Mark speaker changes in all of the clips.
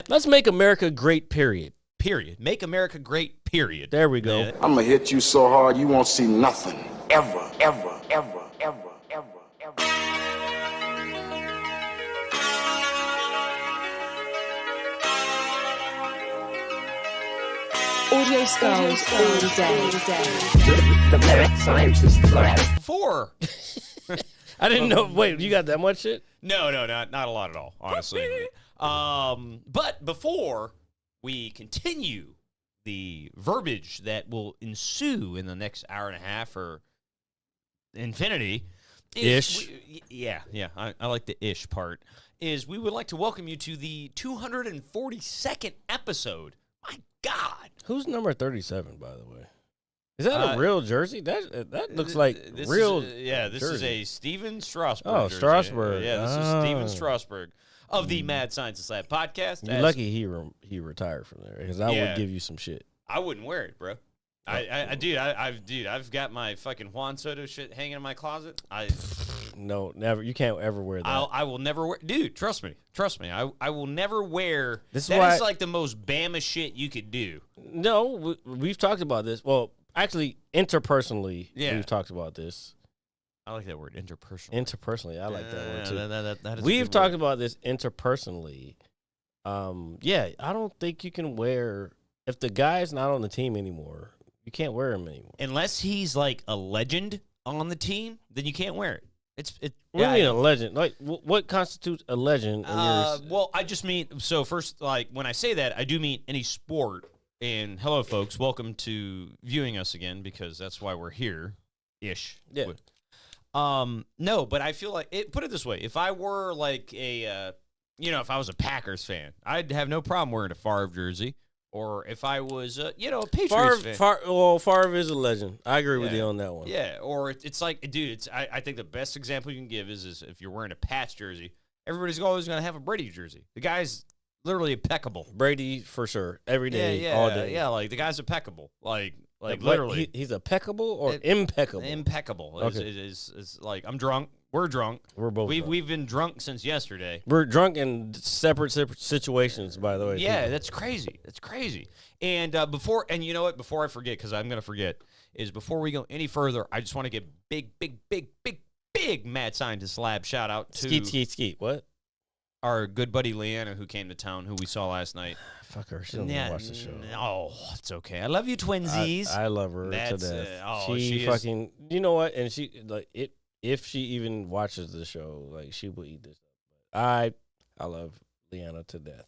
Speaker 1: Let's make America great, period.
Speaker 2: Period. Make America great, period.
Speaker 1: There we go.
Speaker 3: I'm gonna hit you so hard you won't see nothing. Ever, ever, ever, ever, ever, ever.
Speaker 4: Audio skulls all day.
Speaker 5: The lyric scientist lab.
Speaker 2: Before.
Speaker 1: I didn't know. Wait, you got that much shit?
Speaker 2: No, not a lot at all, honestly. But before we continue the verbiage that will ensue in the next hour and a half or infinity.
Speaker 1: Ish.
Speaker 2: I like the ish part. Is we would like to welcome you to the 242nd episode. My God.
Speaker 1: Who's number 37, by the way? Is that a real jersey? That looks like
Speaker 2: this
Speaker 1: real.
Speaker 2: This
Speaker 1: jersey.
Speaker 2: is a Steven Strasburg.
Speaker 1: Oh,
Speaker 2: jersey.
Speaker 1: Strasburg.
Speaker 2: Yeah, this is Steven Strasburg of the Mad Scientist Lab podcast.
Speaker 1: You're lucky he retired from there because I would give you some shit.
Speaker 2: I wouldn't wear it, bro. I've got my fucking Juan Soto shit hanging in my closet.
Speaker 1: No, never. You can't ever wear that.
Speaker 2: I will never wear. Dude, trust me. I will never wear. That is like the most Bama shit you could do.
Speaker 1: No, we've talked about this. Well, actually, interpersonally, we've talked about this.
Speaker 2: I like that word, interpersonal.
Speaker 1: Interpersonally, I like that word too.
Speaker 2: That is
Speaker 1: we've talked about this interpersonally. I don't think you can wear if the guy's not on the team anymore. You can't wear him anymore
Speaker 2: unless he's like a legend on the team. Then you can't wear it.
Speaker 1: What do you mean a legend? Like, what constitutes a legend?
Speaker 2: Well, I just mean first, like when I say that, I do mean any sport. And hello, folks, welcome to viewing us again because that's why we're here, ish.
Speaker 1: Yeah.
Speaker 2: No, but I feel like put it this way: if I were like if I was a Packers fan, I'd have no problem wearing a Favre jersey. Or if I was, a Patriots fan.
Speaker 1: Favre is a legend. I agree with you on that one.
Speaker 2: Yeah, or it's like, dude, I think the best example you can give is if you're wearing a Pats jersey, everybody's always going to have a Brady jersey. The guy's literally impeccable.
Speaker 1: Brady, for sure. Every day, all day.
Speaker 2: Yeah, like the guy's impeccable. Like literally.
Speaker 1: He's impeccable or impeccable?
Speaker 2: Impeccable.
Speaker 1: Okay.
Speaker 2: Is like, I'm drunk. We're drunk.
Speaker 1: We're both drunk.
Speaker 2: We've been drunk since yesterday.
Speaker 1: We're drunk in separate situations, by the way.
Speaker 2: Yeah, that's crazy. That's crazy. And before I forget, because I'm going to forget, is before we go any further, I just want to give big Mad Scientist Lab shout out to
Speaker 1: Skeet. What?
Speaker 2: Our good buddy Leanna, who came to town, who we saw last night.
Speaker 1: Fuck her. She doesn't want to watch the show.
Speaker 2: Oh, it's okay. I love you, twinsies.
Speaker 1: I love her to death. She fucking.
Speaker 2: Is.
Speaker 1: You know what? And she like it. If she even watches the show, like she will eat this up. I love Leanna to death.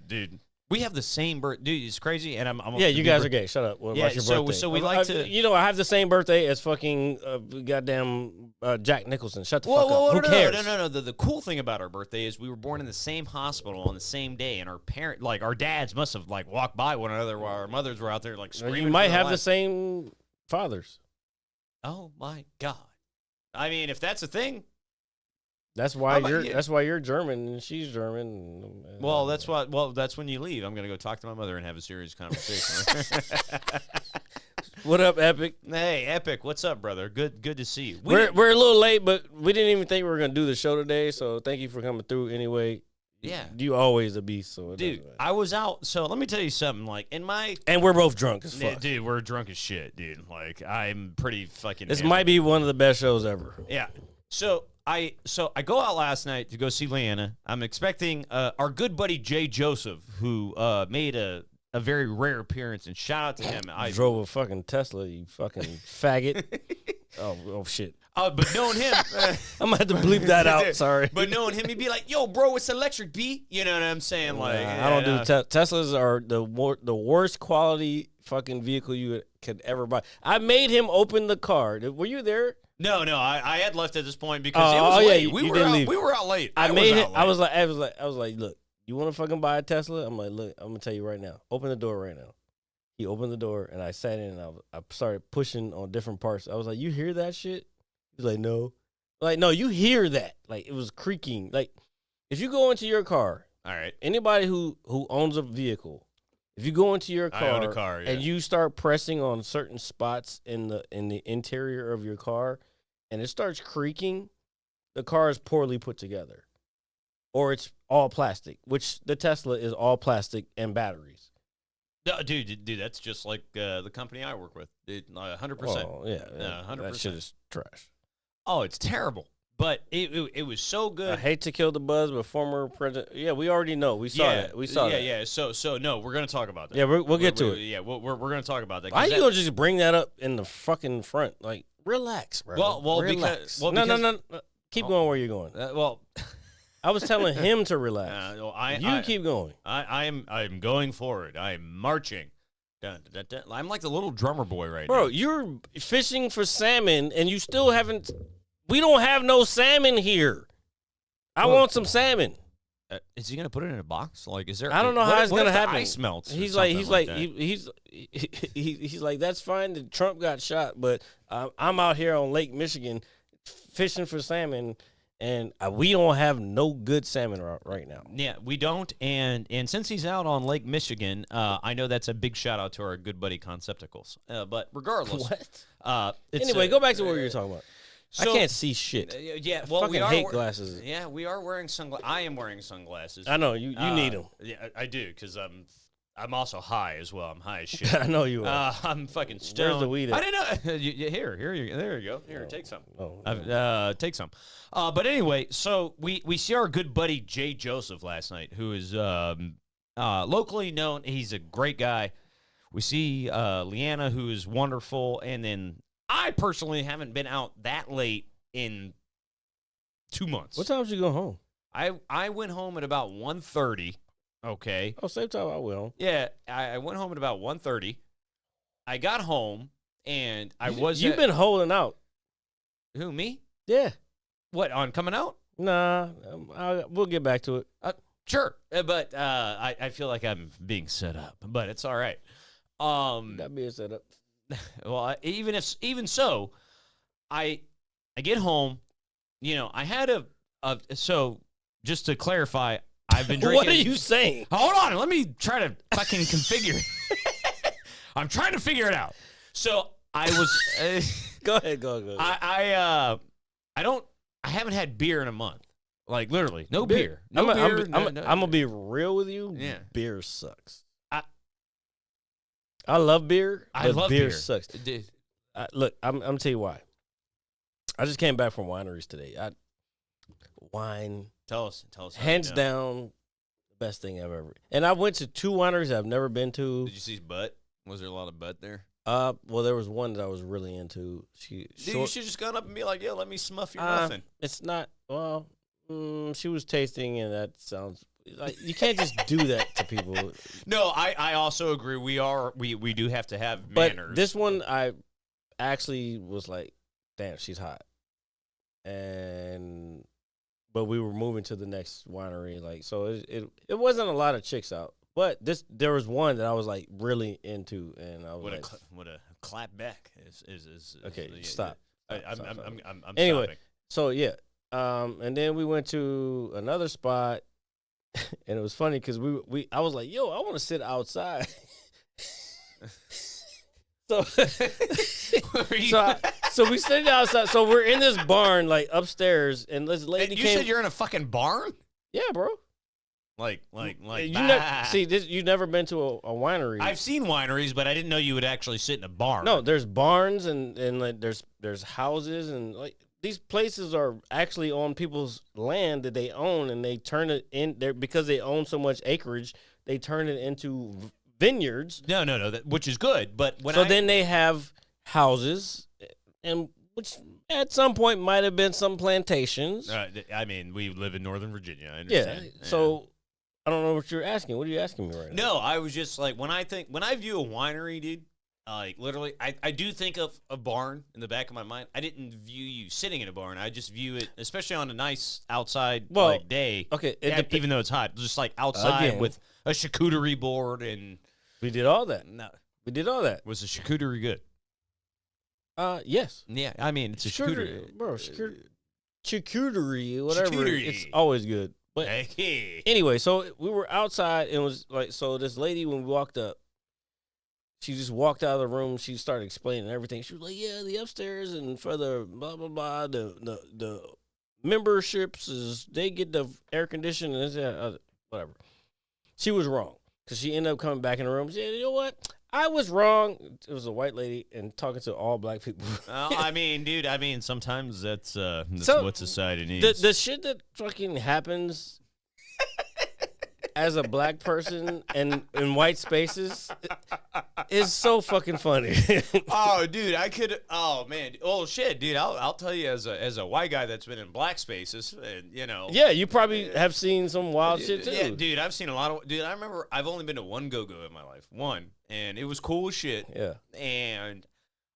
Speaker 2: Dude, we have the same birth. Dude, it's crazy. And I'm
Speaker 1: you guys are gay. Shut up.
Speaker 2: What's your birthday? So we like to.
Speaker 1: I have the same birthday as fucking goddamn Jack Nicholson. Shut the fuck up. Who cares?
Speaker 2: No. The cool thing about our birthday is we were born in the same hospital on the same day, and our dads must have like walked by one another while our mothers were out there like screaming.
Speaker 1: You might have the same fathers.
Speaker 2: Oh my God. I mean, if that's a thing,
Speaker 1: that's why you're German and she's German.
Speaker 2: Well, that's when you leave. I'm gonna go talk to my mother and have a serious conversation.
Speaker 1: What up, Epic?
Speaker 2: Hey, Epic, what's up, brother? Good to see you.
Speaker 1: We're a little late, but we didn't even think we were gonna do the show today. So thank you for coming through anyway.
Speaker 2: Yeah,
Speaker 1: you always a beast. So
Speaker 2: dude, I was out. So let me tell you something. Like
Speaker 1: and we're both drunk as fuck.
Speaker 2: Dude, we're drunk as shit, dude. Like I'm pretty fucking.
Speaker 1: This might be one of the best shows ever.
Speaker 2: Yeah. So I go out last night to go see Leanna. I'm expecting our good buddy Jay Joseph, who made a very rare appearance, and shout out to him. I
Speaker 1: drove a fucking Tesla, you fucking faggot. Oh shit.
Speaker 2: But knowing him,
Speaker 1: I'm gonna have to bleep that out. Sorry.
Speaker 2: But knowing him, he'd be like, "Yo, bro, it's electric, B." You know what I'm saying? Like,
Speaker 1: I don't do Teslas are the worst quality fucking vehicle you could ever buy. I made him open the car. Were you there?
Speaker 2: No, I had left at this point because it was late. We were out late.
Speaker 1: I made him. I was like, look, you want to fucking buy a Tesla? I'm like, look, I'm gonna tell you right now. Open the door right now. He opened the door and I sat in and I started pushing on different parts. I was like, you hear that shit? He's like, no. Like, no, you hear that. Like, it was creaking. Like, if you go into your car,
Speaker 2: all right.
Speaker 1: Anybody who owns a vehicle, if you go into your car,
Speaker 2: I own a car, yeah.
Speaker 1: And you start pressing on certain spots in the interior of your car and it starts creaking, the car is poorly put together. Or it's all plastic, which the Tesla is all plastic and batteries.
Speaker 2: No, dude, that's just like the company I work with. 100%.
Speaker 1: Oh, yeah.
Speaker 2: 100%.
Speaker 1: That shit is trash.
Speaker 2: Oh, it's terrible. But it was so good.
Speaker 1: I hate to kill the buzz, but former president. Yeah, we already know. We saw that. We saw that.
Speaker 2: Yeah. So no, we're gonna talk about that.
Speaker 1: Yeah, we'll get to it.
Speaker 2: Yeah, we're gonna talk about that.
Speaker 1: Why are you gonna just bring that up in the fucking front? Like, relax, bro.
Speaker 2: Well,
Speaker 1: relax.
Speaker 2: because
Speaker 1: No. Keep going where you're going. I was telling him to relax. You keep going.
Speaker 2: I'm going forward. I'm marching. Dun, dun, dun. I'm like the little drummer boy right
Speaker 1: Bro,
Speaker 2: now.
Speaker 1: you're fishing for salmon, and you still haven't. We don't have no salmon here. I want some salmon.
Speaker 2: Is he gonna put it in a box? Like, is there?
Speaker 1: I don't know how it's
Speaker 2: what
Speaker 1: gonna
Speaker 2: if the
Speaker 1: happen.
Speaker 2: Ice melts.
Speaker 1: He's
Speaker 2: or
Speaker 1: like,
Speaker 2: something
Speaker 1: he's like, that's fine that Trump got shot, but I'm out here on Lake Michigan fishing for salmon, and we don't have no good salmon right now.
Speaker 2: Yeah, we don't. And since he's out on Lake Michigan, I know that's a big shout out to our good buddy Concepticals. But regardless,
Speaker 1: What? Anyway, go back to what you were talking about. I can't see shit.
Speaker 2: Yeah,
Speaker 1: I
Speaker 2: well,
Speaker 1: fucking hate glasses.
Speaker 2: Yeah, we are wearing sunglasses. I am wearing sunglasses.
Speaker 1: I know you need them.
Speaker 2: Yeah, I do because I'm also high as well. I'm high as shit.
Speaker 1: I know you are.
Speaker 2: I'm fucking stoned.
Speaker 1: Where's the weed at?
Speaker 2: I didn't know. Here, there you go. Here, take some.
Speaker 1: Oh,
Speaker 2: Take some. But anyway, so we see our good buddy Jay Joseph last night, who is locally known. He's a great guy. We see Leanna, who is wonderful, and then I personally haven't been out that late in 2 months.
Speaker 1: What time did you go home?
Speaker 2: I went home at about 1:30. Okay.
Speaker 1: Oh, same time I went home.
Speaker 2: Yeah, I went home at about 1:30. I got home and
Speaker 1: You've been holding out.
Speaker 2: Who, me?
Speaker 1: Yeah.
Speaker 2: What, on coming out?
Speaker 1: Nah, we'll get back to it.
Speaker 2: Sure, but I feel like I'm being set up, but it's all right.
Speaker 1: That being set up.
Speaker 2: Well, even so, I get home. You know, I had so just to clarify, I've been drinking.
Speaker 1: What are you saying?
Speaker 2: Hold on, let me try to fucking configure. I'm trying to figure it out. So I was.
Speaker 1: Go ahead.
Speaker 2: I haven't had beer in a month. Like literally, no beer. No beer.
Speaker 1: I'm gonna be real with you.
Speaker 2: Yeah.
Speaker 1: Beer sucks. I love beer.
Speaker 2: I love beer.
Speaker 1: Sucks. Look, I'm gonna tell you why. I just came back from wineries today. Wine.
Speaker 2: Tell us.
Speaker 1: Hands down, the best thing I've ever. And I went to 2 wineries I've never been to.
Speaker 2: Did you see butt? Was there a lot of butt there?
Speaker 1: Well, there was one that I was really into.
Speaker 2: You should just gone up and be like, "Yeah, let me smuff your muffin."
Speaker 1: It's not. Well, she was tasting, and that sounds. Like, you can't just do that to people.
Speaker 2: No, I also agree. We do have to have manners.
Speaker 1: But this one, I actually was like, damn, she's hot. But we were moving to the next winery, like, so it wasn't a lot of chicks out. But there was one that I was like really into, and I was
Speaker 2: what a clap back is
Speaker 1: okay.
Speaker 2: Yeah,
Speaker 1: stop.
Speaker 2: I'm
Speaker 1: anyway.
Speaker 2: stopping.
Speaker 1: So yeah, and then we went to another spot. And it was funny because I was like, yo, I want to sit outside. so we sitting outside. So we're in this barn, like upstairs, and this lady
Speaker 2: You said you're in a fucking barn?
Speaker 1: Yeah, bro.
Speaker 2: Like
Speaker 1: you've never been to a winery.
Speaker 2: I've seen wineries, but I didn't know you would actually sit in a barn.
Speaker 1: No, there's barns and like there's houses and like. These places are actually on people's land that they own, and they turn it in there because they own so much acreage. They turn it into vineyards.
Speaker 2: No, which is good. But
Speaker 1: then they have houses, and which at some point might have been some plantations.
Speaker 2: I mean, we live in Northern Virginia. I
Speaker 1: Yeah.
Speaker 2: understand.
Speaker 1: So I don't know what you're asking. What are you asking me right now?
Speaker 2: No, I was just like when I view a winery, dude. Like literally, I do think of a barn in the back of my mind. I didn't view you sitting in a barn. I just view it, especially on a nice outside day.
Speaker 1: Okay,
Speaker 2: even though it's hot, just like outside with a charcuterie board and
Speaker 1: we did all that.
Speaker 2: No,
Speaker 1: we did all that.
Speaker 2: Was the charcuterie good?
Speaker 1: Yes.
Speaker 2: Yeah, I mean it's a charcuterie,
Speaker 1: bro. Charcuterie, whatever.
Speaker 2: Charcuterie.
Speaker 1: It's always good. But anyway, so we were outside and it was like so. This lady when we walked up. She just walked out of the room. She started explaining everything. She was like, "Yeah, the upstairs and for the blah blah blah, the memberships they get the air conditioning and whatever. She was wrong because she ended up coming back in the room. She said, you know what? I was wrong. It was a white lady and talking to all black people.
Speaker 2: I mean, dude. I mean, sometimes that's what society needs.
Speaker 1: The shit that fucking happens as a black person and in white spaces is so fucking funny.
Speaker 2: Oh, dude, I could. Oh man. Oh shit, dude. I'll tell you as a white guy that's been in black spaces, and you know.
Speaker 1: Yeah, you probably have seen some wild shit too.
Speaker 2: Yeah, dude. I've seen a lot of. Dude, I remember I've only been to one go-go in my life. One. And it was cool as shit.
Speaker 1: Yeah.
Speaker 2: And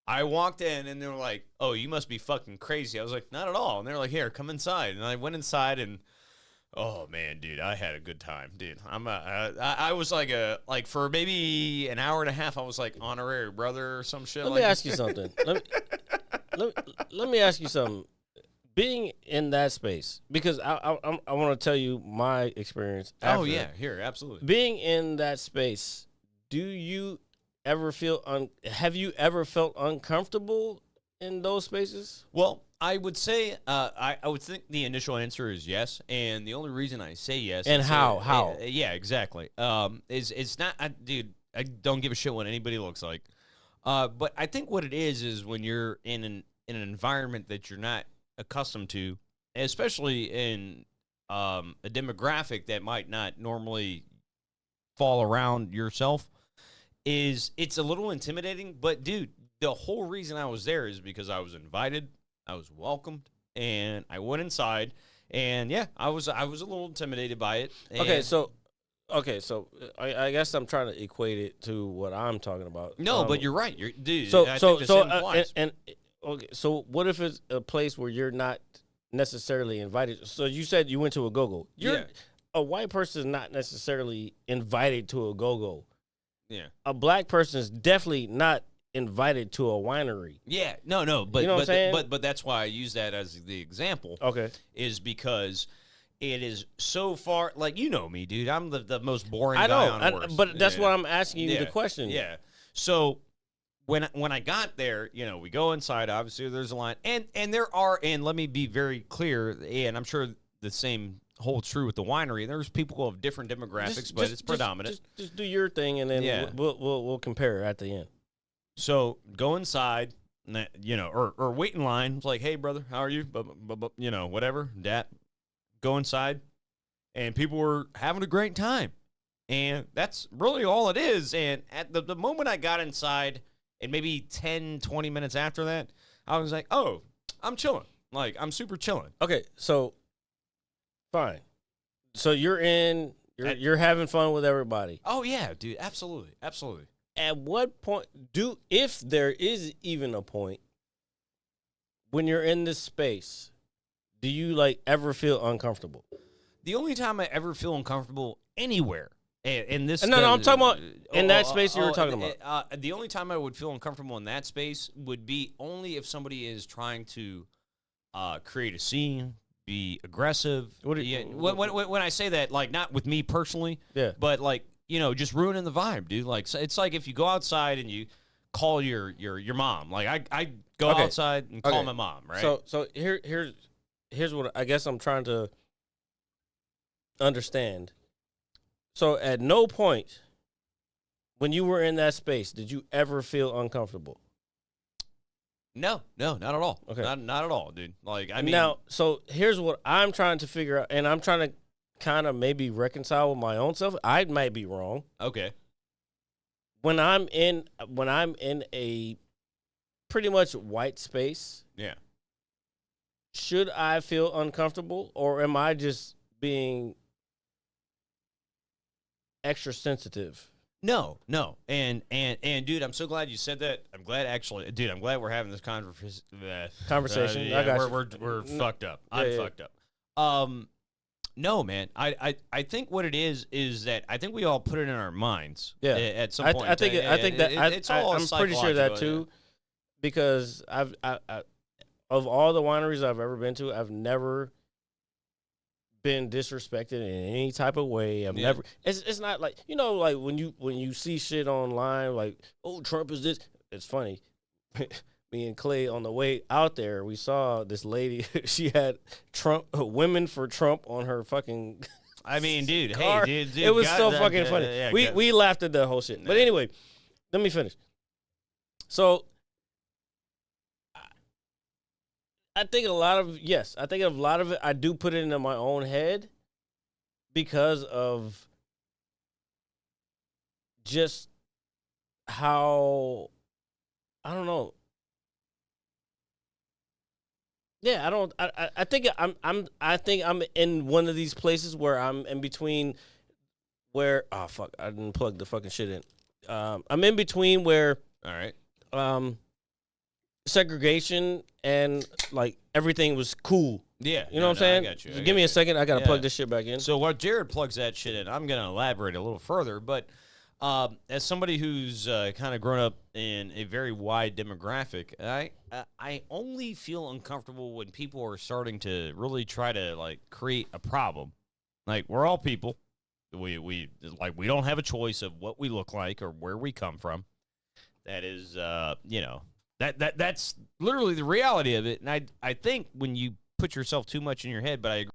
Speaker 2: I walked in, and they were like, "Oh, you must be fucking crazy." I was like, "Not at all." And they're like, "Here, come inside." And I went inside, and oh man, dude, I had a good time, dude. I was like for maybe an hour and a half, I was like honorary brother or some shit.
Speaker 1: Let me ask you something. Let me ask you something. Being in that space, because I want to tell you my experience.
Speaker 2: Oh yeah, here, absolutely.
Speaker 1: Being in that space. Do you ever have you ever felt uncomfortable in those spaces?
Speaker 2: Well, I would say, I would think the initial answer is yes. And the only reason I say yes.
Speaker 1: And how?
Speaker 2: Yeah, exactly. It's not, dude, I don't give a shit what anybody looks like. But I think what it is when you're in an environment that you're not accustomed to, especially in a demographic that might not normally fall around yourself, it's a little intimidating. But dude, the whole reason I was there is because I was invited, I was welcomed, and I went inside, and yeah, I was a little intimidated by it.
Speaker 1: Okay, so I guess I'm trying to equate it to what I'm talking about.
Speaker 2: No, but you're right, dude.
Speaker 1: Okay, so what if it's a place where you're not necessarily invited? So you said you went to a go-go. A white person is not necessarily invited to a go-go.
Speaker 2: Yeah.
Speaker 1: A black person is definitely not invited to a winery.
Speaker 2: Yeah. No, but
Speaker 1: you know what I'm saying?
Speaker 2: But that's why I use that as the example.
Speaker 1: Okay.
Speaker 2: Is because it is so far, like, you know me, dude. I'm the most boring
Speaker 1: guy
Speaker 2: on earth.
Speaker 1: But that's why I'm asking you the question.
Speaker 2: Yeah. So when I got there, you know, we go inside, obviously there's a line. And there are, and let me be very clear, and I'm sure the same holds true with the winery. There's people of different demographics, but it's predominant.
Speaker 1: Just do your thing, and then we'll compare at the end.
Speaker 2: So go inside, you know, or wait in line. It's like, hey, brother, how are you? You know, whatever. That go inside, and people were having a great time, and that's really all it is. And at the moment I got inside, and maybe 10, 20 minutes after that, I was like, oh, I'm chilling. Like, I'm super chilling.
Speaker 1: Okay, so fine. So you're having fun with everybody.
Speaker 2: Oh yeah, dude, absolutely.
Speaker 1: At what point if there is even a point when you're in this space, do you like ever feel uncomfortable?
Speaker 2: The only time I ever feel uncomfortable anywhere in this
Speaker 1: No, I'm talking about in that space you were talking about.
Speaker 2: The only time I would feel uncomfortable in that space would be only if somebody is trying to create a scene, be aggressive. When I say that, like, not with me personally, but like, you know, just ruining the vibe, dude. Like, it's like if you go outside and you call your mom. Like, I go outside and call my mom, right?
Speaker 1: So here's what I guess I'm trying to understand. So at no point when you were in that space did you ever feel uncomfortable?
Speaker 2: No, not at all.
Speaker 1: Okay,
Speaker 2: not at all, dude. Like, I mean,
Speaker 1: now, so here's what I'm trying to figure out, and I'm trying to kind of maybe reconcile with my own self. I might be wrong.
Speaker 2: Okay.
Speaker 1: When I'm in a pretty much white space,
Speaker 2: yeah,
Speaker 1: should I feel uncomfortable, or am I just being extra sensitive?
Speaker 2: No. And dude, I'm so glad you said that. I'm glad we're having this conversation.
Speaker 1: I got
Speaker 2: we're fucked up. I'm fucked up. No, man. I think what it is that I think we all put it in our minds.
Speaker 1: Yeah.
Speaker 2: At some point.
Speaker 1: I think it's all I'm pretty sure that too, because I've of all the wineries I've ever been to, I've never been disrespected in any type of way. I've never. It's not like, you know, like when you see shit online like, oh, Trump is this. It's funny. me and Clay on the way out there, we saw this lady. She had Trump, women for Trump on her fucking.
Speaker 2: I mean, dude,
Speaker 1: car.
Speaker 2: hey, dude,
Speaker 1: It was so fucking funny.
Speaker 2: yeah,
Speaker 1: We laughed at the whole shit. But anyway, let me finish. So, I think a lot of it. I do put it into my own head because of just how I don't know. Yeah, I don't. I think I'm in one of these places where I'm in between. Where fuck, I didn't plug the fucking shit in. I'm in between where
Speaker 2: all right.
Speaker 1: Segregation and like everything was cool.
Speaker 2: Yeah,
Speaker 1: you know what I'm saying.
Speaker 2: I got you.
Speaker 1: Give me a second. I gotta plug this shit back in.
Speaker 2: So while Jared plugs that shit in, I'm gonna elaborate a little further. But as somebody who's kind of grown up in a very wide demographic, I only feel uncomfortable when people are starting to really try to like create a problem. Like we're all people. We don't have a choice of what we look like or where we come from. That is, that's literally the reality of it. And I think when you put yourself too much in your head, but I agree.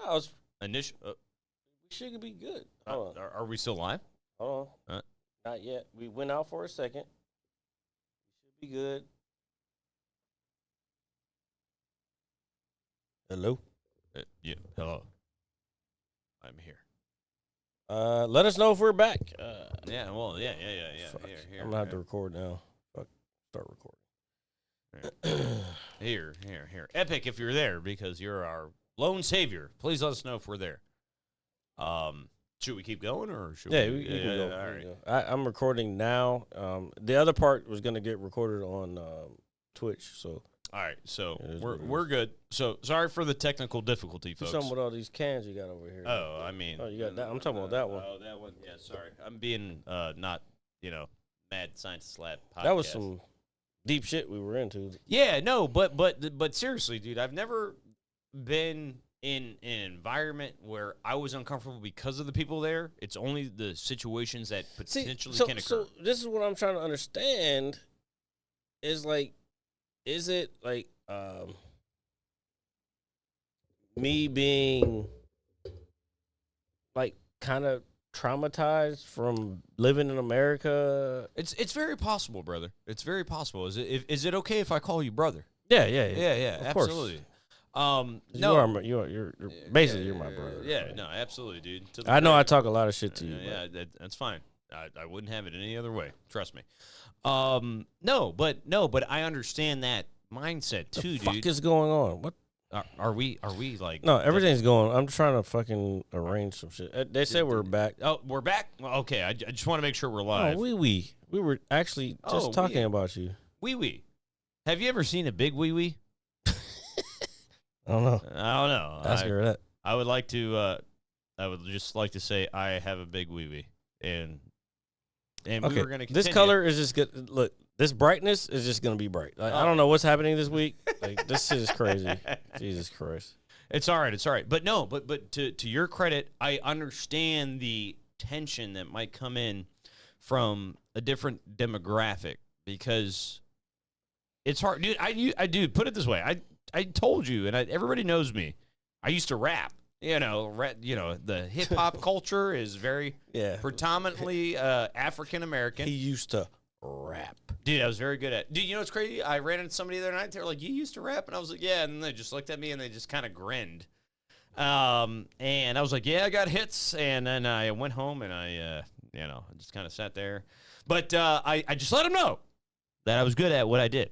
Speaker 1: I was.
Speaker 2: Initial.
Speaker 1: We should be good.
Speaker 2: Are we still live?
Speaker 1: Hold on. Not yet. We went out for a second. We should be good. Hello.
Speaker 2: Yeah. Hello. I'm here.
Speaker 1: Let us know if we're back.
Speaker 2: Yeah. Well. Yeah.
Speaker 1: Fuck.
Speaker 2: Here.
Speaker 1: I'm gonna have to record now. Fuck. Start recording.
Speaker 2: Here. Epic, if you're there, because you're our lone savior. Please let us know if we're there. Should we keep going or should
Speaker 1: Yeah,
Speaker 2: we?
Speaker 1: we can go.
Speaker 2: All right.
Speaker 1: I'm recording now. The other part was gonna get recorded on Twitch. So
Speaker 2: All right. So
Speaker 1: Yeah,
Speaker 2: we're good. So sorry for the technical difficulty,
Speaker 1: do
Speaker 2: folks.
Speaker 1: something with all these cans you got over here.
Speaker 2: Oh, I mean.
Speaker 1: Oh, you got that. I'm talking about that one.
Speaker 2: Oh, that one. Yeah. Sorry, I'm being not mad scientist lab podcast.
Speaker 1: That was some deep shit we were into.
Speaker 2: Yeah. No. But seriously, dude, I've never been in an environment where I was uncomfortable because of the people there. It's only the situations that potentially can occur.
Speaker 1: So this is what I'm trying to understand is like, is it like me being like kind of traumatized from living in America?
Speaker 2: It's very possible, brother. It's very possible. Is it okay if I call you brother?
Speaker 1: Yeah,
Speaker 2: Of
Speaker 1: absolutely.
Speaker 2: No,
Speaker 1: You're basically you're my brother.
Speaker 2: Yeah, no, absolutely, dude.
Speaker 1: I know I talk a lot of shit to you.
Speaker 2: Yeah, that's fine. I wouldn't have it any other way. Trust me. No, but I understand that mindset too,
Speaker 1: What the fuck
Speaker 2: dude.
Speaker 1: is going on? What?
Speaker 2: Are we like?
Speaker 1: No, everything's going. I'm trying to fucking arrange some shit. They said we're back.
Speaker 2: Oh, we're back. Well, okay, I just want to make sure we're live.
Speaker 1: Oh, we were actually just talking about you.
Speaker 2: Wee. Have you ever seen a big wee?
Speaker 1: I don't know.
Speaker 2: I don't know.
Speaker 1: Ask her that.
Speaker 2: I would like to. I would just like to say I have a big wee, and we were going to.
Speaker 1: This color is just good. Look, this brightness is just going to be bright. Like, I don't know what's happening this week. Like, this shit is crazy. Jesus Christ.
Speaker 2: It's all right. It's all right. But no. But to your credit, I understand the tension that might come in from a different demographic because it's hard, dude. I do put it this way. I told you, and everybody knows me. I used to rap. The hip hop culture is very predominantly African American.
Speaker 1: He used to rap.
Speaker 2: Dude, I was very good at. Dude, you know what's crazy? I ran into somebody the other night. They were like, "You used to rap," and I was like, "Yeah." And then they just looked at me and they just kind of grinned. And I was like, "Yeah, I got hits." And then I went home and I just kind of sat there. But I just let them know that I was good at what I did.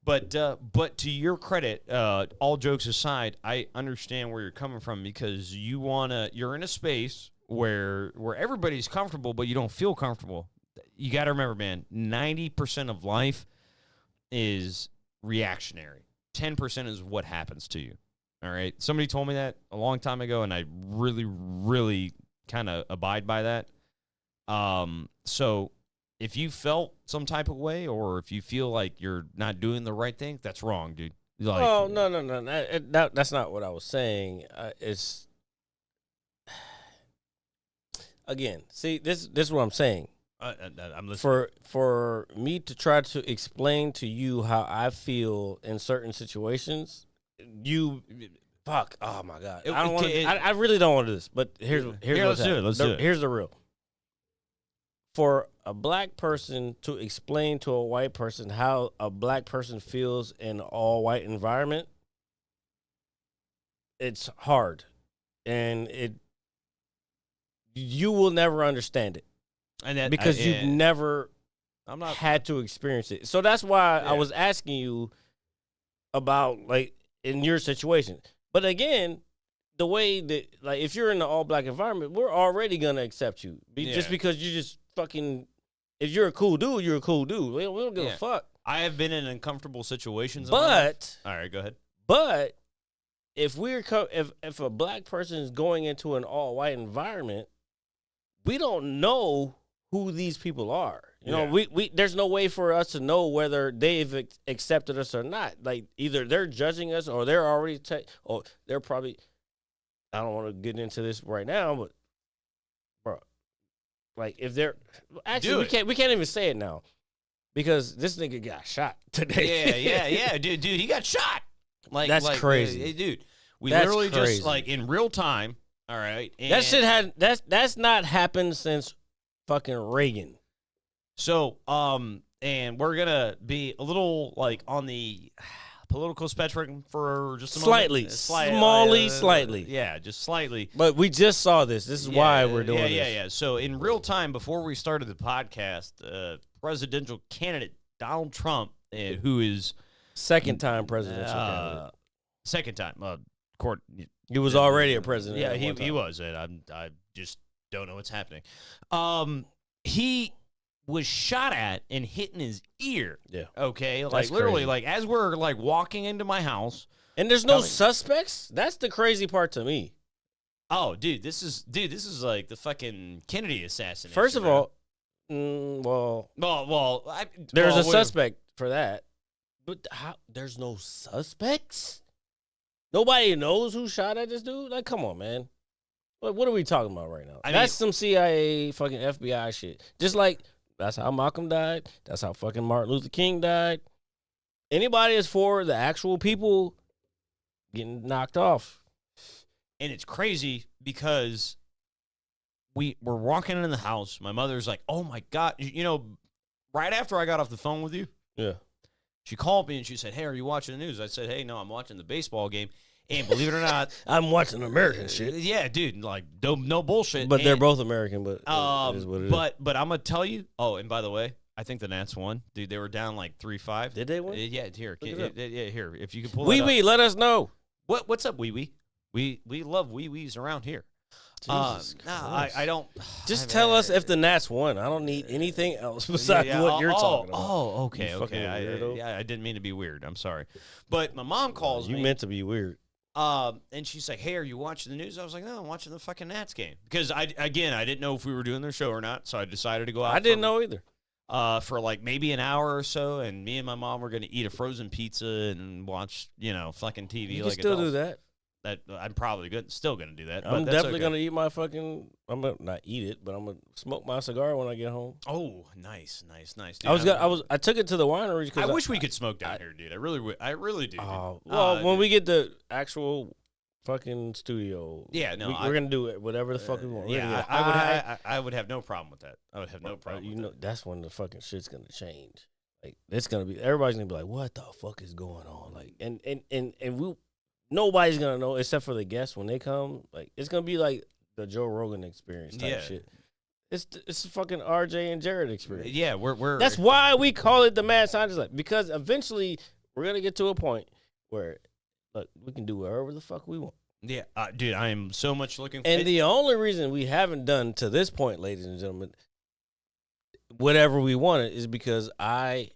Speaker 2: But to your credit, all jokes aside, I understand where you're coming from because you're in a space where everybody's comfortable, but you don't feel comfortable. You got to remember, man, 90% of life is reactionary. 10% is what happens to you. All right? Somebody told me that a long time ago, and I really, really kind of abide by that. So if you felt some type of way or if you feel like you're not doing the right thing, that's wrong, dude. Like,
Speaker 1: oh, no. That's not what I was saying. It's, again, see, this is what I'm saying.
Speaker 2: I'm listening.
Speaker 1: For me to try to explain to you how I feel in certain situations, fuck. Oh my god, I don't want. I really don't want to do this. But here's
Speaker 2: let's do it. Let's do it.
Speaker 1: Here's the real. For a black person to explain to a white person how a black person feels in an all white environment, it's hard, and you will never understand it. And because you've never had to experience it. So that's why I was asking you about, like, in your situation. But again, the way that, like, if you're in an all-black environment, we're already going to accept you. Just because you just fucking, if you're a cool dude, you're a cool dude. We don't give a fuck.
Speaker 2: I have been in uncomfortable situations.
Speaker 1: But.
Speaker 2: All right, go ahead.
Speaker 1: But if if a black person is going into an all-white environment, we don't know who these people are. You know, we there's no way for us to know whether they've accepted us or not. Like, either they're judging us or they're already or they're probably, I don't want to get into this right now, but bro, like, if they're actually we can't even say it now because this nigga got shot today.
Speaker 2: Yeah, dude, he got shot. Like,
Speaker 1: that's crazy,
Speaker 2: dude. We
Speaker 1: that's
Speaker 2: literally
Speaker 1: crazy.
Speaker 2: Just like in real time. All right, and
Speaker 1: that shit that's not happened since fucking Reagan.
Speaker 2: So, and we're gonna be a little like on the political spectrum for just a moment.
Speaker 1: Slightly.
Speaker 2: Yeah, just slightly.
Speaker 1: But we just saw this. This is why we're doing this.
Speaker 2: Yeah. So in real time, before we started the podcast, presidential candidate Donald Trump, who is
Speaker 1: second time presidential candidate.
Speaker 2: Second time. Court.
Speaker 1: He was already a president.
Speaker 2: Yeah, he was. And I just don't know what's happening. He was shot at and hit in his ear.
Speaker 1: Yeah.
Speaker 2: Okay. Like,
Speaker 1: that's
Speaker 2: literally,
Speaker 1: crazy.
Speaker 2: like, as we're like walking into my house.
Speaker 1: And there's no suspects? That's the crazy part to me.
Speaker 2: Oh, dude, this is like the fucking Kennedy assassination.
Speaker 1: First of all, there's a suspect for that. But there's no suspects? Nobody knows who shot at this dude? Like, come on, man. What are we talking about right now? That's some CIA, fucking FBI shit. Just like, that's how Malcolm died. That's how fucking Martin Luther King died. Anybody is for the actual people getting knocked off.
Speaker 2: And it's crazy because we're walking in the house. My mother's like, oh, my God. Right after I got off the phone with you.
Speaker 1: Yeah.
Speaker 2: She called me and she said, hey, are you watching the news? I said, hey, no, I'm watching the baseball game. And believe it or not,
Speaker 1: I'm watching American shit.
Speaker 2: Yeah, dude, like no bullshit.
Speaker 1: But they're both American, but it is what it is.
Speaker 2: But I'm gonna tell you. Oh, and by the way, I think the Nats won. Dude, they were down like 3-5.
Speaker 1: Did they win?
Speaker 2: Yeah, here. Here. If you can pull
Speaker 1: Wee, let us know.
Speaker 2: What's up, Wee? We love Wee-wees around here.
Speaker 1: Jesus
Speaker 2: I don't.
Speaker 1: Just tell us if the Nats won. I don't need anything else besides what you're talking about.
Speaker 2: Oh, okay. I didn't mean to be weird. I'm sorry. But my mom calls me.
Speaker 1: You meant to be weird.
Speaker 2: And she's like, hey, are you watching the news? I was like, no, I'm watching the fucking Nats game. Because, I didn't know if we were doing their show or not, so I decided to go out.
Speaker 1: I didn't know either.
Speaker 2: For like maybe an hour or so, and me and my mom were going to eat a frozen pizza and watch, fucking TV.
Speaker 1: You
Speaker 2: like
Speaker 1: can still
Speaker 2: adults.
Speaker 1: do that.
Speaker 2: I'm probably still going to do that.
Speaker 1: I'm definitely going to eat my fucking, I'm going to not eat it, but I'm going to smoke my cigar when I get home.
Speaker 2: Oh, nice. Dude,
Speaker 1: I took it to the winery because
Speaker 2: I wish we could smoke down here, dude. I really do.
Speaker 1: When we get the actual fucking studio.
Speaker 2: Yeah, no,
Speaker 1: we're gonna do it whatever the fuck we want. We're gonna
Speaker 2: Yeah,
Speaker 1: get high.
Speaker 2: I would have no problem with that. I would have no problem.
Speaker 1: You
Speaker 2: with
Speaker 1: know,
Speaker 2: that.
Speaker 1: that's when the fucking shit's gonna change. Like it's gonna be everybody's gonna be like, what the fuck is going on? Like, and we nobody's gonna know except for the guests when they come. Like it's gonna be like the Joe Rogan experience type shit. It's a fucking RJ and Jared experience.
Speaker 2: Yeah, we're
Speaker 1: That's why we call it the Mad Scientist Lab, because eventually we're gonna get to a point where look, we can do whatever the fuck we want.
Speaker 2: Yeah, dude, I am so much looking for
Speaker 1: And the only reason we haven't done to this point, ladies and gentlemen, whatever we wanted is because I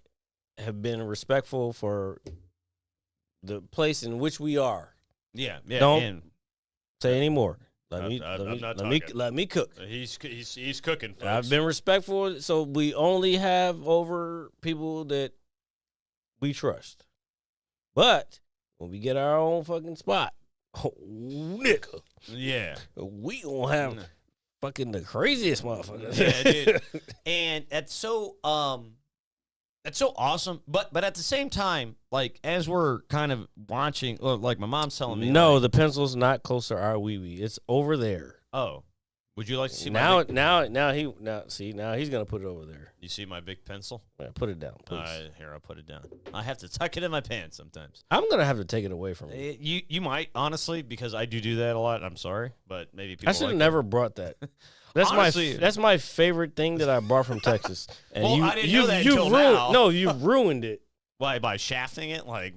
Speaker 1: have been respectful for the place in which we are.
Speaker 2: Yeah.
Speaker 1: Don't say any more. Let me cook.
Speaker 2: He's cooking. Folks.
Speaker 1: I've been respectful, so we only have over people that we trust. But when we get our own fucking spot, nigga,
Speaker 2: yeah,
Speaker 1: we gonna have fucking the craziest motherfuckers.
Speaker 2: Yeah, dude. And that's so awesome. But at the same time, like as we're kind of watching, like my mom's telling me,
Speaker 1: no,
Speaker 2: like,
Speaker 1: the pencil's not close to our wee. It's over there.
Speaker 2: Oh, would you like to see
Speaker 1: now?
Speaker 2: my big,
Speaker 1: Now he's gonna put it over there.
Speaker 2: You see my big pencil?
Speaker 1: Yeah, put it down, please.
Speaker 2: Here, I'll put it down. I have to tuck it in my pants sometimes.
Speaker 1: I'm gonna have to take it away from you.
Speaker 2: You might honestly, because I do that a lot. I'm sorry, but maybe people.
Speaker 1: I should have
Speaker 2: like
Speaker 1: never brought that. That's
Speaker 2: honestly,
Speaker 1: that's my favorite thing that I brought from Texas. And
Speaker 2: well, I didn't know that until now.
Speaker 1: No, you ruined it.
Speaker 2: Why, by shafting it? Like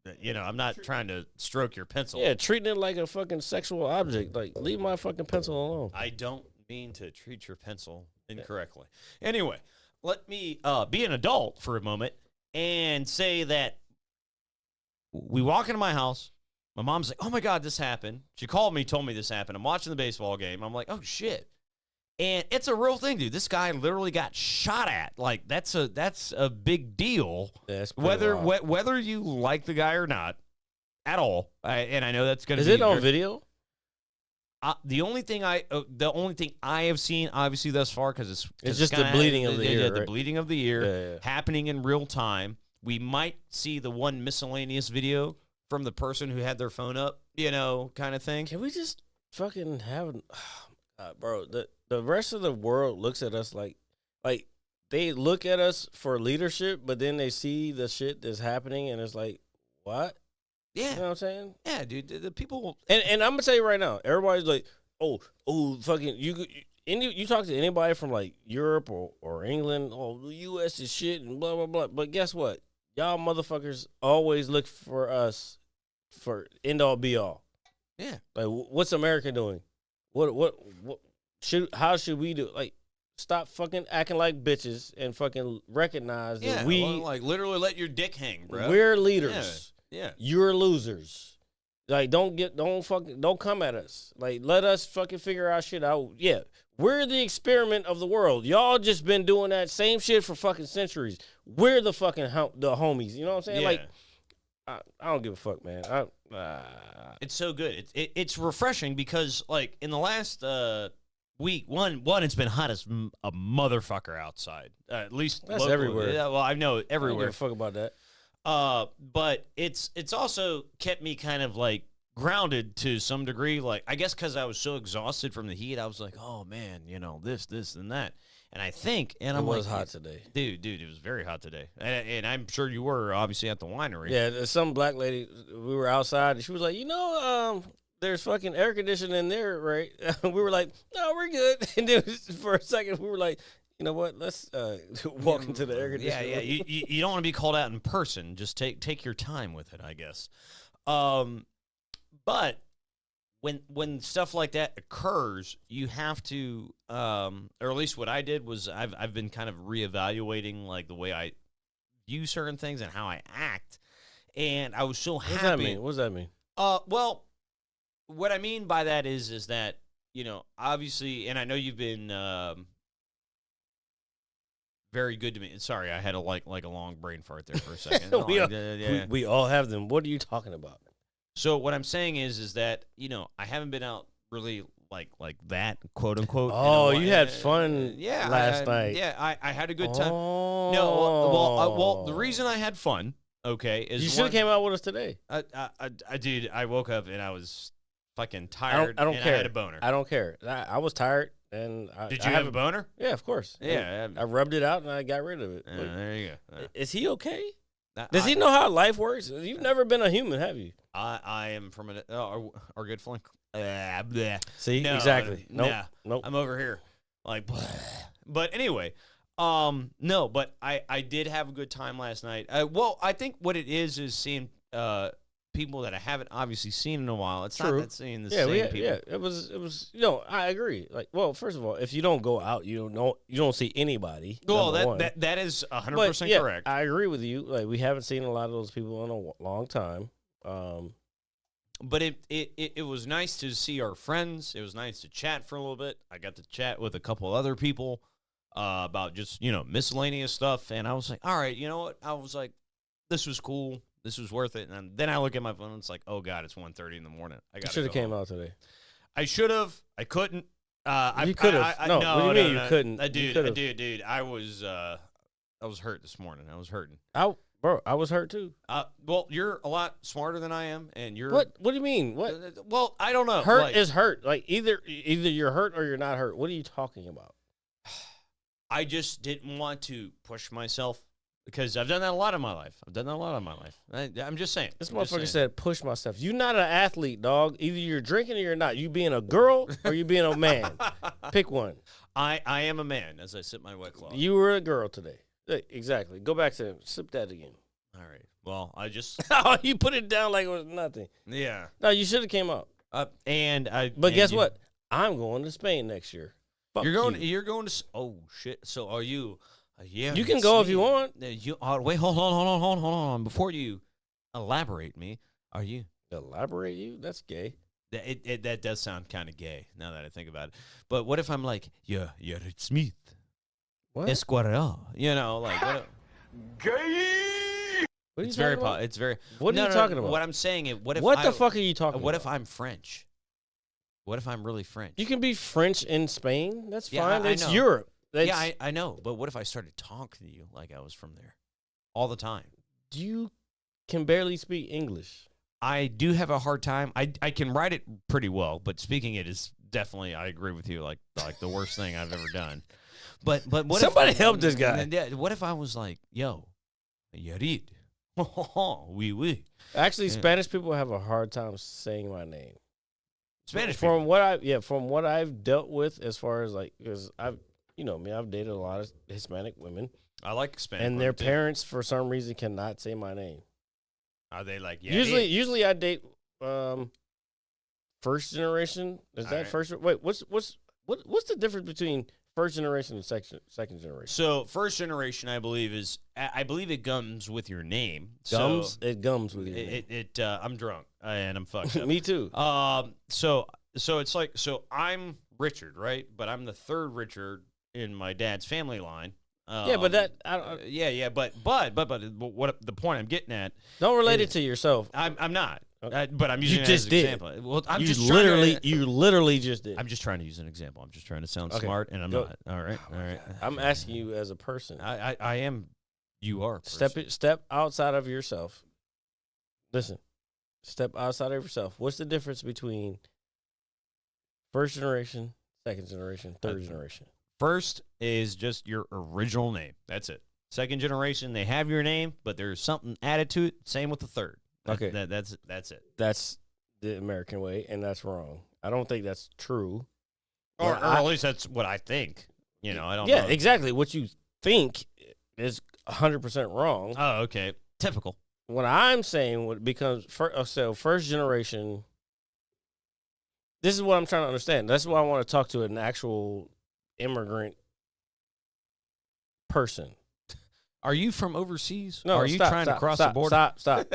Speaker 2: I'm not trying to stroke your pencil.
Speaker 1: Yeah, treating it like a fucking sexual object. Like, leave my fucking pencil alone.
Speaker 2: I don't mean to treat your pencil incorrectly. Anyway, let me be an adult for a moment and say that we walk into my house. My mom's like, oh, my God, this happened. She called me, told me this happened. I'm watching the baseball game. I'm like, oh, shit. And it's a real thing, dude. This guy literally got shot at. Like, that's a big deal.
Speaker 1: Yeah,
Speaker 2: whether you like the guy or not at all. And I know that's going to be.
Speaker 1: Is it on video?
Speaker 2: The only thing I have seen, obviously, thus far, because
Speaker 1: it's just the bleeding of the ear.
Speaker 2: The bleeding of the ear happening in real time. We might see the one miscellaneous video from the person who had their phone up, kind of thing.
Speaker 1: Can we just fucking have, bro? The rest of the world looks at us like they look at us for leadership, but then they see the shit that's happening, and it's like, what?
Speaker 2: Yeah,
Speaker 1: you know what I'm saying?
Speaker 2: Yeah, dude. The people,
Speaker 1: and I'm gonna tell you right now, everybody's like, oh, fucking you talk to anybody from like Europe or England, the U.S. is shit and blah blah blah. But guess what? Y'all motherfuckers always look for us for end all be all.
Speaker 2: Yeah.
Speaker 1: Like, what's America doing? What how should we do? Like, stop fucking acting like bitches and fucking recognize that we
Speaker 2: like literally let your dick hang, bro.
Speaker 1: We're leaders.
Speaker 2: Yeah.
Speaker 1: You're losers. Like, don't come at us. Like, let us fucking figure our shit out. Yeah. We're the experiment of the world. Y'all just been doing that same shit for fucking centuries. We're the fucking the homies. You know what I'm saying?
Speaker 2: Yeah.
Speaker 1: Like, I don't give a fuck, man.
Speaker 2: It's so good. It's refreshing because, like, in the last week, one, it's been hot as a motherfucker outside. At least
Speaker 1: that's
Speaker 2: locally.
Speaker 1: everywhere.
Speaker 2: Yeah, well, I know everywhere.
Speaker 1: I don't give a fuck about that.
Speaker 2: But it's also kept me kind of like grounded to some degree. Like, I guess because I was so exhausted from the heat, I was like, oh man, this and that. And I think, and I'm like,
Speaker 1: it was hot today,
Speaker 2: dude. It was very hot today, and I'm sure you were obviously at the winery.
Speaker 1: Yeah, some black lady. We were outside, and she was like, there's fucking air conditioning in there, right? We were like, no, we're good. And then for a second, we were like, you know what? Let's walk into the air conditioning.
Speaker 2: Yeah. You don't want to be called out in person. Just take your time with it, I guess. But when stuff like that occurs, you have to, or at least what I did was I've been kind of reevaluating like the way I view certain things and how I act, and I was so happy.
Speaker 1: What does that mean?
Speaker 2: Well, what I mean by that is that obviously, and I know you've been very good to me. Sorry, I had a long brain fart there for a second.
Speaker 1: We all have them. What are you talking about?
Speaker 2: So what I'm saying is that I haven't been out really like that, quote unquote.
Speaker 1: Oh, you had fun last night.
Speaker 2: Yeah, I had a good time.
Speaker 1: Oh.
Speaker 2: No, well, the reason I had fun, okay, is
Speaker 1: you should have came out with us today.
Speaker 2: I woke up and I was fucking tired.
Speaker 1: I don't
Speaker 2: and
Speaker 1: care.
Speaker 2: I had a boner.
Speaker 1: I don't care. I was tired, and
Speaker 2: Did
Speaker 1: I
Speaker 2: you have a boner?
Speaker 1: Yeah, of course.
Speaker 2: Yeah.
Speaker 1: I rubbed it out and I got rid of it.
Speaker 2: There you go.
Speaker 1: Is he okay?
Speaker 2: I-
Speaker 1: Does he know how life works? You've never been a human, have you?
Speaker 2: I am from our good friend.
Speaker 1: See,
Speaker 2: No,
Speaker 1: exactly. Nope.
Speaker 2: nah.
Speaker 1: Nope.
Speaker 2: I'm over here, like, but anyway, no, but I did have a good time last night. Well, I think what it is seeing people that I haven't obviously seen in a while. It's
Speaker 1: True.
Speaker 2: not that seeing the same people.
Speaker 1: Yeah, it was. I agree. Like, well, first of all, if you don't go out, you don't see anybody.
Speaker 2: Well,
Speaker 1: number one.
Speaker 2: that is 100%
Speaker 1: But, yeah,
Speaker 2: correct.
Speaker 1: I agree with you. Like, we haven't seen a lot of those people in a long time.
Speaker 2: But it was nice to see our friends. It was nice to chat for a little bit. I got to chat with a couple other people about just, miscellaneous stuff. And I was like, all right, you know what? I was like, this was cool. This was worth it. And then I look at my phone and it's like, oh, God, it's 1:30 in the morning. I got to
Speaker 1: should have came out today.
Speaker 2: I should have. I couldn't.
Speaker 1: You could have. No, what do you mean you couldn't?
Speaker 2: Dude, I was hurt this morning. I was hurting.
Speaker 1: Bro, I was hurt too.
Speaker 2: Well, you're a lot smarter than I am, and you're
Speaker 1: What do you mean? What?
Speaker 2: Well, I don't know.
Speaker 1: Hurt is hurt. Like either you're hurt or you're not hurt. What are you talking about?
Speaker 2: I just didn't want to push myself because I've done that a lot in my life. I'm just saying.
Speaker 1: This motherfucker said push myself. You're not an athlete, dog. Either you're drinking or you're not. You being a girl or you being a man. Pick one.
Speaker 2: I am a man as I sip my White Claw.
Speaker 1: You were a girl today. Exactly. Go back to sip that again.
Speaker 2: All right. Well, I just
Speaker 1: Oh, you put it down like it was nothing.
Speaker 2: yeah.
Speaker 1: No, you should have came out. But guess what? I'm going to Spain next year. Fuck
Speaker 2: You're going to. Oh shit! So are you? Yeah.
Speaker 1: You can go if you want.
Speaker 2: Wait. Hold on. Before you elaborate, are you?
Speaker 1: Elaborate you? That's gay.
Speaker 2: That does sound kind of gay now that I think about it. But what if I'm like, yeah, it's Smith.
Speaker 1: What?
Speaker 2: Esquarel. Like what?
Speaker 3: Gay!
Speaker 1: What are you
Speaker 2: It's
Speaker 1: talking
Speaker 2: very.
Speaker 1: about?
Speaker 2: It's very.
Speaker 1: What are you talking about?
Speaker 2: What I'm saying is, what if?
Speaker 1: What the fuck are you talking about?
Speaker 2: What if I'm French? What if I'm really French?
Speaker 1: You can be French in Spain. That's
Speaker 2: Yeah,
Speaker 1: fine.
Speaker 2: I
Speaker 1: It's
Speaker 2: know.
Speaker 1: Europe.
Speaker 2: Yeah, I know. But what if I started talking to you like I was from there all the time?
Speaker 1: You can barely speak English.
Speaker 2: I do have a hard time. I can write it pretty well, but speaking it is definitely. I agree with you. Like the worst thing I've ever done. But what
Speaker 1: Somebody
Speaker 2: if,
Speaker 1: help this guy.
Speaker 2: Yeah, what if I was like, yo, Yarid, oui.
Speaker 1: Actually, Spanish people have a hard time saying my name.
Speaker 2: Spanish
Speaker 1: from
Speaker 2: people.
Speaker 1: from what I've dealt with, as far as like, because I've dated a lot of Hispanic women,
Speaker 2: I like Spanish.
Speaker 1: and their parents for some reason cannot say my name.
Speaker 2: Are they like
Speaker 1: Usually I date first generation. Is
Speaker 2: All
Speaker 1: that
Speaker 2: right.
Speaker 1: first? Wait, what's the difference between first generation and second generation?
Speaker 2: So first generation, I believe it gums with your name.
Speaker 1: It gums with you.
Speaker 2: I'm drunk and I'm fucked up.
Speaker 1: Me too.
Speaker 2: So it's like, I'm Richard, right? But I'm the third Richard in my dad's family line.
Speaker 1: Yeah, but that I don't,
Speaker 2: but what the point I'm getting at?
Speaker 1: don't relate it to yourself.
Speaker 2: I'm not.
Speaker 1: Okay.
Speaker 2: But I'm using
Speaker 1: You
Speaker 2: it
Speaker 1: just
Speaker 2: as an
Speaker 1: did.
Speaker 2: example. Well, I'm
Speaker 1: you
Speaker 2: just
Speaker 1: literally just did.
Speaker 2: I'm just trying to use an example. I'm just trying to sound
Speaker 1: Okay.
Speaker 2: smart, and I'm
Speaker 1: Go.
Speaker 2: not. All right.
Speaker 1: I'm asking you as a person.
Speaker 2: I am. You are. a person.
Speaker 1: Step outside of yourself. Listen, step outside of yourself. What's the difference between first generation, second generation, third generation?
Speaker 2: First is just your original name. That's it. Second generation, they have your name, but there's something added to it. Same with the third.
Speaker 1: Okay.
Speaker 2: That's it.
Speaker 1: That's the American way, and that's wrong. I don't think that's true.
Speaker 2: Or
Speaker 1: But
Speaker 2: at least that's what I think. I don't know.
Speaker 1: Yeah, exactly. What you think is 100% wrong.
Speaker 2: Oh, okay. Typical.
Speaker 1: What I'm saying would becomes first generation. This is what I'm trying to understand. That's why I want to talk to an actual immigrant person.
Speaker 2: Are you from overseas?
Speaker 1: No,
Speaker 2: Are you trying to cross the border?
Speaker 1: Stop.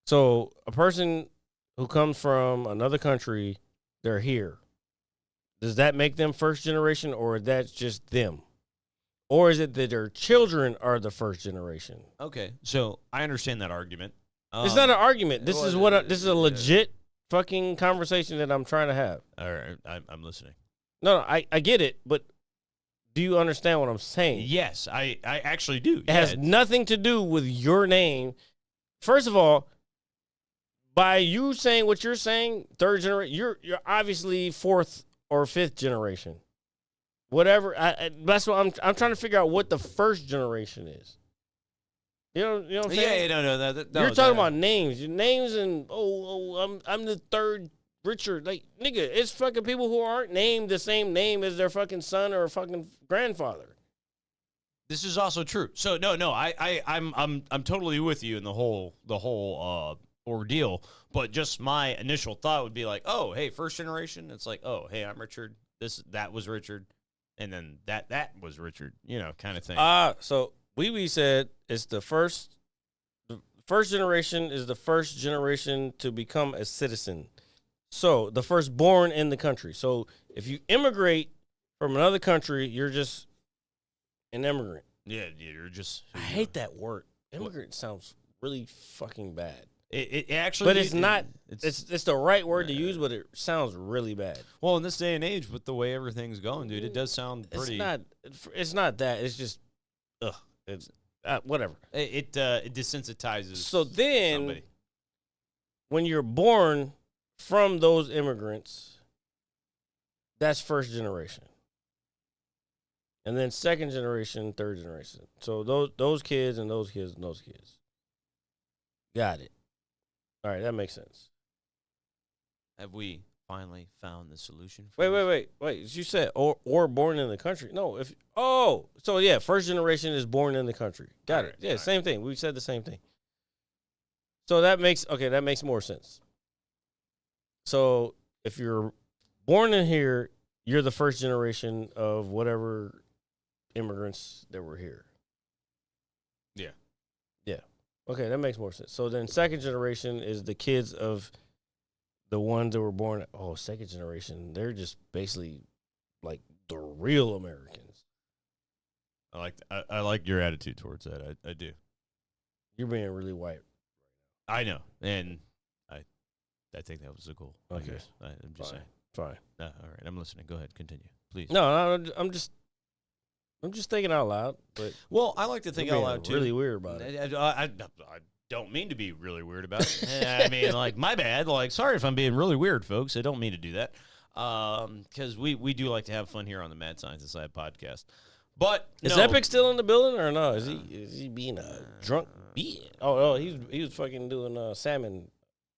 Speaker 1: So a person who comes from another country, they're here. Does that make them first generation, or that's just them? Or is it that their children are the first generation?
Speaker 2: Okay, so I understand that argument.
Speaker 1: It's not an argument. This is this is a
Speaker 2: uh,
Speaker 1: legit fucking conversation that I'm trying to have.
Speaker 2: All right, I'm listening.
Speaker 1: No, I get it, but do you understand what I'm saying?
Speaker 2: Yes, I actually do.
Speaker 1: It has nothing to do with your name. First of all, by you saying what you're saying, third generation, you're obviously fourth or fifth generation. Whatever. That's what I'm trying to figure out what the first generation is. You know what I'm saying?
Speaker 2: Yeah, no.
Speaker 1: You're talking about names. Your names and I'm the third Richard. Like, nigga, it's fucking people who aren't named the same name as their fucking son or fucking grandfather.
Speaker 2: This is also true. So no, I'm totally with you in the whole ordeal. But just my initial thought would be like, oh, hey, first generation. It's like, oh, hey, I'm Richard. That was Richard, and then that was Richard. Kind of thing.
Speaker 1: So we said it's the first generation is the first generation to become a citizen. So the first born in the country. So if you immigrate from another country, you're just an immigrant.
Speaker 2: Yeah, you're just.
Speaker 1: I hate that word. Immigrant sounds really fucking bad.
Speaker 2: It actually,
Speaker 1: but it's not. It's the right word to use, but it sounds really bad.
Speaker 2: Well, in this day and age, with the way everything's going, dude, it does sound pretty.
Speaker 1: It's not that. It's just, it's whatever.
Speaker 2: It desensitizes.
Speaker 1: So then,
Speaker 2: somebody.
Speaker 1: When you're born from those immigrants, that's first generation. And then second generation, third generation. So those kids and those kids and those kids. Got it. All right, that makes sense.
Speaker 2: Have we finally found the solution?
Speaker 1: Wait. You said or born in the country. No, so yeah, first generation is born in the country. Got it. Yeah, same thing. We said the same thing. So that makes more sense. So if you're born in here, you're the first generation of whatever immigrants that were here.
Speaker 2: Yeah.
Speaker 1: Okay, that makes more sense. So then second generation is the kids of the ones that were born. Oh, second generation. They're just basically like the real Americans.
Speaker 2: I like your attitude towards that. I do.
Speaker 1: You're being really white.
Speaker 2: I know. And I think that was the goal.
Speaker 1: Okay.
Speaker 2: I'm just saying.
Speaker 1: Fine.
Speaker 2: All right. I'm listening. Go ahead. Continue, please.
Speaker 1: No, I'm just thinking out loud. But
Speaker 2: well, I like to think out loud too.
Speaker 1: Really weird about it.
Speaker 2: I don't mean to be really weird about it. I mean, like, my bad. Like, sorry if I'm being really weird, folks. I don't mean to do that. Because we do like to have fun here on the Mad Science Inside podcast. But
Speaker 1: is Epic still in the building or no? Is he being a drunk beat? Oh, he was fucking doing salmon.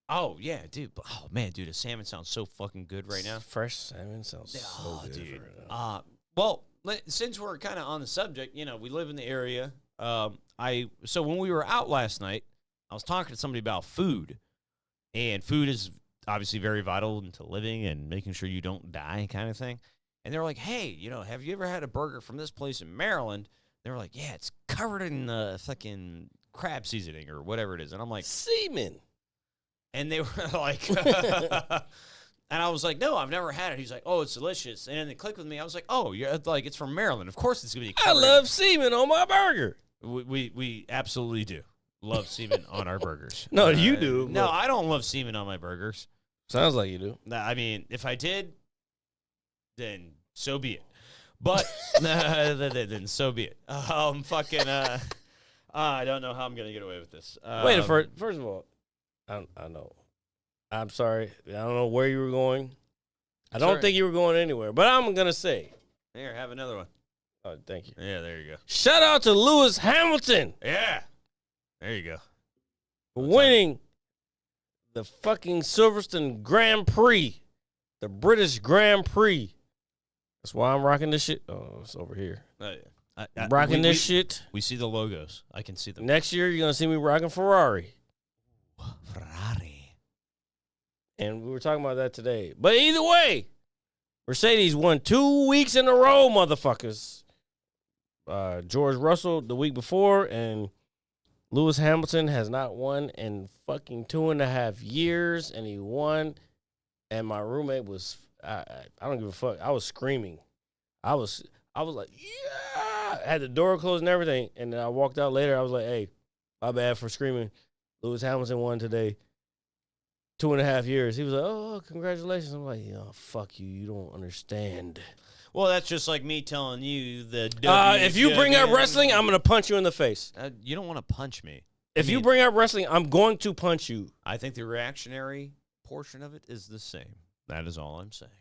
Speaker 2: Oh yeah, dude. Oh man, dude, the salmon sounds so fucking good right now.
Speaker 1: Fresh salmon sounds so good,
Speaker 2: dude.
Speaker 1: Right now.
Speaker 2: Well, since we're kind of on the subject, we live in the area. So when we were out last night, I was talking to somebody about food, and food is obviously very vital into living and making sure you don't die, kind of thing. And they're like, "Hey, have you ever had a burger from this place in Maryland?" They were like, "Yeah, it's covered in fucking crab seasoning or whatever it is." And I'm like,
Speaker 1: "Semen."
Speaker 2: And they were like, and I was like, "No, I've never had it." He's like, "Oh, it's delicious." And then they clicked with me. I was like, "Oh, you're like, it's from Maryland. Of course it's gonna be."
Speaker 1: I love semen on my burger.
Speaker 2: We absolutely do love semen on our burgers.
Speaker 1: No, you do.
Speaker 2: No, I don't love semen on my burgers.
Speaker 1: Sounds like you do.
Speaker 2: I mean, if I did, then so be it. But then so be it. I don't know how I'm gonna get away with this.
Speaker 1: Wait, first of all. I know. I'm sorry. I don't know where you were going. I don't think you were going anywhere. But I'm going to say.
Speaker 2: Here, have another one.
Speaker 1: Oh, thank you.
Speaker 2: Yeah, there you go.
Speaker 1: Shout out to Lewis Hamilton.
Speaker 2: Yeah. There you go.
Speaker 1: For winning the fucking Silverstone Grand Prix. The British Grand Prix. That's why I'm rocking this shit. Oh, it's over here. Rocking this shit.
Speaker 2: We see the logos. I can see them.
Speaker 1: Next year, you're going to see me rocking Ferrari. And we were talking about that today. But either way, Mercedes won 2 weeks in a row, motherfuckers. George Russell the week before, and Lewis Hamilton has not won in fucking 2.5 years, and he won. And my roommate was, I don't give a fuck. I was screaming. I was like, yeah. I had the door closed and everything. And then I walked out later. I was like, hey, my bad for screaming. Lewis Hamilton won today. 2.5 years. He was like, oh, congratulations. I'm like, oh, fuck you. You don't understand.
Speaker 2: Well, that's just like me telling you the
Speaker 1: if you bring up wrestling, I'm going to punch you in the face.
Speaker 2: You don't want to punch me.
Speaker 1: If you bring up wrestling, I'm going to punch you.
Speaker 2: I think the reactionary portion of it is the same. That is all I'm saying.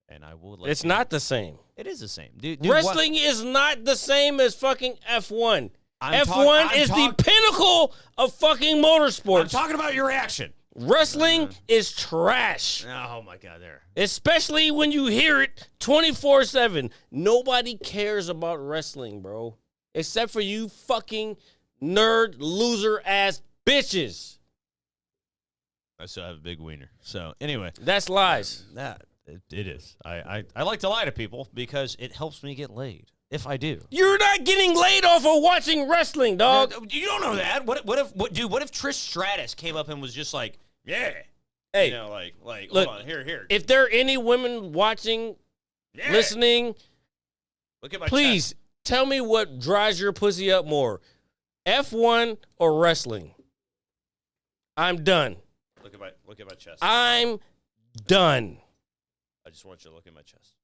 Speaker 2: And I will let
Speaker 1: It's
Speaker 2: you
Speaker 1: not
Speaker 2: know.
Speaker 1: the same.
Speaker 2: It is the same. Dude,
Speaker 1: Wrestling is not the same as fucking F1.
Speaker 2: I'm
Speaker 1: F1 is the pinnacle of fucking motorsports.
Speaker 2: I'm talking about your reaction.
Speaker 1: Wrestling is trash.
Speaker 2: Oh, my God, there.
Speaker 1: Especially when you hear it 24/7. Nobody cares about wrestling, bro. Except for you fucking nerd, loser-ass bitches.
Speaker 2: I still have a big wiener. So, anyway.
Speaker 1: That's lies.
Speaker 2: It is. I like to lie to people because it helps me get laid. If I do.
Speaker 1: You're not getting laid off of watching wrestling, dog.
Speaker 2: You don't know that. What if Trish Stratus came up and was just like, yeah.
Speaker 1: Hey,
Speaker 2: you know, like
Speaker 1: look,
Speaker 2: hold on, here.
Speaker 1: If there are any women watching,
Speaker 2: Yeah.
Speaker 1: listening,
Speaker 2: Look at my
Speaker 1: please
Speaker 2: chest.
Speaker 1: tell me what dries your pussy up more, F1 or wrestling. I'm done.
Speaker 2: Look at my chest.
Speaker 1: I'm done.
Speaker 2: I just want you to look at my chest.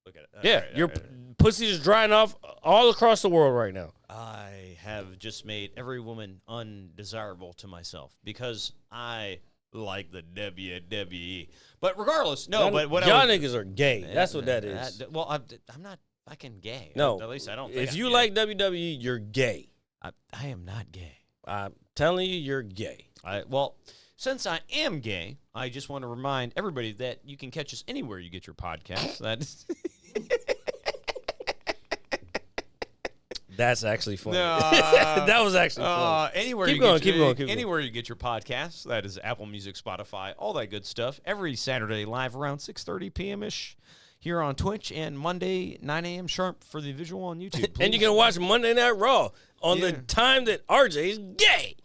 Speaker 2: Look at it.
Speaker 1: Yeah,
Speaker 2: All right,
Speaker 1: your
Speaker 2: all right.
Speaker 1: pussy is drying off all across the world right now.
Speaker 2: I have just made every woman undesirable to myself because I like the WWE. But regardless, no. But what
Speaker 1: y'all
Speaker 2: I was,
Speaker 1: niggas are gay. That's what that is.
Speaker 2: well, I'm not fucking gay.
Speaker 1: No,
Speaker 2: at least I don't. Think
Speaker 1: if
Speaker 2: I'm
Speaker 1: you
Speaker 2: gay.
Speaker 1: like WWE, you're gay.
Speaker 2: I am not gay.
Speaker 1: I'm telling you, you're gay.
Speaker 2: Well, since I am gay, I just want to remind everybody that you can catch us anywhere you get your podcasts.
Speaker 1: That's actually funny.
Speaker 2: No,
Speaker 1: that was actually funny.
Speaker 2: Anywhere
Speaker 1: Keep
Speaker 2: you
Speaker 1: going,
Speaker 2: get
Speaker 1: keep going, keep going.
Speaker 2: anywhere you get your podcasts. That is Apple Music, Spotify, all that good stuff. Every Saturday live around 6:30 p.m. ish here on Twitch, and Monday 9 a.m. sharp for the visual on YouTube.
Speaker 1: And you
Speaker 2: Please.
Speaker 1: can watch Monday Night Raw on the
Speaker 2: Yeah.
Speaker 1: time that RJ is gay.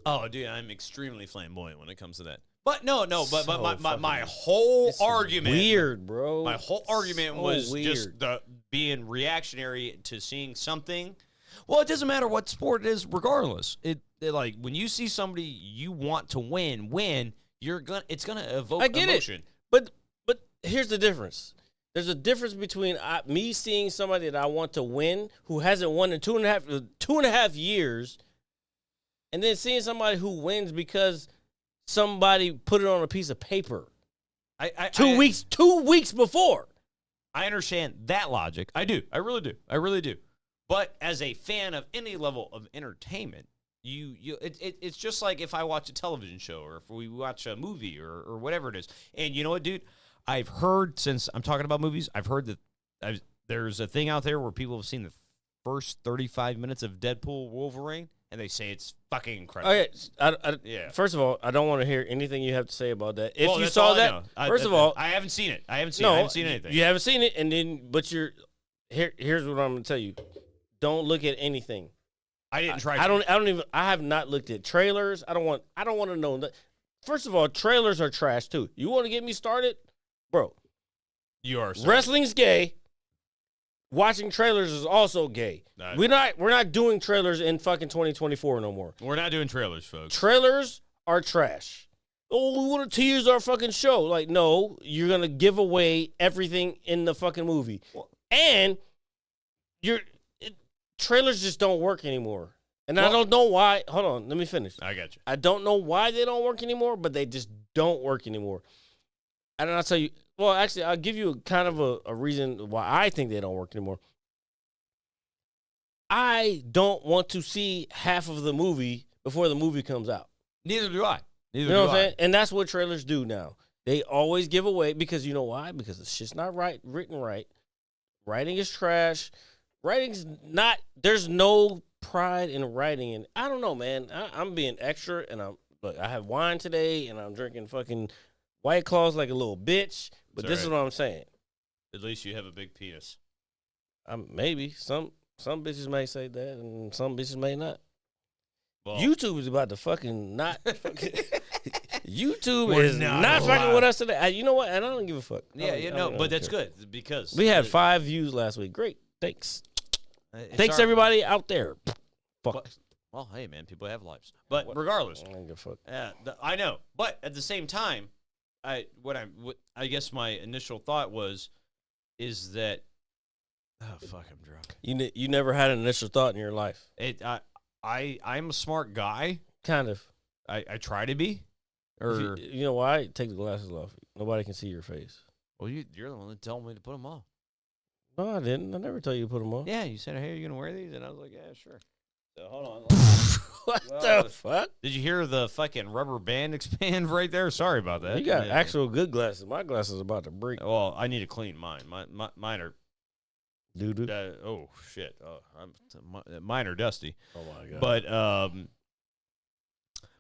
Speaker 2: Oh, dude, I'm extremely flamboyant when it comes to that. But no, but
Speaker 1: So
Speaker 2: my
Speaker 1: fucking-
Speaker 2: whole
Speaker 1: It's
Speaker 2: argument,
Speaker 1: weird, bro.
Speaker 2: my whole argument
Speaker 1: So
Speaker 2: was
Speaker 1: weird.
Speaker 2: just the being reactionary to seeing something. Well, it doesn't matter what sport it is, regardless. It like when you see somebody you want to win, it's gonna evoke
Speaker 1: I get
Speaker 2: emotion.
Speaker 1: it, but here's the difference. There's a difference between me seeing somebody that I want to win who hasn't won in two and a half years, and then seeing somebody who wins because somebody put it on a piece of paper two weeks before.
Speaker 2: I understand that logic. I do. I really do. I really do. But as a fan of any level of entertainment, it's just like if I watch a television show or if we watch a movie or whatever it is. And you know what, dude? I've heard, since I'm talking about movies, I've heard that there's a thing out there where people have seen the first 35 minutes of Deadpool Wolverine, and they say it's fucking incredible.
Speaker 1: Okay,
Speaker 2: Yeah.
Speaker 1: First of all, I don't want to hear anything you have to say about that. If
Speaker 2: Well,
Speaker 1: you
Speaker 2: that's
Speaker 1: saw
Speaker 2: all I
Speaker 1: that,
Speaker 2: know.
Speaker 1: first of all,
Speaker 2: I haven't seen it. I haven't seen anything.
Speaker 1: You haven't seen it, and then here's what I'm gonna tell you. Don't look at anything.
Speaker 2: I didn't try.
Speaker 1: I have not looked at trailers. I don't want to know that. First of all, trailers are trash too. You want to get me started? Bro,
Speaker 2: You are
Speaker 1: wrestling's gay. Watching trailers is also gay. We're not doing trailers in fucking 2024 no more.
Speaker 2: We're not doing trailers, folks.
Speaker 1: Trailers are trash. Oh, we want to tease our fucking show. Like, no, you're gonna give away everything in the fucking movie, and trailers just don't work anymore. And I don't know why. Hold on, let me finish.
Speaker 2: I got you.
Speaker 1: I don't know why they don't work anymore, but they just don't work anymore. And I'll tell you. Well, actually, I'll give you kind of a reason why I think they don't work anymore. I don't want to see half of the movie before the movie comes out.
Speaker 2: Neither do I.
Speaker 1: You know what I'm saying? And that's what trailers do now. They always give away because you know why? Because the shit's not written right. Writing is trash. Writing's not. There's no pride in writing, and I don't know, man. I'm being extra, and I have wine today, and I'm drinking fucking White Claws like a little bitch. But this is what I'm saying.
Speaker 2: At least you have a big penis.
Speaker 1: Maybe some bitches may say that, and some bitches may not.
Speaker 2: Well,
Speaker 1: YouTube is about to fucking not. YouTube
Speaker 2: We're
Speaker 1: is
Speaker 2: not
Speaker 1: not fucking
Speaker 2: allowed.
Speaker 1: with us today. You know what? And I don't give a fuck.
Speaker 2: But that's good because
Speaker 1: We had 5 views last week. Great. Thanks.
Speaker 2: it's
Speaker 1: Thanks,
Speaker 2: our-
Speaker 1: everybody out there. Fuck.
Speaker 2: But- well, hey, man, people have lives. But regardless,
Speaker 1: I don't give a fuck.
Speaker 2: I know. But at the same time, I guess my initial thought is that, oh fuck, I'm drunk.
Speaker 1: You never had an initial thought in your life.
Speaker 2: I'm a smart guy.
Speaker 1: Kind of.
Speaker 2: I try to be. Or
Speaker 1: You know why? Take the glasses off. Nobody can see your face.
Speaker 2: well, you're the one that told me to put them on.
Speaker 1: No, I didn't. I never tell you to put them on.
Speaker 2: Yeah, you said, "Hey, are you gonna wear these?" And I was like, "Yeah, sure." So hold on.
Speaker 1: What
Speaker 2: Well,
Speaker 1: the fuck?
Speaker 2: Did you hear the fucking rubber band expand right there? Sorry about that.
Speaker 1: You got
Speaker 2: Yeah.
Speaker 1: actual good glasses. My glasses are about to break.
Speaker 2: Well, I need to clean mine. Mine are.
Speaker 1: Doo-doo.
Speaker 2: Oh shit. Mine are dusty.
Speaker 1: Oh my god.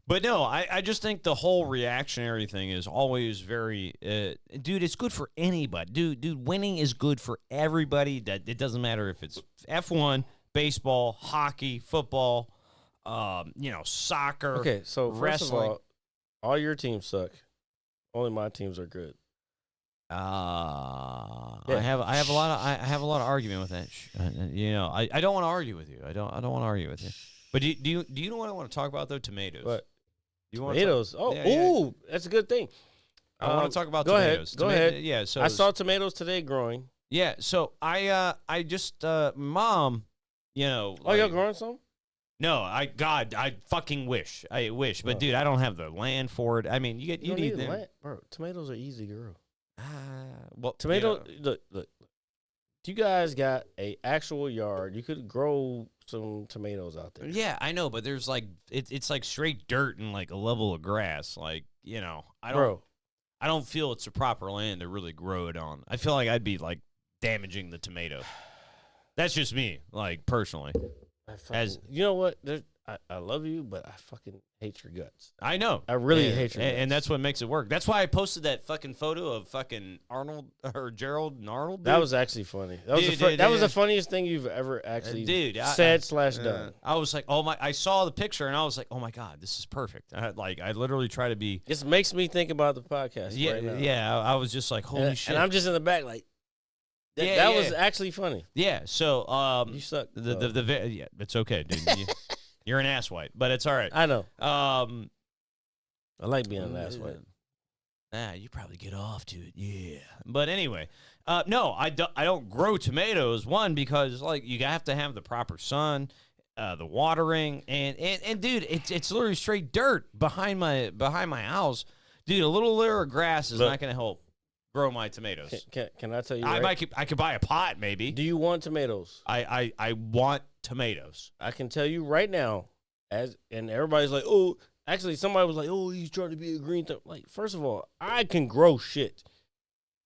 Speaker 2: But no, I just think the whole reactionary thing is always very, dude. It's good for anybody, dude. Winning is good for everybody. That it doesn't matter if it's F1, baseball, hockey, football, soccer.
Speaker 1: Okay, so first
Speaker 2: wrestling.
Speaker 1: of all your teams suck. Only my teams are good.
Speaker 2: I have a lot of argument with that. I don't want to argue with you. I don't want to argue with you. But do you know what I want to talk about though? Tomatoes.
Speaker 1: What?
Speaker 2: You
Speaker 1: Tomatoes. Ooh, that's a good thing.
Speaker 2: I want to talk about
Speaker 1: go
Speaker 2: tomatoes.
Speaker 1: Go ahead.
Speaker 2: Yeah. So
Speaker 1: I saw tomatoes today growing.
Speaker 2: Yeah. So I just mom,
Speaker 1: Oh, y'all growing some?
Speaker 2: No, I fucking wish. I wish, but dude, I don't have the land for it. I mean, you
Speaker 1: don't
Speaker 2: need
Speaker 1: the
Speaker 2: them.
Speaker 1: land. Bro, tomatoes are easy to grow.
Speaker 2: Well,
Speaker 1: Tomato. Look. You guys got a actual yard. You could grow some tomatoes out there.
Speaker 2: Yeah, I know, but there's like it's like straight dirt and like a level of grass. Like I don't feel it's the proper land to really grow it on. I feel like I'd be like damaging the tomato. That's just me, like personally.
Speaker 1: You know what? I love you, but I fucking hate your guts.
Speaker 2: I know.
Speaker 1: I really hate your guts.
Speaker 2: And that's what makes it work. That's why I posted that fucking photo of fucking Arnold or Gerald and Arnold. Dude.
Speaker 1: That was actually funny. That was the funniest thing you've ever actually said/done.
Speaker 2: I was like, I saw the picture and I was like, oh my God, this is perfect. I literally try to be.
Speaker 1: This makes me think about the podcast.
Speaker 2: Yeah,
Speaker 1: right now.
Speaker 2: yeah. I was just like, holy shit.
Speaker 1: And I'm just in the back like. That was actually funny.
Speaker 2: Yeah. So
Speaker 1: you suck.
Speaker 2: Yeah, it's okay, dude. You're an asswipe, but it's all right.
Speaker 1: I know. I like being an asswipe.
Speaker 2: You probably get off to it. Yeah. But anyway, no, I don't grow tomatoes. One, because like you have to have the proper sun, the watering, and dude, it's literally straight dirt behind my house. Dude, a little layer of grass is not going to help grow my tomatoes.
Speaker 1: Can I tell you?
Speaker 2: I could buy a pot maybe.
Speaker 1: Do you want tomatoes?
Speaker 2: I want tomatoes.
Speaker 1: I can tell you right now, and everybody's like, oh, actually somebody was like, oh, he's trying to be a green thumb. Like, first of all, I can grow shit.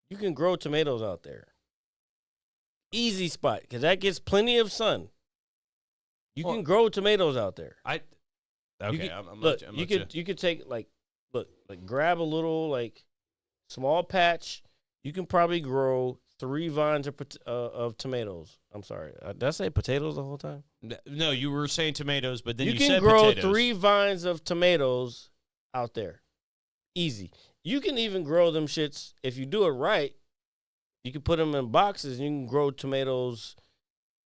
Speaker 1: You can grow tomatoes out there. Easy spot, because that gets plenty of sun. You can grow tomatoes out there. You could take grab a little small patch. You can probably grow 3 vines of tomatoes. I'm sorry. Did I say potatoes the whole time?
Speaker 2: No, you were saying tomatoes, but then you
Speaker 1: can
Speaker 2: said
Speaker 1: grow
Speaker 2: potatoes.
Speaker 1: 3 vines of tomatoes out there. Easy. You can even grow them shits if you do it right. You can put them in boxes and you can grow tomatoes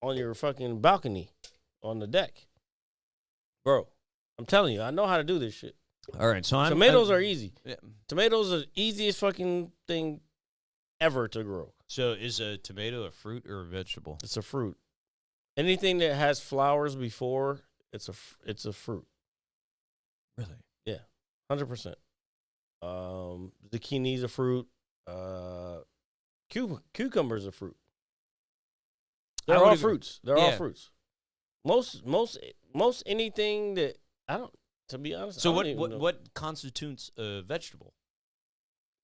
Speaker 1: on your fucking balcony on the deck. Bro, I'm telling you, I know how to do this shit.
Speaker 2: All right, so
Speaker 1: tomatoes are easy.
Speaker 2: Yeah.
Speaker 1: Tomatoes are the easiest fucking thing ever to grow.
Speaker 2: So is a tomato a fruit or a vegetable?
Speaker 1: It's a fruit. Anything that has flowers before, it's a fruit.
Speaker 2: Really?
Speaker 1: Yeah, 100%. Zucchini's a fruit. Cucumber's a fruit. They're all fruits. They're all fruits. Most anything that I don't. To be honest,
Speaker 2: so what constitutes a vegetable?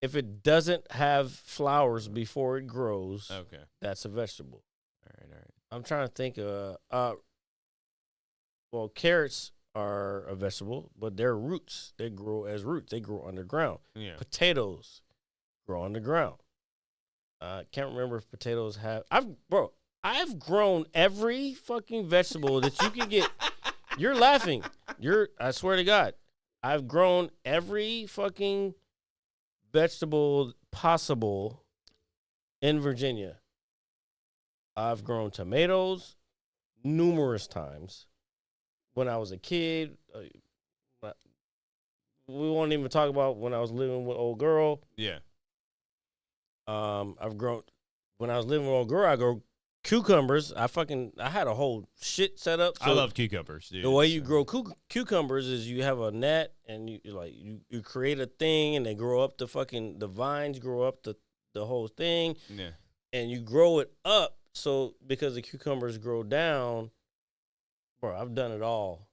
Speaker 1: If it doesn't have flowers before it grows,
Speaker 2: okay,
Speaker 1: that's a vegetable.
Speaker 2: All right.
Speaker 1: I'm trying to think. Well, carrots are a vegetable, but they're roots. They grow as roots. They grow underground.
Speaker 2: Yeah.
Speaker 1: Potatoes grow underground. I can't remember if potatoes have. I've grown every fucking vegetable that you can get. You're laughing. I swear to God, I've grown every fucking vegetable possible in Virginia. I've grown tomatoes numerous times. When I was a kid, we won't even talk about when I was living with old girl.
Speaker 2: Yeah.
Speaker 1: I've grown when I was living with old girl. I grew cucumbers. I had a whole shit set up.
Speaker 2: I love cucumbers, dude.
Speaker 1: The way you grow cucumbers is you have a net and you create a thing and they grow up the vines grow up the whole thing.
Speaker 2: Yeah.
Speaker 1: And you grow it up so because the cucumbers grow down. Bro, I've done it all.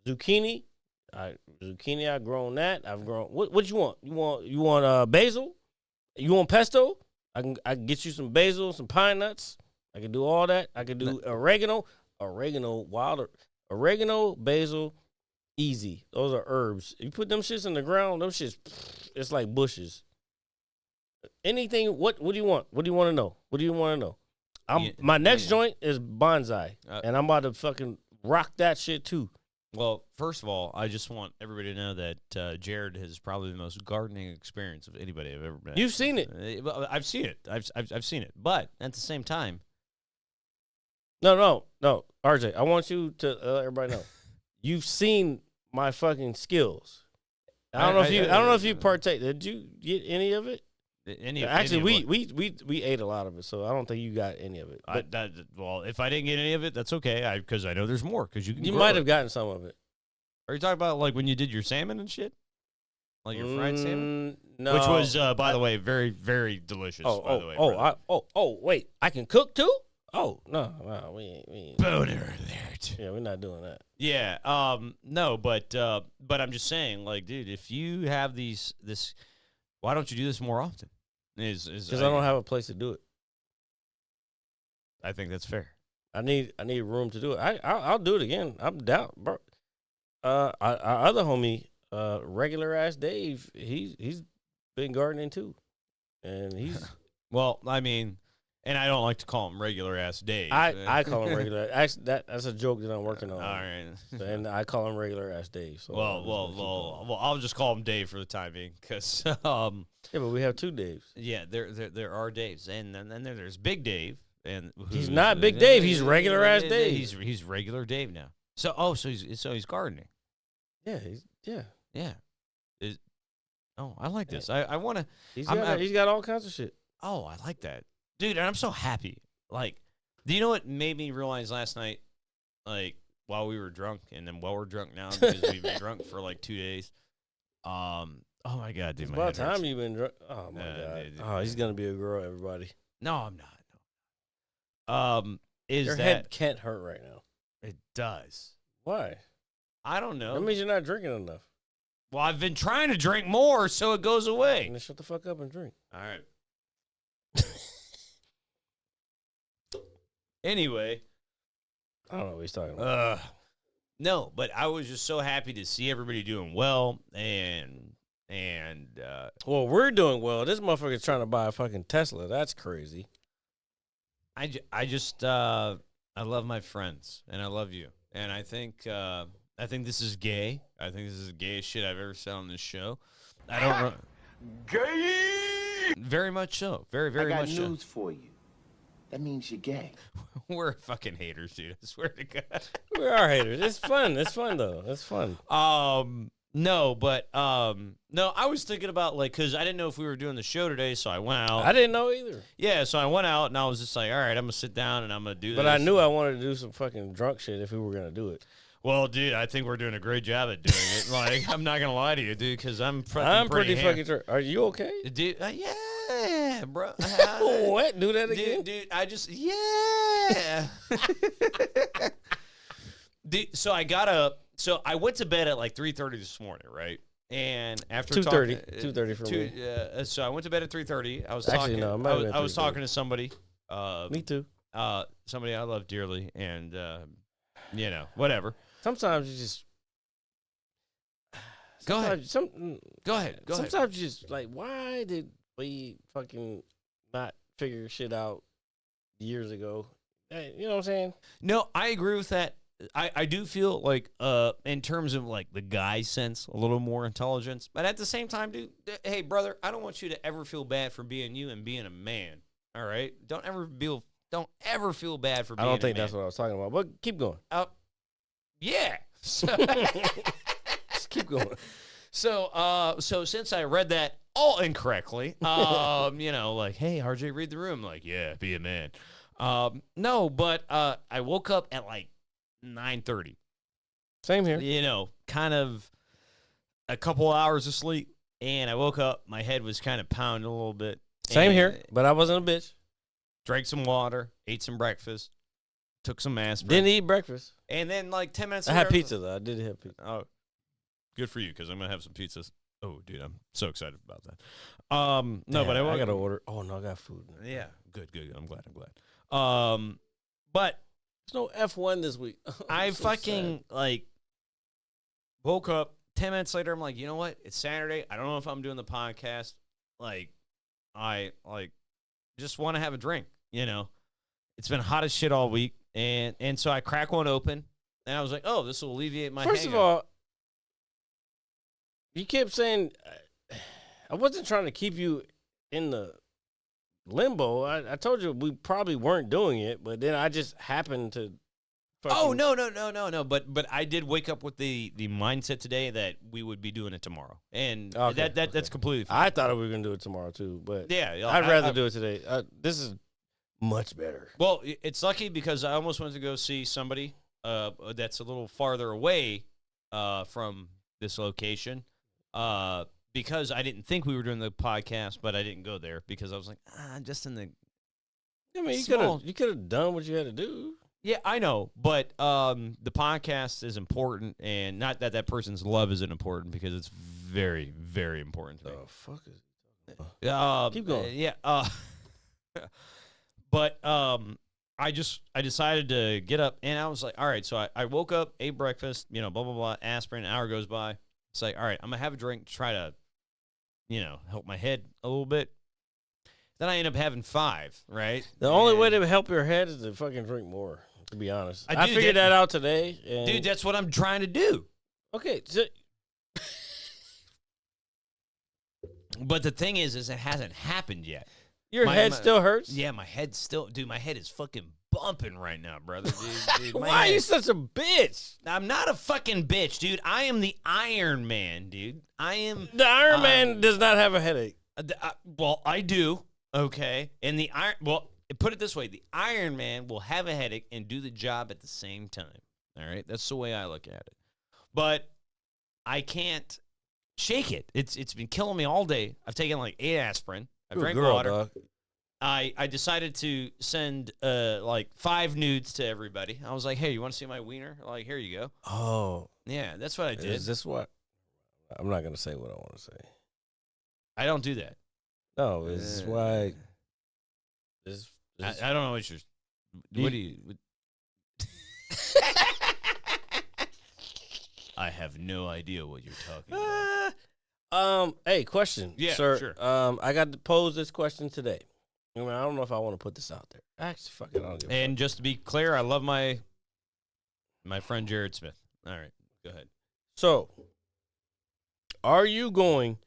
Speaker 1: Zucchini, I've grown that. I've grown. What you want? You want basil? You want pesto? I can get you some basil, some pine nuts. I can do all that. I can do oregano, basil, easy. Those are herbs. You put them shits in the ground, them shits, it's like bushes. Anything. What do you want? What do you want to know? What do you want to know? My next joint is bonsai, and I'm about to fucking rock that shit too.
Speaker 2: Well, first of all, I just want everybody to know that Jared has probably the most gardening experience of anybody I've ever met.
Speaker 1: You've seen it.
Speaker 2: I've seen it. I've seen it. But at the same time,
Speaker 1: no, RJ, I want you to let everybody know. You've seen my fucking skills. I don't know if you partake. Did you get any of it? Actually, we ate a lot of it, so I don't think you got any of it.
Speaker 2: Well, if I didn't get any of it, that's okay. Because I know there's more. Because you
Speaker 1: might have gotten some of it.
Speaker 2: Are you talking about like when you did your salmon and shit, like your fried salmon?
Speaker 1: No,
Speaker 2: which was by the way very very delicious.
Speaker 1: Wait, I can cook too. Oh no, we ain't.
Speaker 2: Boner alert.
Speaker 1: Yeah, we're not doing that.
Speaker 2: Yeah, no, but I'm just saying, like, dude, if you have this. Why don't you do this more often? Because
Speaker 1: I don't have a place to do it.
Speaker 2: I think that's fair.
Speaker 1: I need room to do it. I'll do it again. I'm down, bro. Our other homie, regular ass Dave, he's been gardening too, and he's
Speaker 2: well. I mean, and I don't like to call him regular ass Dave.
Speaker 1: I call him regular. Actually, that's a joke that I'm working on.
Speaker 2: All right,
Speaker 1: and I call him regular ass Dave. So
Speaker 2: well, I'll just call him Dave for the time being, because
Speaker 1: yeah, but we have two Daves.
Speaker 2: Yeah, there are Daves, and then there's Big Dave, and
Speaker 1: he's not Big Dave. He's regular ass Dave.
Speaker 2: He's regular Dave now. So he's gardening.
Speaker 1: Yeah,
Speaker 2: yeah. I like this. I want to.
Speaker 1: He's got all kinds of shit.
Speaker 2: Oh, I like that. Dude, and I'm so happy. Like, do you know what made me realize last night? Like, while we were drunk, and then while we're drunk now because we've been drunk for like 2 days. Oh my god, dude!
Speaker 1: It's about time you've been drunk. Oh my god! Oh, he's gonna be a girl, everybody.
Speaker 2: No, I'm not. No.
Speaker 1: Your head can't hurt right now?
Speaker 2: It does.
Speaker 1: Why?
Speaker 2: I don't know.
Speaker 1: That means you're not drinking enough.
Speaker 2: Well, I've been trying to drink more, so it goes away.
Speaker 1: Then shut the fuck up and drink.
Speaker 2: All right. Anyway,
Speaker 1: I don't know what he's talking about.
Speaker 2: No, but I was just so happy to see everybody doing well, and
Speaker 1: well, we're doing well. This motherfucker's trying to buy a fucking Tesla. That's crazy.
Speaker 2: I just I love my friends, and I love you, and I think this is gay. I think this is the gayest shit I've ever said on this show. I don't
Speaker 3: Gay!
Speaker 2: Very much so. Very, very much so.
Speaker 3: I got news for you. That means you're gay.
Speaker 2: We're fucking haters, dude. I swear to God.
Speaker 1: We are haters. It's fun. It's fun, though. It's fun.
Speaker 2: No, but no, I was thinking about, like, because I didn't know if we were doing the show today, so I went out.
Speaker 1: I didn't know either.
Speaker 2: Yeah, so I went out, and I was just like, all right, I'm going to sit down, and I'm going to do this.
Speaker 1: But I knew I wanted to do some fucking drunk shit if we were going to do it.
Speaker 2: Well, dude, I think we're doing a great job at doing it. Like, I'm not going to lie to you, dude, because I'm pretty
Speaker 1: fucking drunk. Are you okay?
Speaker 2: Dude, yeah, bro.
Speaker 1: What? Do that again?
Speaker 2: Dude, I just, yeah. Dude, so I got up. So I went to bed at like 3:30 this morning, right? And after
Speaker 1: 2:30 for me.
Speaker 2: So I went to bed at 3:30. I was
Speaker 1: Actually,
Speaker 2: talking.
Speaker 1: no,
Speaker 2: I was talking to somebody.
Speaker 1: Me too.
Speaker 2: Somebody I love dearly, and whatever.
Speaker 1: Sometimes you just
Speaker 2: go ahead. Go ahead.
Speaker 1: Sometimes you just like, why did we fucking not figure shit out years ago? Hey, you know what I'm saying?
Speaker 2: No, I agree with that. I do feel like, in terms of like the guy sense, a little more intelligence. But at the same time, dude, hey, brother, I don't want you to ever feel bad for being you and being a man. All right? Don't ever feel bad for being a man.
Speaker 1: I don't think that's what I was talking about. But keep going.
Speaker 2: Yeah. So,
Speaker 1: just keep going.
Speaker 2: So since I read that all incorrectly, like, hey, RJ, read the room. Like, yeah, be a man. No, but I woke up at like 9:30.
Speaker 1: Same here.
Speaker 2: You know, kind of a couple hours of sleep, and I woke up. My head was kind of pounding a little bit.
Speaker 1: Same
Speaker 2: and
Speaker 1: here, but I wasn't a bitch.
Speaker 2: Drank some water, ate some breakfast, took some aspirin.
Speaker 1: Didn't eat breakfast.
Speaker 2: And then like 10 minutes
Speaker 1: I
Speaker 2: later.
Speaker 1: had pizza, though. I did have pizza.
Speaker 2: Oh, good for you, because I'm going to have some pizzas. Oh, dude, I'm so excited about that. No,
Speaker 1: Damn,
Speaker 2: but
Speaker 1: I got to order. Oh, no, I got food.
Speaker 2: Yeah, good. I'm glad. But
Speaker 1: There's no F1 this week.
Speaker 2: I
Speaker 1: So
Speaker 2: fucking,
Speaker 1: sad.
Speaker 2: like, woke up 10 minutes later. I'm like, you know what? It's Saturday. I don't know if I'm doing the podcast. Like, I, like, just want to have a drink, you know? It's been hot as shit all week. And so I crack one open, and I was like, oh, this will alleviate my
Speaker 1: First of
Speaker 2: hangover.
Speaker 1: all, you kept saying I wasn't trying to keep you in the limbo. I told you we probably weren't doing it, but then I just happened to.
Speaker 2: Oh, no. But I did wake up with the mindset today that we would be doing it tomorrow. And
Speaker 1: Okay,
Speaker 2: that's completely fine.
Speaker 1: I thought we were going to do it tomorrow, too, but
Speaker 2: Yeah.
Speaker 1: I'd rather do it today. This is much better.
Speaker 2: Well, it's lucky because I almost went to go see somebody that's a little farther away from this location because I didn't think we were doing the podcast, but I didn't go there because I was like, I'm just in the.
Speaker 1: I mean,
Speaker 2: Small.
Speaker 1: you could have done what you had to do.
Speaker 2: Yeah, I know, but the podcast is important, and not that person's love isn't important because it's very, very important to me.
Speaker 1: Oh, fuck it.
Speaker 2: Keep
Speaker 1: going.
Speaker 2: Yeah. But I decided to get up, and I was like, all right. So I woke up, ate breakfast, blah blah blah, aspirin. An hour goes by. It's like, all right, I'm gonna have a drink to try to, help my head a little bit. Then I end up having 5. Right.
Speaker 1: The only way to help your head is to fucking drink more. To be honest,
Speaker 2: I
Speaker 1: I
Speaker 2: do
Speaker 1: figured
Speaker 2: that-
Speaker 1: that out today. And
Speaker 2: Dude, that's what I'm trying to do.
Speaker 1: okay. So,
Speaker 2: But the thing is it hasn't happened yet.
Speaker 1: your
Speaker 2: My-
Speaker 1: head
Speaker 2: my-
Speaker 1: still hurts.
Speaker 2: Yeah, my head still, dude. My head is fucking bumping right now, brother. Dude, my
Speaker 1: Why are you
Speaker 2: head-
Speaker 1: such a bitch?
Speaker 2: I'm not a fucking bitch, dude. I am the Iron Man, dude. I am.
Speaker 1: The Iron Man does not have a headache.
Speaker 2: Well, I do. Okay, and the Iron. Well, put it this way: the Iron Man will have a headache and do the job at the same time. All right, that's the way I look at it. But I can't shake it. It's been killing me all day. I've taken like 8 aspirin. I
Speaker 1: You're a
Speaker 2: drank
Speaker 1: girl,
Speaker 2: water.
Speaker 1: dog.
Speaker 2: I decided to send like 5 nudes to everybody. I was like, hey, you want to see my wiener? Like, here you go.
Speaker 1: Oh,
Speaker 2: Yeah, that's what I did.
Speaker 1: is this what? I'm not gonna say what I want to say.
Speaker 2: I don't do that.
Speaker 1: No, is this why? This,
Speaker 2: I don't know what you're.
Speaker 1: You-
Speaker 2: What do you? I have no idea what you're talking about.
Speaker 1: Hey, question,
Speaker 2: Yeah,
Speaker 1: sir.
Speaker 2: sure.
Speaker 1: I got to pose this question today. I mean, I don't know if I want to put this out there. Actually, fuck it, I don't give a
Speaker 2: And just to be clear, I love my friend Jared Smith. All right, go ahead.
Speaker 1: So, are you going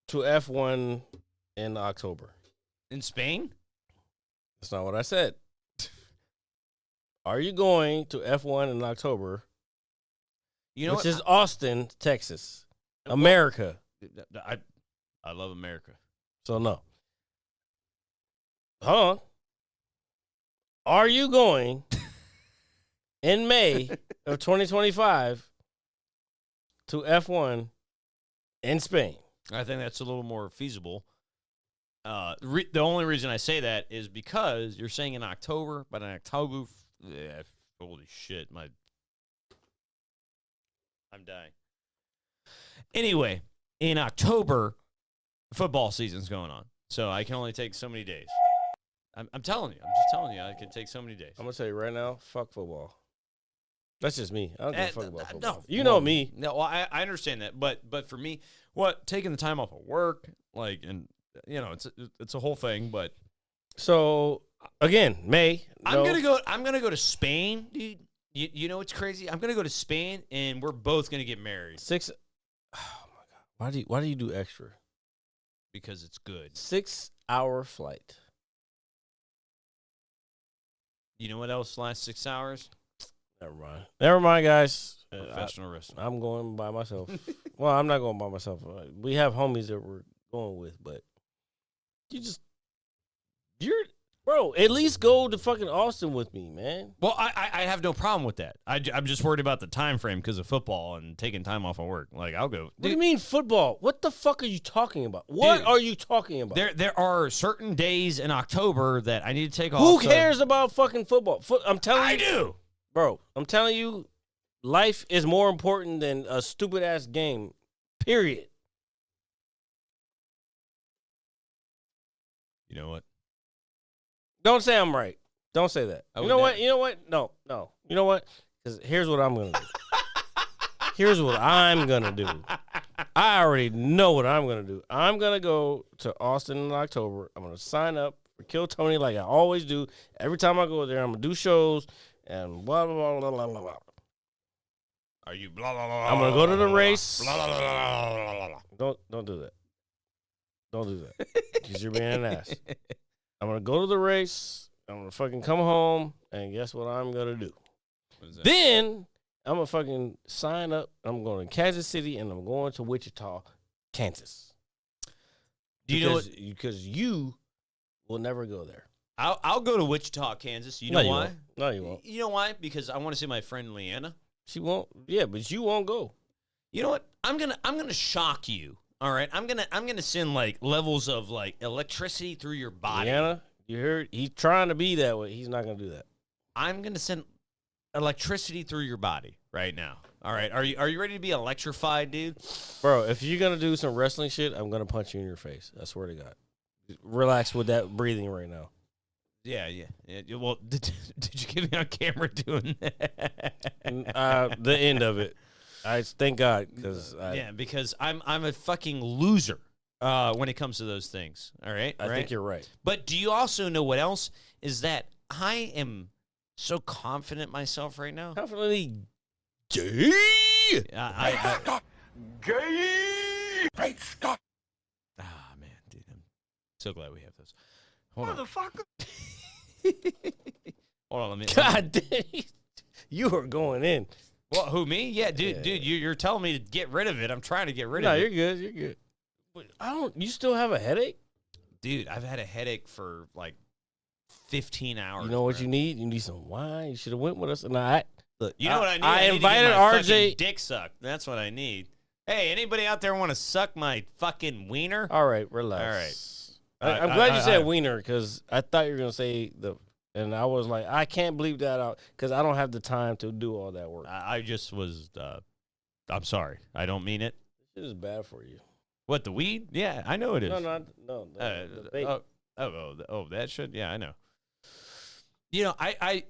Speaker 1: to F1 in October?
Speaker 2: In Spain?
Speaker 1: That's not what I said. Are you going to F1 in October,
Speaker 2: You know
Speaker 1: which
Speaker 2: what?
Speaker 1: is Austin, Texas, America?
Speaker 2: I love America.
Speaker 1: So, no. Hold on. Are you going in May of 2025 to F1 in Spain?
Speaker 2: I think that's a little more feasible. The only reason I say that is because you're saying in October, but in October, holy shit, I'm dying. Anyway, in October, football season's going on, so I can only take so many days. I'm telling you, I'm just telling you, I can take so many days.
Speaker 1: I'm going to tell you right now, fuck football. That's just me. I don't give a fuck about football.
Speaker 2: No,
Speaker 1: You know me.
Speaker 2: No, well, I understand that, but for me, taking the time off of work, like, and it's a whole thing. But
Speaker 1: So, again, May.
Speaker 2: I'm gonna go to Spain, dude. You know what's crazy? I'm gonna go to Spain, and we're both gonna get married
Speaker 1: 6. Oh, my God. Why do you do extra?
Speaker 2: because it's good.
Speaker 1: 6-hour flight.
Speaker 2: You know what else lasts 6 hours?
Speaker 1: Never mind, guys.
Speaker 2: Professional wrestling.
Speaker 1: I'm going by myself. Well, I'm not going by myself. We have homies that we're going with, but you're Bro, at least go to fucking Austin with me, man.
Speaker 2: Well, I have no problem with that. I'm just worried about the time frame because of football and taking time off of work. Like, I'll go.
Speaker 1: What do you mean football? What the fuck are you talking about? What are you talking about?
Speaker 2: There are certain days in October that I need to take off.
Speaker 1: Who cares about fucking football? I'm telling you.
Speaker 2: I do.
Speaker 1: Bro, I'm telling you, life is more important than a stupid-ass game, period.
Speaker 2: You know what?
Speaker 1: Don't say I'm right. Don't say that.
Speaker 2: I
Speaker 1: You
Speaker 2: would
Speaker 1: know what?
Speaker 2: never.
Speaker 1: You know what? No. You know what? Because here's what I'm going to do. Here's what I'm going to do. I already know what I'm going to do. I'm going to go to Austin in October. I'm going to sign up for Kill Tony like I always do. Every time I go there, I'm going to do shows and blah, blah, blah, blah, blah, blah.
Speaker 2: Are you blah, blah, blah,
Speaker 1: I'm going to go to the race.
Speaker 2: blah, blah, blah, blah, blah, blah.
Speaker 1: Don't do that. Don't do that. Because you're being an ass. I'm going to go to the race. I'm going to fucking come home. And guess what I'm going to do?
Speaker 2: What is that?
Speaker 1: Then I'm going to fucking sign up. I'm going to Kansas City and I'm going to Wichita, Kansas.
Speaker 2: Do you know what?
Speaker 1: Because you will never go there.
Speaker 2: I'll go to Wichita, Kansas. You know
Speaker 1: No,
Speaker 2: why?
Speaker 1: won't. No, you won't.
Speaker 2: You know why? Because I want to see my friend Leanna.
Speaker 1: She won't. Yeah, but you won't go.
Speaker 2: You know what? I'm gonna shock you. All right. I'm gonna send like levels of like electricity through your body.
Speaker 1: Deanna, you heard? He's trying to be that way. He's not going to do that.
Speaker 2: I'm gonna send electricity through your body right now. All right. Are you ready to be electrified, dude?
Speaker 1: Bro, if you're going to do some wrestling shit, I'm going to punch you in your face. I swear to God. Relax with that breathing right now.
Speaker 2: Yeah. Well, did you get me on camera doing that?
Speaker 1: The end of it. I thank God because
Speaker 2: because I'm a fucking loser when it comes to those things. All right,
Speaker 1: I think you're right.
Speaker 2: But do you also know what else is that I am so confident myself right now?
Speaker 1: Confidently gay.
Speaker 3: Great Scott!
Speaker 2: Ah, man, dude, I'm so glad we have those. Hold on. Hold on, let me.
Speaker 1: God damn, you are going in.
Speaker 2: What? Who, me? Yeah, dude,
Speaker 1: Yeah.
Speaker 2: dude, you're telling me to get rid of it. I'm trying to get rid
Speaker 1: No,
Speaker 2: of
Speaker 1: you're
Speaker 2: it.
Speaker 1: good. You're good. But I don't. You still have a headache?
Speaker 2: Dude, I've had a headache for like 15 hours.
Speaker 1: You know what
Speaker 2: bro.
Speaker 1: you need? You need some wine. You should have went with us. And I look.
Speaker 2: You know what I need?
Speaker 1: I
Speaker 2: need to
Speaker 1: invited
Speaker 2: get my
Speaker 1: RJ.
Speaker 2: fucking dick sucked. That's what I need. Hey, anybody out there want to suck my fucking wiener?
Speaker 1: All right, relax.
Speaker 2: All right.
Speaker 1: I'm glad you said
Speaker 2: I-
Speaker 1: wiener because I thought you were gonna say the. And I was like, I can't believe that out because I don't have the time to do all that work.
Speaker 2: I just was. I'm sorry. I don't mean it.
Speaker 1: This shit is bad for you.
Speaker 2: What, the weed? Yeah, I know it is.
Speaker 1: No. The vape.
Speaker 2: That should. Yeah, I know. You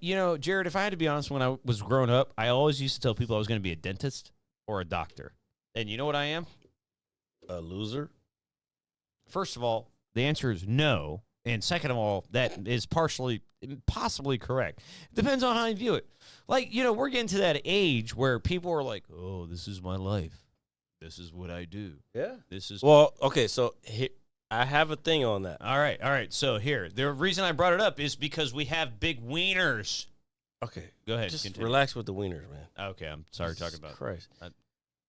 Speaker 2: know, Jared, if I had to be honest, when I was growing up, I always used to tell people I was going to be a dentist or a doctor. And you know what I am?
Speaker 1: A loser.
Speaker 2: First of all, the answer is no. And second of all, that is possibly correct. Depends on how you view it. Like, we're getting to that age where people are like, oh, this is my life. This is what I do.
Speaker 1: Yeah.
Speaker 2: This is.
Speaker 1: Well, okay, so I have a thing on that.
Speaker 2: All right. So here, the reason I brought it up is because we have big wieners.
Speaker 1: Okay.
Speaker 2: Go ahead.
Speaker 1: Just
Speaker 2: continue.
Speaker 1: relax with the wieners, man.
Speaker 2: Okay, I'm sorry to talk
Speaker 1: Jesus
Speaker 2: about it.
Speaker 1: Christ.
Speaker 2: I-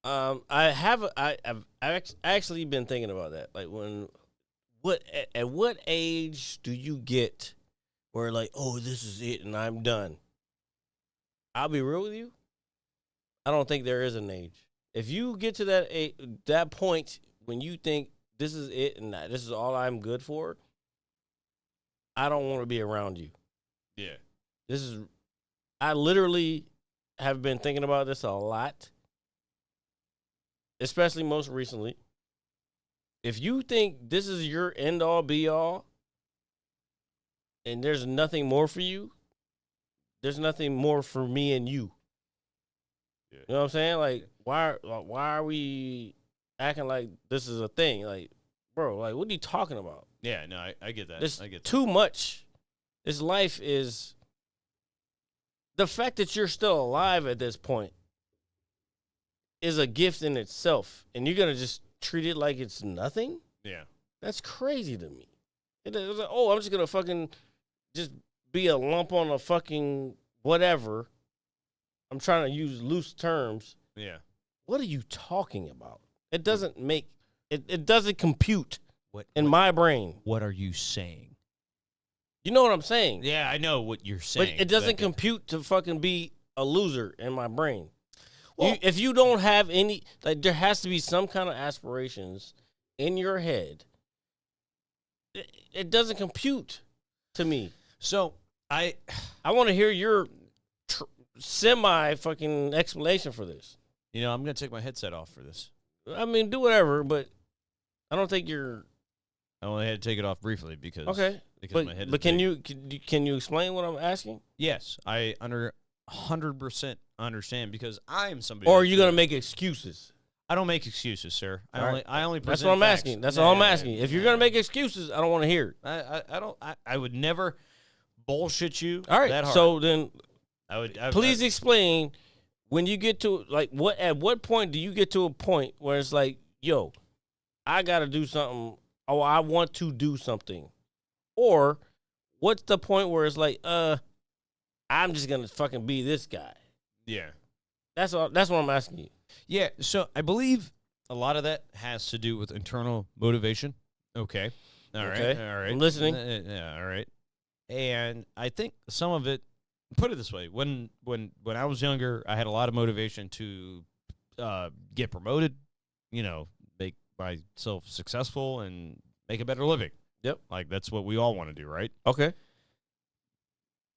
Speaker 1: I've actually been thinking about that. Like at what age do you get where like, oh, this is it and I'm done? I'll be real with you. I don't think there is an age. If you get to that point when you think this is it and this is all I'm good for, I don't want to be around you.
Speaker 2: Yeah.
Speaker 1: I literally have been thinking about this a lot, especially most recently. If you think this is your end all be all and there's nothing more for you, there's nothing more for me and you.
Speaker 2: Yeah.
Speaker 1: You know what I'm saying? Like, why are we acting like this is a thing? Like, bro, like, what are you talking about?
Speaker 2: Yeah, no, I get that.
Speaker 1: There's
Speaker 2: I get that.
Speaker 1: too much. This life is the fact that you're still alive at this point is a gift in itself, and you're gonna just treat it like it's nothing.
Speaker 2: Yeah.
Speaker 1: That's crazy to me. It was like, oh, I'm just gonna fucking just be a lump on a fucking whatever. I'm trying to use loose terms.
Speaker 2: Yeah.
Speaker 1: What are you talking about? It doesn't make it doesn't compute
Speaker 2: What
Speaker 1: in my brain.
Speaker 2: What are you saying?
Speaker 1: You know what I'm saying?
Speaker 2: Yeah, I know what you're saying.
Speaker 1: But it doesn't compute to fucking be a loser in my brain.
Speaker 2: Well,
Speaker 1: If you don't have any, like, there has to be some kind of aspirations in your head. It doesn't compute to me.
Speaker 2: so
Speaker 1: I want to hear your semi fucking explanation for this.
Speaker 2: I'm going to take my headset off for this.
Speaker 1: I mean, do whatever, but I don't think you're
Speaker 2: I only had to take it off briefly because
Speaker 1: okay.
Speaker 2: because my head.
Speaker 1: But can you explain what I'm asking?
Speaker 2: Yes, I 100% understand because I am somebody.
Speaker 1: Or are you gonna make excuses?
Speaker 2: I don't make excuses, sir. I only.
Speaker 1: That's
Speaker 2: present
Speaker 1: what I'm
Speaker 2: facts.
Speaker 1: asking. That's all I'm asking. If you're gonna make excuses, I don't want to hear it.
Speaker 2: I don't. I would never bullshit you.
Speaker 1: All right.
Speaker 2: That hard.
Speaker 1: So then,
Speaker 2: I would.
Speaker 1: please explain when you get to like what. At what point do you get to a point where it's like, yo, I got to do something. Oh, I want to do something. Or what's the point where it's like, I'm just gonna fucking be this guy.
Speaker 2: Yeah.
Speaker 1: That's all. That's what I'm asking you.
Speaker 2: Yeah. So I believe a lot of that has to do with internal motivation. Okay. All right.
Speaker 1: Okay.
Speaker 2: All right.
Speaker 1: I'm listening.
Speaker 2: Yeah. All right. And I think some of it. Put it this way: when I was younger, I had a lot of motivation to get promoted. Make myself successful and make a better living.
Speaker 1: Yep.
Speaker 2: Like that's what we all want to do, right?
Speaker 1: Okay.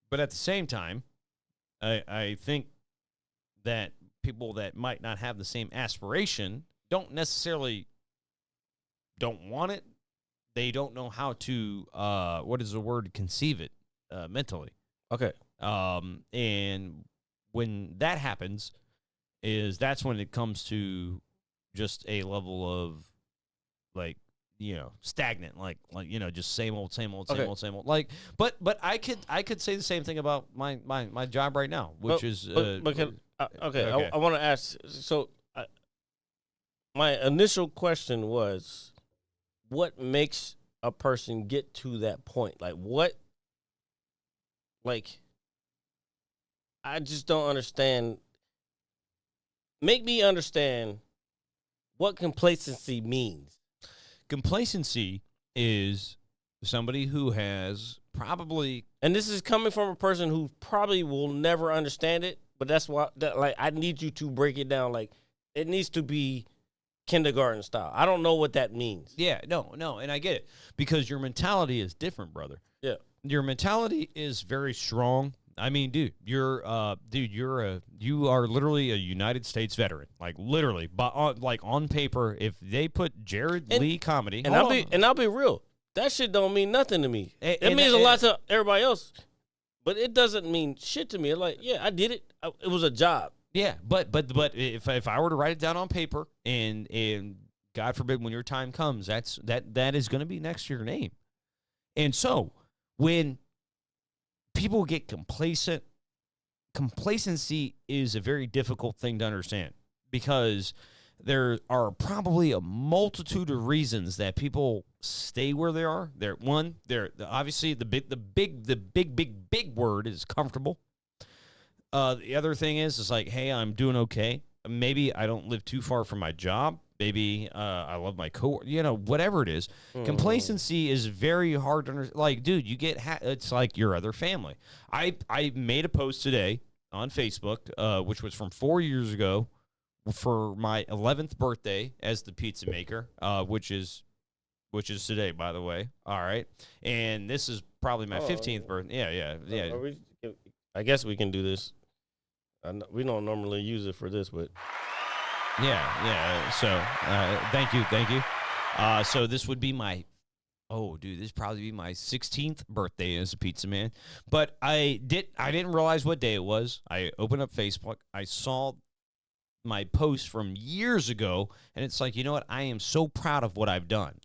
Speaker 2: But at the same time, I think that people that might not have the same aspiration don't necessarily don't want it. They don't know how to what is the word? Conceive it mentally.
Speaker 1: Okay.
Speaker 2: And when that happens, that's when it comes to just a level of like stagnant, like just same old, same old, same
Speaker 1: Okay.
Speaker 2: old, same old. Like, but I could say the same thing about my job right now, which is
Speaker 1: okay.
Speaker 2: okay.
Speaker 1: I want to ask. So, my initial question was, what makes a person get to that point? Like, what? Like, I just don't understand. Make me understand what complacency means.
Speaker 2: Complacency is somebody who has probably
Speaker 1: And this is coming from a person who probably will never understand it, but that's why like I need you to break it down. Like it needs to be kindergarten style. I don't know what that means.
Speaker 2: no, and I get it because your mentality is different, brother.
Speaker 1: Yeah.
Speaker 2: Your mentality is very strong. I mean, dude, you are literally a United States veteran. Like literally, but on paper, if they put Jared Lee comedy,
Speaker 1: And I'll be real. That shit don't mean nothing to me. It means a lot to everybody else, but it doesn't mean shit to me. It's like, yeah, I did it. It was a job.
Speaker 2: yeah, but if I were to write it down on paper and God forbid when your time comes, that is going to be next to your name. And so when people get complacent, complacency is a very difficult thing to understand because there are probably a multitude of reasons that people stay where they are. They're obviously the big word is comfortable. The other thing is like, hey, I'm doing okay. Maybe I don't live too far from my job. Maybe I love my whatever it is. Complacency is very hard to understand. Like, dude, you get it's like your other family. I made a post today on Facebook, which was from 4 years ago, for my 11th birthday as the pizza maker, which is today, by the way. All right, and this is probably my 15th birthday. Yeah.
Speaker 1: I guess we can do this. We don't normally use it for this, but
Speaker 2: yeah. So thank you. So this would be this probably be my 16th birthday as a pizza man. But I didn't realize what day it was. I opened up Facebook. I saw my post from years ago, and it's like, you know what? I am so proud of what I've done.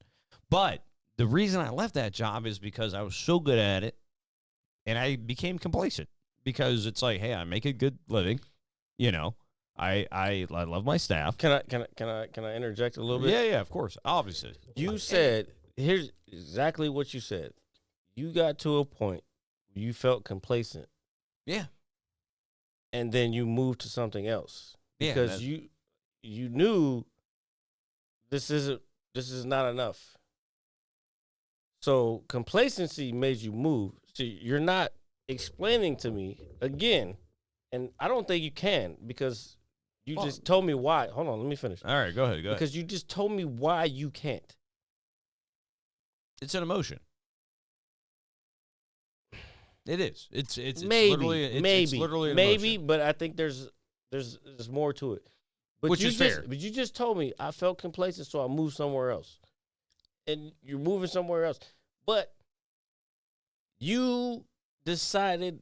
Speaker 2: But the reason I left that job is because I was so good at it, and I became complacent because it's like, hey, I make a good living, I love my staff.
Speaker 1: can I interject a little bit?
Speaker 2: Yeah, of course, obviously.
Speaker 1: You said, here's exactly what you said. You got to a point where you felt complacent.
Speaker 2: Yeah.
Speaker 1: And then you moved to something else.
Speaker 2: Yeah,
Speaker 1: Because you knew this is not enough. So complacency made you move. See, you're not explaining to me again, and I don't think you can because you just told me why. Hold on, let me finish.
Speaker 2: All right, go ahead.
Speaker 1: Because you just told me why you can't.
Speaker 2: It's an emotion. It is. It's
Speaker 1: maybe,
Speaker 2: literally, it's literally an
Speaker 1: maybe,
Speaker 2: emotion.
Speaker 1: but I think there's more to it. But
Speaker 2: Which is fair.
Speaker 1: But you just told me I felt complacent, so I moved somewhere else. And you're moving somewhere else. But you decided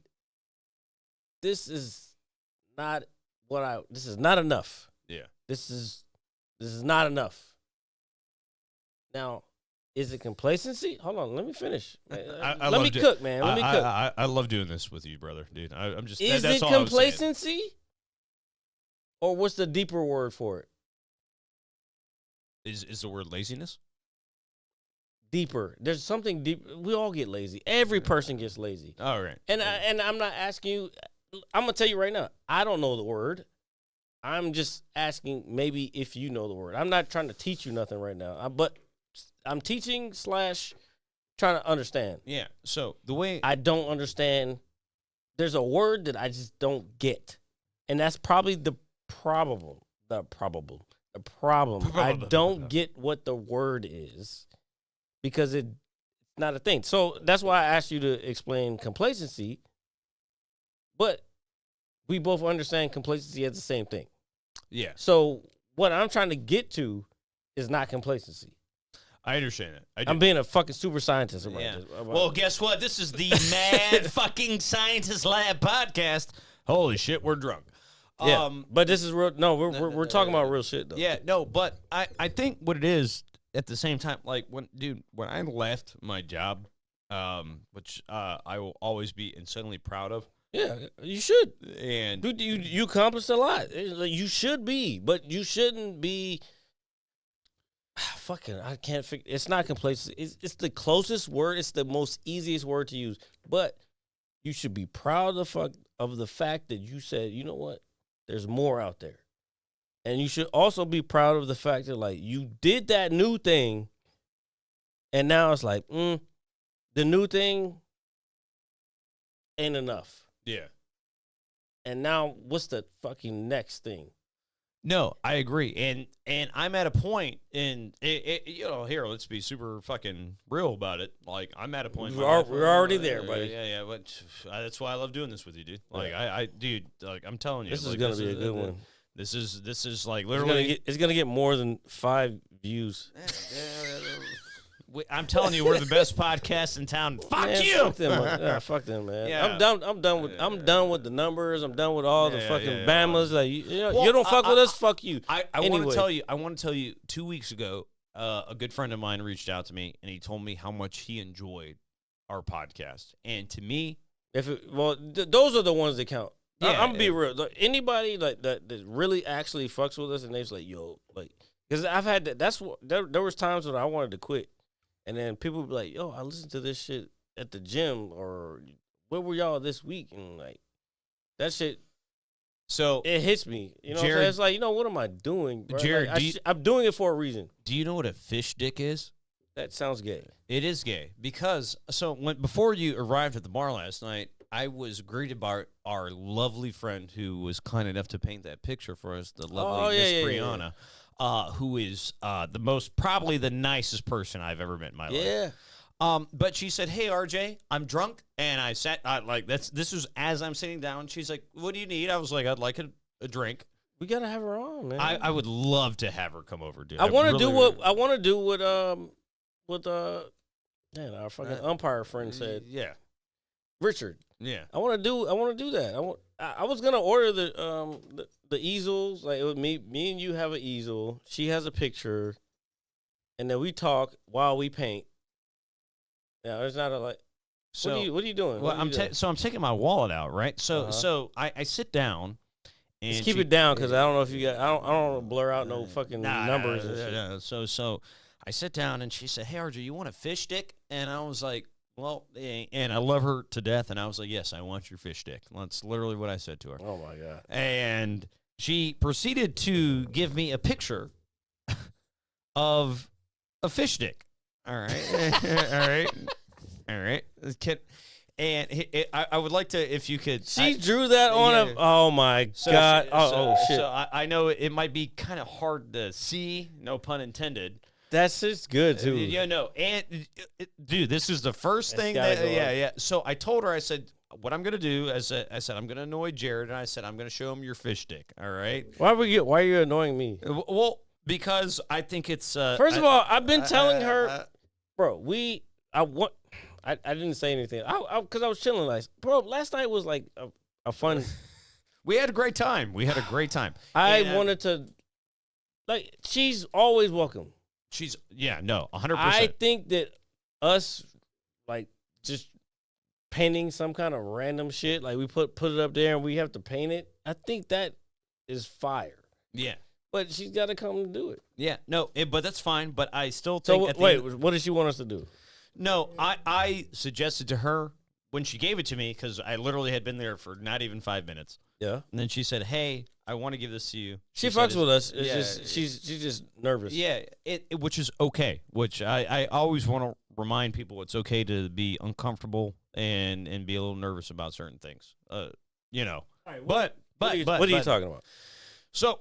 Speaker 1: this is not enough.
Speaker 2: Yeah.
Speaker 1: This is not enough. Now, is it complacency? Hold on, let me finish. Let me cook, man. Let me cook.
Speaker 2: I love doing this with you, brother, dude. I'm just.
Speaker 1: Is
Speaker 2: that's
Speaker 1: it
Speaker 2: all I was saying.
Speaker 1: complacency? Or what's the deeper word for it?
Speaker 2: Is the word laziness?
Speaker 1: Deeper. There's something deep. We all get lazy. Every person gets lazy.
Speaker 2: All right.
Speaker 1: And I'm not asking you. I'm gonna tell you right now. I don't know the word. I'm just asking maybe if you know the word. I'm not trying to teach you nothing right now. But I'm teaching / trying to understand.
Speaker 2: Yeah. So the way
Speaker 1: I don't understand. There's a word that I just don't get, and that's probably the problem. The problem. I don't get what the word is because it's not a thing. So that's why I asked you to explain complacency. But we both understand complacency as the same thing.
Speaker 2: Yeah.
Speaker 1: So what I'm trying to get to is not complacency.
Speaker 2: I understand that.
Speaker 1: I'm being a fucking super scientist about
Speaker 2: Yeah.
Speaker 1: this.
Speaker 2: Well, guess what? This is the Mad Fucking Scientist Lab podcast. Holy shit, we're drunk.
Speaker 1: Yeah, but this is real. No, we're talking about real shit though.
Speaker 2: Yeah, no, but I think what it is at the same time, like when I left my job, which I will always be insanely proud of.
Speaker 1: Yeah, you should.
Speaker 2: And
Speaker 1: Dude, you accomplished a lot. You should be, but you shouldn't be. Fucking, I can't figure. It's not complacency. It's the closest word. It's the most easiest word to use. But you should be proud of the fact that you said, you know what? There's more out there. And you should also be proud of the fact that, like, you did that new thing, and now it's like, the new thing ain't enough.
Speaker 2: yeah.
Speaker 1: And now, what's the fucking next thing?
Speaker 2: No, I agree, and I'm at a point in here. Let's be super fucking real about it. Like I'm at a point. in my life
Speaker 1: We're
Speaker 2: where-
Speaker 1: already there, buddy.
Speaker 2: Yeah. But that's why I love doing this with you, dude. Like dude, like I'm telling you,
Speaker 1: This is
Speaker 2: like,
Speaker 1: gonna be a good one.
Speaker 2: This is like
Speaker 1: It's
Speaker 2: literally.
Speaker 1: gonna get more than 5 views.
Speaker 2: I'm telling you, we're the best podcast in town. Fuck
Speaker 1: Man,
Speaker 2: you.
Speaker 1: Fuck them, man. Fuck them, man.
Speaker 2: Yeah.
Speaker 1: I'm done with the numbers. I'm done with all the fucking
Speaker 2: yeah.
Speaker 1: Bamas. Like
Speaker 2: Well,
Speaker 1: you don't fuck with us. Fuck you.
Speaker 2: I
Speaker 1: Anyway.
Speaker 2: want to tell you 2 weeks ago, a good friend of mine reached out to me and he told me how much he enjoyed our podcast. And to me,
Speaker 1: those are the ones that count.
Speaker 2: Yeah,
Speaker 1: I'm gonna be real. Like, anybody like that really actually fucks with us, and they're just like, yo, like, because I've had that. That's what there was times when I wanted to quit, and then people would be like, yo, I listened to this shit at the gym, or where were y'all this week, and like that shit.
Speaker 2: so
Speaker 1: It hits me, you know.
Speaker 2: Jared-
Speaker 1: What I'm saying? It's like, you know, what am I doing, bro?
Speaker 2: Jared,
Speaker 1: Like, I'm doing it for a reason.
Speaker 2: do you know what a fish dick is?
Speaker 1: That sounds gay.
Speaker 2: It is gay because before you arrived at the bar last night, I was greeted by our lovely friend who was kind enough to paint that picture for us, the lovely Miss Brianna, who is probably the nicest person I've ever met in my life.
Speaker 1: Yeah.
Speaker 2: But she said, "Hey, RJ, I'm drunk," and I sat this was as I'm sitting down. She's like, "What do you need?" I was like, "I'd like a drink."
Speaker 1: We gotta have her on, man.
Speaker 2: I would love to have her come over, dude.
Speaker 1: I want to
Speaker 2: really,
Speaker 1: do what I want to do with our fucking umpire friend said,
Speaker 2: Yeah,
Speaker 1: Richard.
Speaker 2: yeah.
Speaker 1: I want to do that. I was gonna order the easels. Like, it was me and you have an easel. She has a picture, and then we talk while we paint. Now there's not a like.
Speaker 2: So
Speaker 1: what are you doing?
Speaker 2: well, I'm taking my wallet out, right? So
Speaker 1: Uh-huh.
Speaker 2: so I sit down. And
Speaker 1: Just keep it down, because I don't know if you got. I don't want to blur out no fucking numbers and shit.
Speaker 2: No. So I sit down and she said, "Hey, RJ, you want a fish stick?" And I was like, "Well," and I love her to death. And I was like, "Yes, I want your fish stick." That's literally what I said to her.
Speaker 1: Oh my god.
Speaker 2: And she proceeded to give me a picture of a fish stick. All right, all right. I would like to, if you could.
Speaker 1: She drew that on
Speaker 2: yeah.
Speaker 1: a. Oh my god! Oh shit!
Speaker 2: So I know it might be kind of hard to see. No pun intended.
Speaker 1: That's just good too.
Speaker 2: Yeah, no, and dude, this is the first
Speaker 1: That's
Speaker 2: thing
Speaker 1: gotta
Speaker 2: that.
Speaker 1: go
Speaker 2: Yeah. So I told her, I said, what I'm gonna do, I said, I'm gonna annoy Jared, and I said, I'm gonna show him your fish stick. All right.
Speaker 1: Why are you annoying me?
Speaker 2: Well, because I think it's.
Speaker 1: First of all, I've been telling her, bro. I didn't say anything. Because I was chilling. Like, bro, last night was like a fun.
Speaker 2: We had a great time.
Speaker 1: I
Speaker 2: And,
Speaker 1: wanted to, like, she's always welcome.
Speaker 2: She's 100%.
Speaker 1: I think that us, like, just painting some kind of random shit, like we put it up there and we have to paint it. I think that is fire.
Speaker 2: Yeah.
Speaker 1: But she's got to come and do it.
Speaker 2: Yeah. No, but that's fine. But I still
Speaker 1: So
Speaker 2: think.
Speaker 1: wait, what does she want us to do?
Speaker 2: No, I suggested to her when she gave it to me, because I literally had been there for not even 5 minutes.
Speaker 1: Yeah.
Speaker 2: And then she said, "Hey, I want to give this to you."
Speaker 1: She
Speaker 2: said
Speaker 1: fucks with us. It's
Speaker 2: yeah,
Speaker 1: just she's just nervous.
Speaker 2: Yeah, which is okay. Which I always want to remind people it's okay to be uncomfortable and be a little nervous about certain things. You know.
Speaker 1: Right,
Speaker 2: But
Speaker 1: what are you talking about?
Speaker 2: So,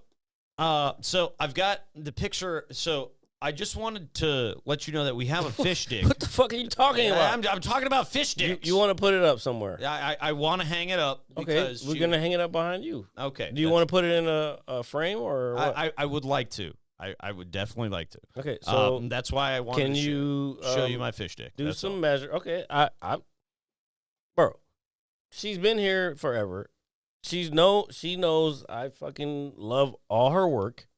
Speaker 2: so I've got the picture. So I just wanted to let you know that we have a fish stick.
Speaker 1: What the fuck are you talking about?
Speaker 2: I'm talking about fish sticks.
Speaker 1: You want to put it up somewhere?
Speaker 2: I want to hang it up.
Speaker 1: Okay,
Speaker 2: Because
Speaker 1: we're gonna hang it up behind you.
Speaker 2: Okay.
Speaker 1: Do you want to put it in a frame or what?
Speaker 2: I would like to. I would definitely like to.
Speaker 1: Okay, so
Speaker 2: that's why I wanted
Speaker 1: can
Speaker 2: to
Speaker 1: you
Speaker 2: show you my fish stick.
Speaker 1: do
Speaker 2: That's
Speaker 1: some
Speaker 2: all.
Speaker 1: measure? Okay, bro, she's been here forever. She knows I fucking love all her work.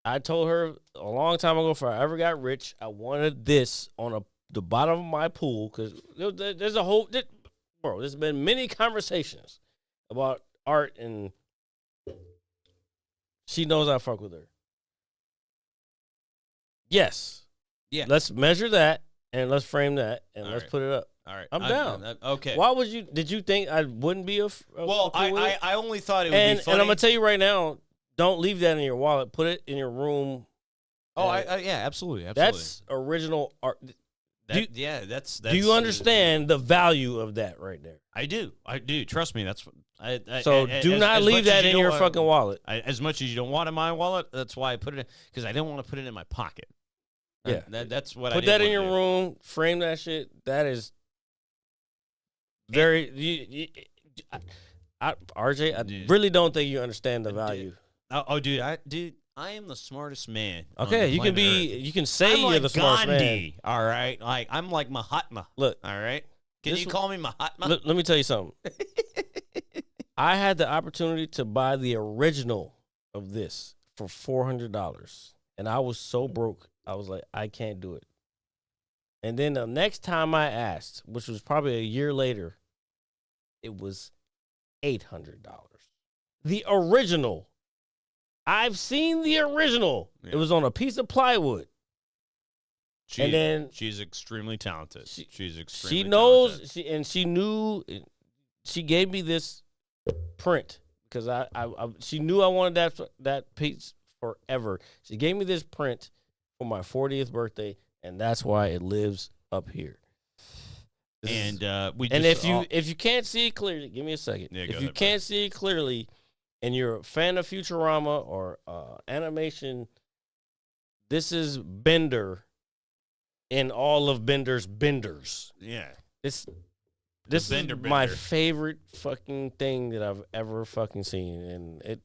Speaker 1: I told her a long time ago, before I ever got rich, I wanted this on the bottom of my pool, because there's a whole bro. There's been many conversations about art, and she knows I fuck with her. Yes,
Speaker 2: Yeah.
Speaker 1: Let's measure that and let's frame that and
Speaker 2: All
Speaker 1: let's
Speaker 2: right.
Speaker 1: put it up.
Speaker 2: All right.
Speaker 1: I'm down.
Speaker 2: Okay.
Speaker 1: Why would you? Did you think I wouldn't be
Speaker 2: Well,
Speaker 1: cool with it?
Speaker 2: I only thought it would
Speaker 1: and
Speaker 2: be funny.
Speaker 1: I'm gonna tell you right now, don't leave that in your wallet. Put it in your room.
Speaker 2: Oh, yeah, absolutely.
Speaker 1: That's original art.
Speaker 2: That's.
Speaker 1: Do you understand the value of that right there?
Speaker 2: I do. Trust me. That's.
Speaker 1: So do not leave that in your fucking wallet.
Speaker 2: As much as you don't want it in my wallet, that's why I put it in, because I didn't want to put it in my pocket.
Speaker 1: Yeah,
Speaker 2: that's what.
Speaker 1: Put
Speaker 2: I
Speaker 1: that
Speaker 2: didn't
Speaker 1: in your
Speaker 2: wanna do.
Speaker 1: room. Frame that shit. That is very. RJ, I really don't think you understand the value.
Speaker 2: Oh, dude, I am the smartest man.
Speaker 1: Okay, you can be. You can say you're the smartest man.
Speaker 2: Gandhi, all right, like I'm like Mahatma.
Speaker 1: Look,
Speaker 2: all right. Can
Speaker 1: this
Speaker 2: you call me Mahatma?
Speaker 1: Let me tell you something. I had the opportunity to buy the original of this for $400, and I was so broke. I was like, I can't do it. And then the next time I asked, which was probably a year later, it was $800. The original. I've seen the original.
Speaker 2: Yeah.
Speaker 1: It was on a piece of plywood. And then
Speaker 2: she's extremely talented. She's extremely.
Speaker 1: She knows.
Speaker 2: talented.
Speaker 1: She knew. She gave me this print because she knew I wanted that piece forever. She gave me this print for my 40th birthday, and that's why it lives up here.
Speaker 2: And we.
Speaker 1: And
Speaker 2: just
Speaker 1: if you can't see it clearly, give me a second.
Speaker 2: Yeah,
Speaker 1: if you can't see it clearly, and you're a fan of Futurama or animation, this is Bender in all of Bender's benders.
Speaker 2: Yeah.
Speaker 1: This
Speaker 2: Bender
Speaker 1: is my
Speaker 2: Bender.
Speaker 1: favorite fucking thing that I've ever fucking seen, and it.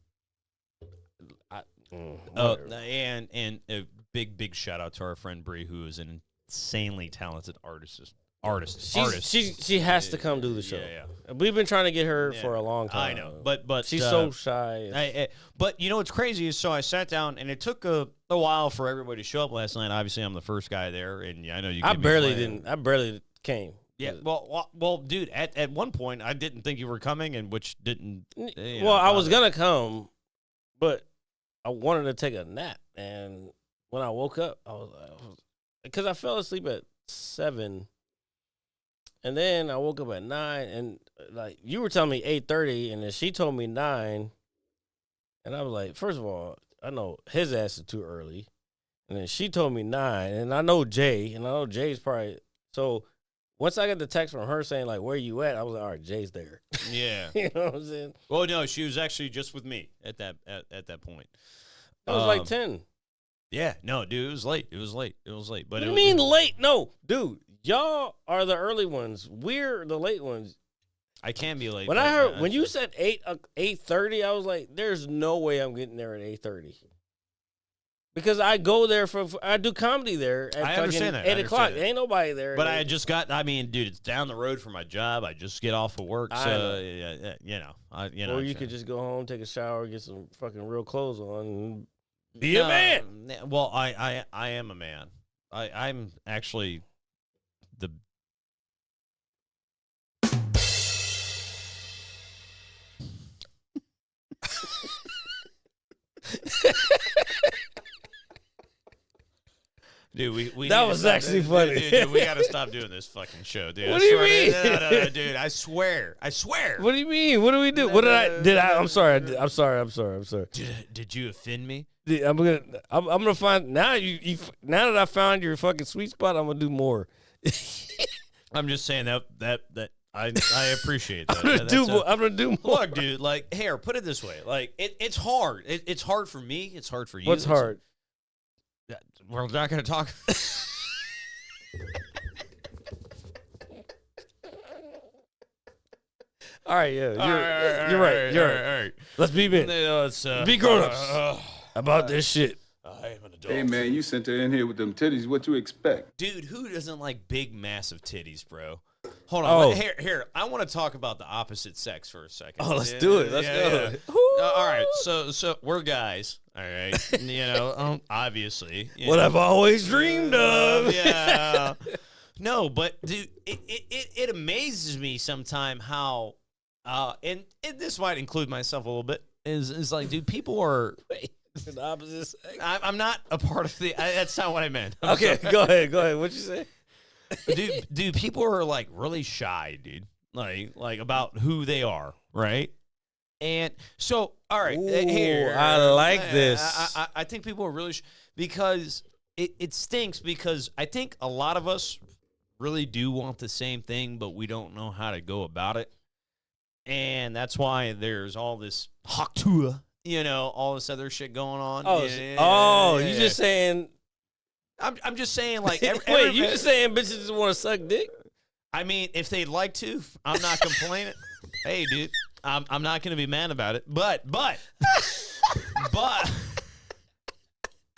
Speaker 1: Whatever.
Speaker 2: And a big shout out to our friend Bree, who is an insanely talented artist.
Speaker 1: She has to come do the show.
Speaker 2: Yeah.
Speaker 1: We've been trying to get her for a long time.
Speaker 2: I know, but
Speaker 1: she's so shy.
Speaker 2: But you know what's crazy is, so I sat down, and it took a while for everybody to show up last night. Obviously, I'm the first guy there, and I know you.
Speaker 1: I barely came.
Speaker 2: Yeah, well, dude. At one point, I didn't think you were coming, and which didn't.
Speaker 1: I was gonna come, but I wanted to take a nap, and when I woke up, I was because I fell asleep at 7. And then I woke up at 9, and like you were telling me 8:30, and then she told me 9, and I was like, first of all, I know his ass is too early, and then she told me 9, and I know Jay, and I know Jay's probably so. once I got the text from her saying like, "Where you at?" I was like, "All right, Jay's there."
Speaker 2: Yeah.
Speaker 1: You know what I'm saying?
Speaker 2: Well, no, she was actually just with me at that point.
Speaker 1: It was like 10.
Speaker 2: Yeah, no, dude, it was late. It was late. But
Speaker 1: What do you mean late? No, dude, y'all are the early ones. We're the late ones.
Speaker 2: I can be late.
Speaker 1: When I heard when you said 8:30, I was like, "There's no way I'm getting there at 8:30." Because I go there I do comedy there at
Speaker 2: I understand that.
Speaker 1: 8 o'clock. Ain't nobody there.
Speaker 2: But I just got. I mean, dude, it's down the road from my job. I just get off of work, so
Speaker 1: Or you could just go home, take a shower, get some fucking real clothes on, and be a man.
Speaker 2: Well, I am a man. I'm actually the. Dude, we
Speaker 1: that was actually funny.
Speaker 2: Dude, we gotta stop doing this fucking show, dude.
Speaker 1: What do you mean?
Speaker 2: No, dude, I swear.
Speaker 1: What do you mean? What do we do? What did I? I'm sorry. I'm sorry.
Speaker 2: Did you offend me?
Speaker 1: Dude, I'm gonna find now. Now that I found your fucking sweet spot, I'm gonna do more.
Speaker 2: I'm just saying that I appreciate that.
Speaker 1: I'm gonna do more.
Speaker 2: Look, dude. Like, here, put it this way. Like, it's hard. It's hard for me. It's hard for you.
Speaker 1: What's hard?
Speaker 2: We're not going to talk.
Speaker 1: All right, yeah, you're right. You're right. Let's be men. Be grown-ups about this shit.
Speaker 2: I am an adult.
Speaker 6: Hey, man, you sent her in here with them titties. What you expect?
Speaker 2: Dude, who doesn't like big, massive titties, bro? Hold on. Here. I want to talk about the opposite sex for a second.
Speaker 1: Oh, let's do it. Let's go.
Speaker 2: All right. So we're guys. All right. Obviously.
Speaker 1: What I've always dreamed of.
Speaker 2: Yeah. No, but dude, it amazes me sometimes how, and this might include myself a little bit. Is like, dude, people are.
Speaker 1: The opposite sex.
Speaker 2: I'm not a part of the. That's not what I meant.
Speaker 1: Okay, go ahead. What'd you say?
Speaker 2: Dude, people are like really shy, dude. Like about who they are, right? And so, all right, here
Speaker 1: I like this.
Speaker 2: I think people are really because it stinks because I think a lot of us really do want the same thing, but we don't know how to go about it, and that's why there's all this haktua, all this other shit going on.
Speaker 1: You just saying.
Speaker 2: I'm just saying, like,
Speaker 1: wait, you just saying bitches just want to suck dick?
Speaker 2: I mean, if they'd like to, I'm not complaining. Hey, dude, I'm not going to be mad about it. But,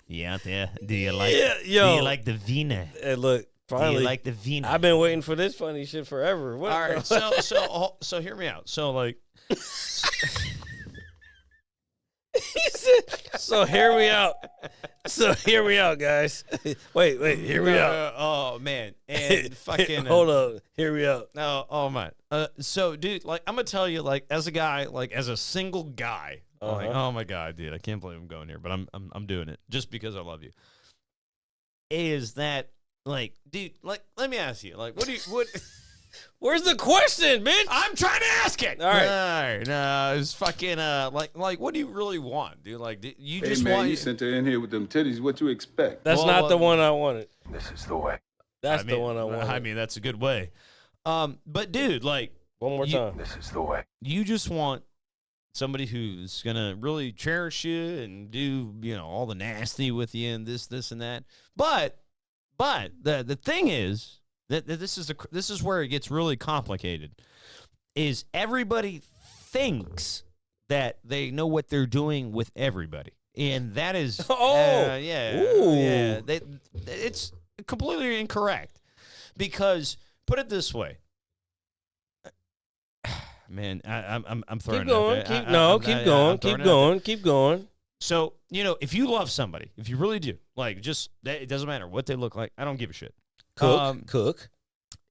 Speaker 2: yeah, do you like? Do you like the Vina?
Speaker 1: Hey, look, finally,
Speaker 2: do you like the Vina?
Speaker 1: I've been waiting for this funny shit forever.
Speaker 2: All right, so hear me out. So like.
Speaker 1: So hear me out. Guys. Wait, hear me out.
Speaker 2: Oh man, and fucking
Speaker 1: hold on, hear me out.
Speaker 2: No, oh man. So dude, like I'm gonna tell you, like as a guy, like as a single guy, like oh my god, dude, I can't believe I'm going here, but I'm doing it just because I love you. Is that like, dude? Like, let me ask you, like, what?
Speaker 1: Where's the question, bitch?
Speaker 2: I'm trying to ask it.
Speaker 1: All right.
Speaker 2: No, it's fucking like what do you really want, dude? Like, you just
Speaker 6: man,
Speaker 2: want.
Speaker 6: You sent her in here with them titties. What you expect?
Speaker 1: That's not the one I wanted.
Speaker 3: This is the way.
Speaker 1: That's the one I wanted.
Speaker 2: I mean, that's a good way. But dude, like
Speaker 1: one more time.
Speaker 3: This is the way.
Speaker 2: You just want somebody who's gonna really cherish you and do all the nasty with you and this and that. But the thing is. This is where it gets really complicated. Is everybody thinks that they know what they're doing with everybody, and that is it's completely incorrect. Because put it this way, man, I'm throwing.
Speaker 1: Keep going. Keep going.
Speaker 2: So if you love somebody, if you really do, like it doesn't matter what they look like. I don't give a shit.
Speaker 1: Cook.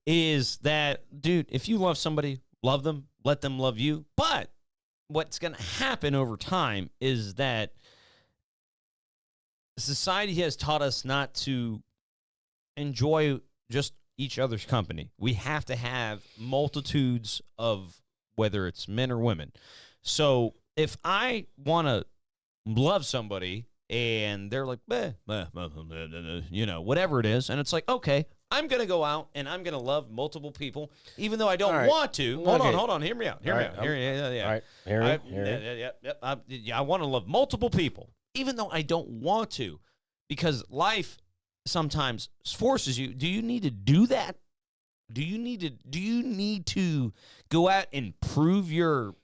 Speaker 2: Is that, dude, if you love somebody, love them, let them love you. But what's going to happen over time is that society has taught us not to enjoy just each other's company. We have to have multitudes of, whether it's men or women. So if I want to love somebody and they're like, whatever it is, and it's like, okay, I'm going to go out and I'm going to love multiple people, even though I don't
Speaker 1: All right.
Speaker 2: want to.
Speaker 1: Okay.
Speaker 2: Hold on. Hear me out.
Speaker 1: All right.
Speaker 2: I want to love multiple people, even though I don't want to, because life sometimes forces you. Do you need to do that? Do you need to go out and prove your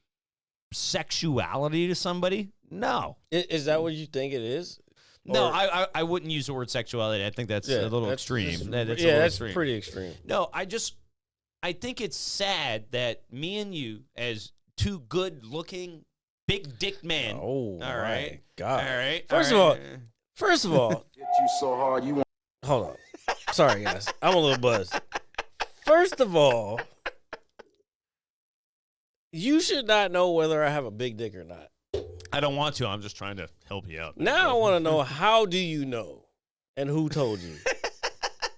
Speaker 2: sexuality to somebody? No.
Speaker 1: Is that what you think it is?
Speaker 2: No,
Speaker 1: Or-
Speaker 2: I wouldn't use the word sexuality. I think that's a little extreme. That's a little
Speaker 1: that's
Speaker 2: extreme.
Speaker 1: pretty extreme.
Speaker 2: No, I think it's sad that me and you, as two good-looking, big dick men.
Speaker 1: Oh,
Speaker 2: all right,
Speaker 1: my God.
Speaker 2: all right.
Speaker 1: First
Speaker 2: all
Speaker 1: of
Speaker 2: right.
Speaker 1: all,
Speaker 3: Hit you so hard you want.
Speaker 1: hold on. Sorry, guys. I'm a little buzzed. First of all, you should not know whether I have a big dick or not.
Speaker 2: I don't want to. I'm just trying to help you out.
Speaker 1: Now I want to know, how do you know and who told you?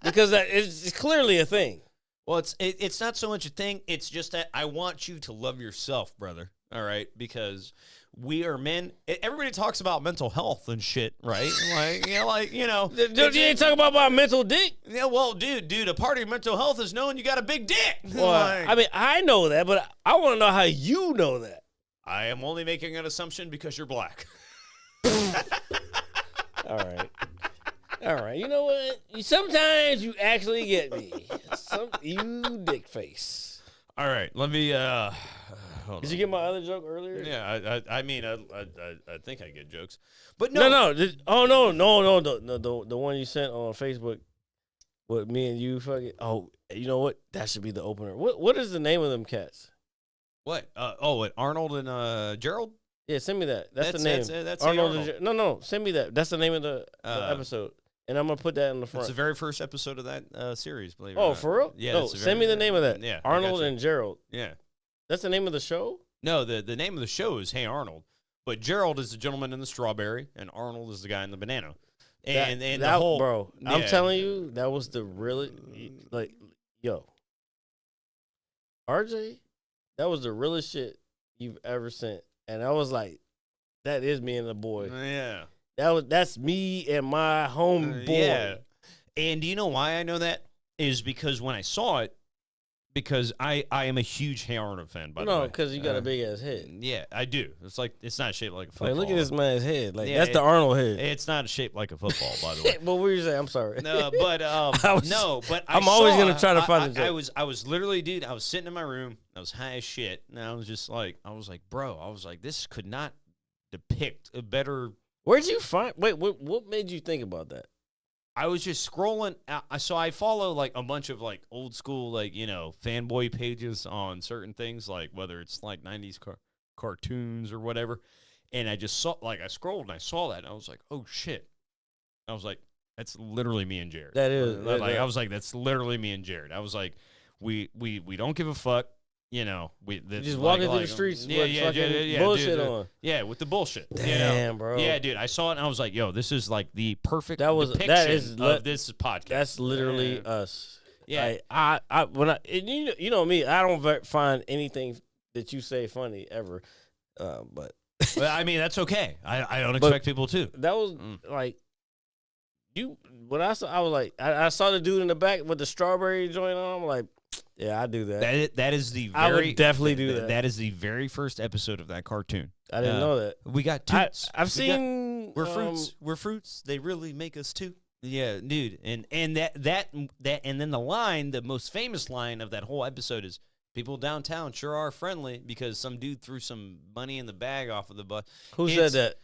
Speaker 1: Because it's clearly a thing.
Speaker 2: Well, it's not so much a thing. It's just that I want you to love yourself, brother. All right, because we are men. Everybody talks about mental health and shit, right? Like you know.
Speaker 1: You ain't talking about my mental dick?
Speaker 2: Yeah, well, dude, a part of your mental health is knowing you got a big dick.
Speaker 1: Well, I mean, I know that, but I want to know how you know that.
Speaker 2: I am only making an assumption because you're black.
Speaker 1: All right. All right. You know what? Sometimes you actually get me. You dick face.
Speaker 2: All right, let me. Hold
Speaker 1: Did
Speaker 2: on.
Speaker 1: you get my other joke earlier?
Speaker 2: Yeah, I mean, I think I get jokes, but
Speaker 1: No.
Speaker 2: no.
Speaker 1: No. The one you sent on Facebook with me and you fucking. Oh, you know what? That should be the opener. What is the name of them cats?
Speaker 2: What? What? Arnold and Gerald?
Speaker 1: Yeah, send me that. That's the name.
Speaker 2: That's
Speaker 1: Arnold.
Speaker 2: Arnold.
Speaker 1: No. Send me that. That's the name of the episode, and I'm gonna put that in the front.
Speaker 2: It's the very first episode of that series. Believe it or
Speaker 1: Oh,
Speaker 2: not.
Speaker 1: for real?
Speaker 2: Yeah.
Speaker 1: No,
Speaker 2: that's the
Speaker 1: send me
Speaker 2: very-
Speaker 1: the name of that.
Speaker 2: Yeah. I
Speaker 1: Arnold
Speaker 2: got you.
Speaker 1: and Gerald.
Speaker 2: Yeah.
Speaker 1: That's the name of the show?
Speaker 2: No, the name of the show is Hey Arnold, but Gerald is the gentleman in the strawberry, and Arnold is the guy in the banana. And the
Speaker 1: that,
Speaker 2: whole
Speaker 1: bro, I'm
Speaker 2: yeah.
Speaker 1: telling you, that was the really RJ, that was the realest shit you've ever sent. And I was like, that is me and the boy.
Speaker 2: Yeah.
Speaker 1: That's me and my homeboy.
Speaker 2: Yeah. And do you know why I know that? Is because when I saw it, because I am a huge Hey Arnold fan, by the way.
Speaker 1: No, because you got a big ass head.
Speaker 2: Yeah, I do. It's not shaped like a football.
Speaker 1: Like, look at this man's head. Like,
Speaker 2: Yeah,
Speaker 1: that's the Arnold head.
Speaker 2: It's not shaped like a football, by the way.
Speaker 1: What were you saying? I'm sorry.
Speaker 2: No, but
Speaker 1: I'm always gonna try to find a joke.
Speaker 2: I was literally, dude. I was sitting in my room. I was high as shit, and I was just like, bro. I was like, this could not depict a better.
Speaker 1: Where'd you find? Wait, what made you think about that?
Speaker 2: I was just scrolling. So I follow like a bunch of like old school, like, you know, fanboy pages on certain things, like whether it's like 90s cartoons or whatever. And I just saw, like, I scrolled and I saw that, and I was like, oh shit. I was like, that's literally me and Jared.
Speaker 1: That is.
Speaker 2: I was like, that's literally me and Jared. I was like, we don't give a fuck. You know,
Speaker 1: just walking through the streets with fucking bullshit
Speaker 2: dude,
Speaker 1: on.
Speaker 2: Yeah, with the bullshit.
Speaker 1: Damn, bro.
Speaker 2: Yeah, dude. I saw it and I was like, yo, this is like the perfect depiction of this podcast.
Speaker 1: That's literally us.
Speaker 2: Yeah.
Speaker 1: You know me, I don't find anything that you say funny ever. But
Speaker 2: Well, I mean, that's okay. I don't expect people to.
Speaker 1: that was like when I was like, I saw the dude in the back with the strawberry joint on. I'm like, yeah, I do that.
Speaker 2: That is the very.
Speaker 1: I would definitely do that.
Speaker 2: That is the very first episode of that cartoon.
Speaker 1: I didn't know that.
Speaker 2: We got toots.
Speaker 1: I've seen.
Speaker 2: We're fruits. We're fruits. They really make us too. Yeah, dude. And that and then the line, the most famous line of that whole episode is, "People downtown sure are friendly," because some dude threw some money in the bag off of the bus.
Speaker 1: Who said that?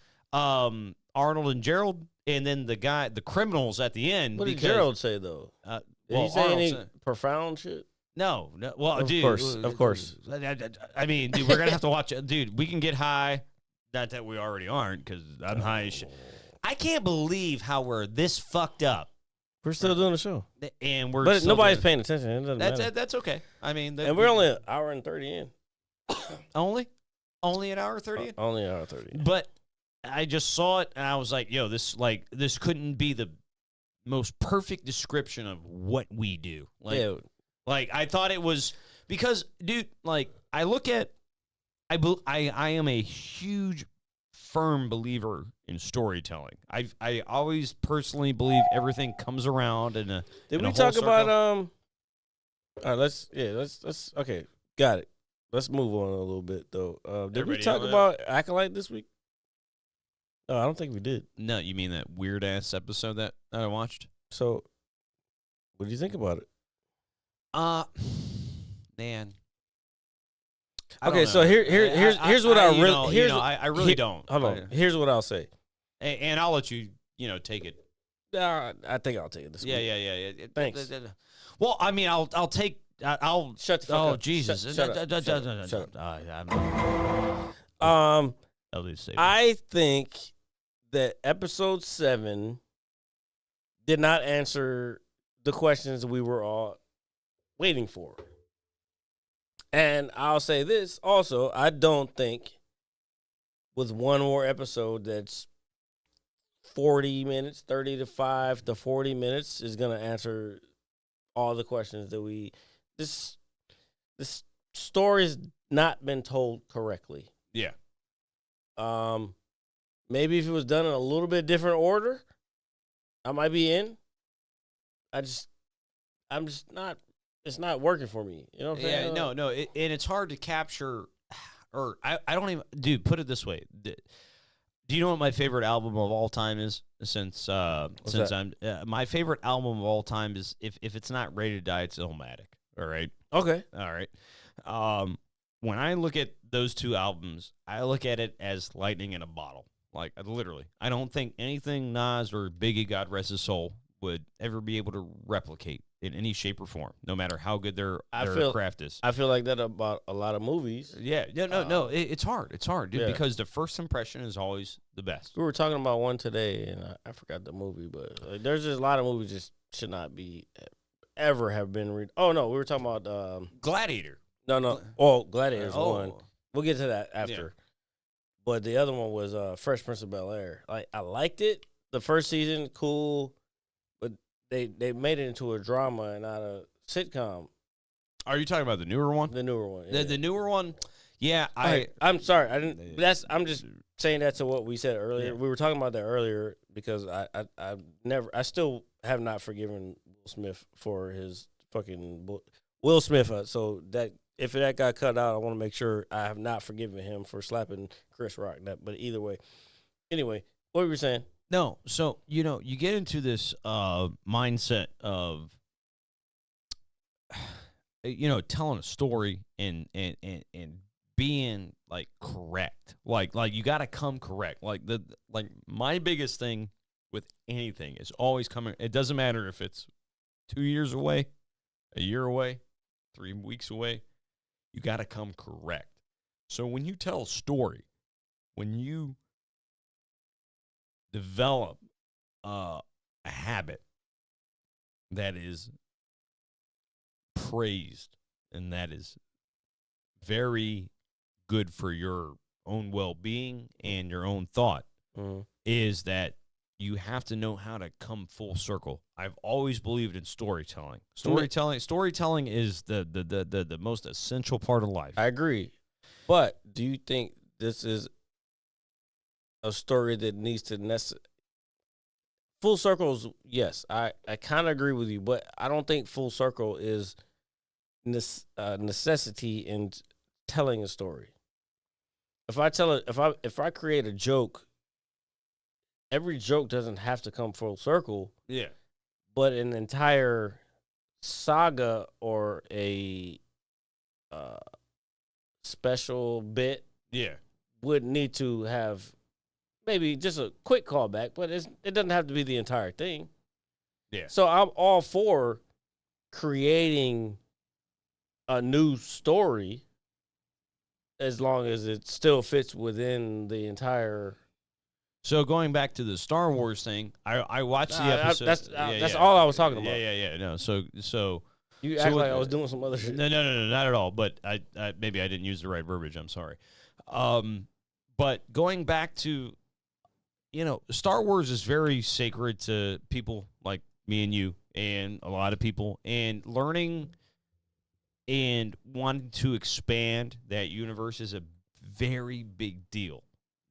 Speaker 2: Arnold and Gerald, and then the criminals at the end.
Speaker 1: What did Gerald say though? Did he say
Speaker 2: Arnold
Speaker 1: any
Speaker 2: said-
Speaker 1: profound shit?
Speaker 2: No. Well,
Speaker 1: Of
Speaker 2: dude.
Speaker 1: course.
Speaker 2: I mean, dude, we're gonna have to watch it. Dude, we can get high. Not that we already aren't, because I'm high as shit. I can't believe how we're this fucked up,
Speaker 1: We're still doing the show,
Speaker 2: and we're.
Speaker 1: but
Speaker 2: still
Speaker 1: nobody's
Speaker 2: doing-
Speaker 1: paying attention. It doesn't matter.
Speaker 2: That's okay. I mean,
Speaker 1: And we're only an hour and 30 in.
Speaker 2: only an hour 30.
Speaker 1: Only an hour and 30.
Speaker 2: But I just saw it, and I was like, yo, this couldn't be the most perfect description of what we do. Like I thought it was, because, dude, like I look at, I am a huge firm believer in storytelling. I always personally believe everything comes around in a.
Speaker 1: Did
Speaker 2: in a
Speaker 1: we
Speaker 2: whole
Speaker 1: talk about
Speaker 2: circle.
Speaker 1: All right, let's okay, got it. Let's move on a little bit though. Did we
Speaker 2: Everybody
Speaker 1: talk
Speaker 2: over
Speaker 1: about Acolyte this week? No, I don't think we did.
Speaker 2: No, you mean that weird ass episode that I watched?
Speaker 1: So, what do you think about it?
Speaker 2: Man.
Speaker 1: Okay, so here's what I really
Speaker 2: I really don't.
Speaker 1: Hold on. Here's what I'll say.
Speaker 2: And I'll let you take it.
Speaker 1: I think I'll take it this week.
Speaker 2: Yeah.
Speaker 1: Thanks.
Speaker 2: Well, I mean, I'll take. I'll
Speaker 1: Shut the fuck up.
Speaker 2: Jesus!
Speaker 1: Shut up.
Speaker 2: At least say
Speaker 1: I think that episode 7 did not answer the questions we were all waiting for. And I'll say this also, I don't think with one more episode that's 40 minutes, 35 to 40 minutes is going to answer all the questions that this story's not been told correctly.
Speaker 2: Yeah.
Speaker 1: Maybe if it was done in a little bit different order, I might be in. I'm just not. It's not working for me. You know what I'm saying?
Speaker 2: Yeah, no. And it's hard to capture, or I don't even, dude, put it this way. Do you know what my favorite album of all time is? My favorite album of all time is, if it's not Rated I, it's Illmatic. All right?
Speaker 1: Okay.
Speaker 2: All right. When I look at those two albums, I look at it as lightning in a bottle. Like, literally. I don't think anything Nas or Biggie, God rest his soul, would ever be able to replicate in any shape or form, no matter how good their craft is.
Speaker 1: I feel like that about a lot of movies.
Speaker 2: Yeah. No. It's hard. It's hard, dude, because the first impression is always the best.
Speaker 1: We were talking about one today, and I forgot the movie, but there's just a lot of movies just should not be ever have been Oh, no, we were talking about
Speaker 2: Gladiator.
Speaker 1: No. Oh, Gladiator's one.
Speaker 2: Oh.
Speaker 1: We'll get to that after.
Speaker 2: Yeah.
Speaker 1: But the other one was Fresh Prince of Bel-Air. Like, I liked it. The first season, cool. But they made it into a drama and not a sitcom.
Speaker 2: Are you talking about the newer one?
Speaker 1: The newer one. Yeah.
Speaker 2: The newer one? Yeah,
Speaker 1: I'm sorry. I didn't. I'm just saying that to what we said earlier.
Speaker 2: Yeah.
Speaker 1: We were talking about that earlier because I still have not forgiven Will Smith for his fucking Will Smith. So that if that got cut out, I want to make sure I have not forgiven him for slapping Chris Rock. But either way, anyway, what were you saying?
Speaker 2: No, so you get into this mindset of telling a story and being like correct. Like you got to come correct. Like my biggest thing with anything is always coming. It doesn't matter if it's 2 years away, a year away, 3 weeks away. You got to come correct. So when you tell a story, when you develop a habit that is praised and that is very good for your own well-being and your own thought, is that you have to know how to come full circle. I've always believed in storytelling. Storytelling is the most essential part of life.
Speaker 1: I agree. But do you think this is a story that needs to full circles? Yes, I kind of agree with you, but I don't think full circle is necessity in telling a story. If I create a joke, every joke doesn't have to come full circle.
Speaker 2: Yeah.
Speaker 1: But an entire saga or a special bit would need to have maybe just a quick callback, but it doesn't have to be the entire thing.
Speaker 2: Yeah.
Speaker 1: So I'm all for creating a new story as long as it still fits within the entire.
Speaker 2: So going back to the Star Wars thing, I watched the episode.
Speaker 1: That's all I was talking about.
Speaker 2: Yeah. No, so
Speaker 1: you act like I was doing some other shit.
Speaker 2: No, not at all. But I maybe I didn't use the right verbiage. I'm sorry. But going back to, Star Wars is very sacred to people like me and you and a lot of people, and learning and wanting to expand that universe is a very big deal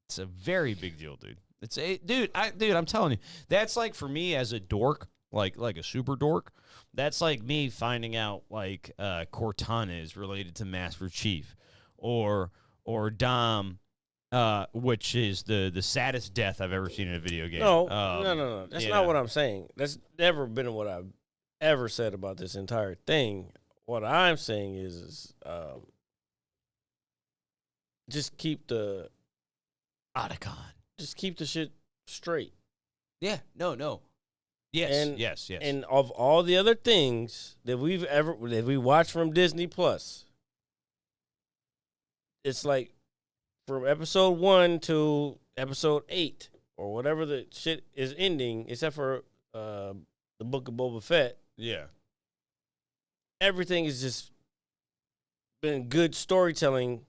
Speaker 2: It's a very big deal, dude. It's a dude. I'm telling you, that's like for me as a dork, like a super dork. That's like me finding out like Cortana is related to Master Chief, or Dom, which is the saddest death I've ever seen in a video game.
Speaker 1: No. That's not what I'm saying. That's never been what I've ever said about this entire thing. What I'm saying is just keep the
Speaker 2: Otacon.
Speaker 1: Just keep the shit straight.
Speaker 2: Yeah. No. Yes. Yes.
Speaker 1: And of all the other things that we watched from Disney Plus, it's like from episode 1 to episode 8 or whatever the shit is ending, except for the Book of Boba Fett.
Speaker 2: Yeah.
Speaker 1: Everything has just been good storytelling.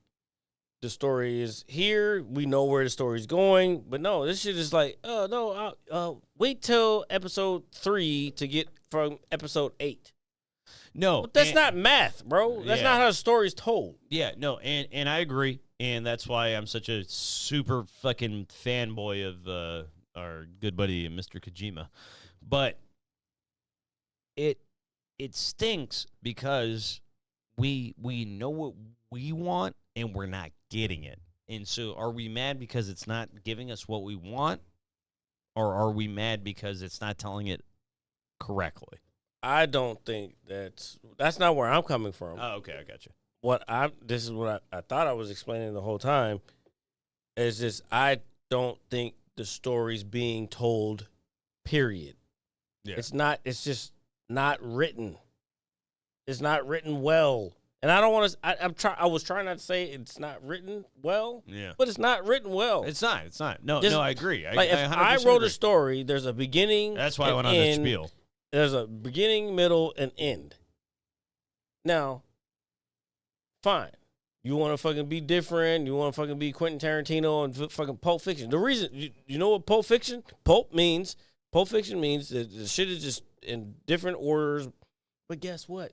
Speaker 1: The story is here. We know where the story's going. But no, this shit is like, oh, no, wait till episode 3 to get from episode 8.
Speaker 2: No.
Speaker 1: But that's not math, bro. That's not how the story's told.
Speaker 2: Yeah, no, and I agree. And that's why I'm such a super fucking fanboy of our good buddy, Mr. Kojima. But it stinks because we know what we want and we're not getting it. And so are we mad because it's not giving us what we want? Or are we mad because it's not telling it correctly?
Speaker 1: I don't think that's not where I'm coming from.
Speaker 2: Oh, okay, I got you.
Speaker 1: This is what I thought I was explaining the whole time. Is just I don't think the story's being told, period.
Speaker 2: Yeah.
Speaker 1: It's just not written. It's not written well. And I don't want to. I was trying not to say it's not written well.
Speaker 2: Yeah.
Speaker 1: But it's not written well.
Speaker 2: It's not. No, I agree.
Speaker 1: Like if I wrote a story, there's a beginning.
Speaker 2: That's why I went on that spiel.
Speaker 1: There's a beginning, middle, and end. Now, fine. You want to fucking be different. You want to fucking be Quentin Tarantino and fucking Pulp Fiction. The reason, you know what Pulp Fiction? Pulp Fiction means that the shit is just in different orders. But guess what?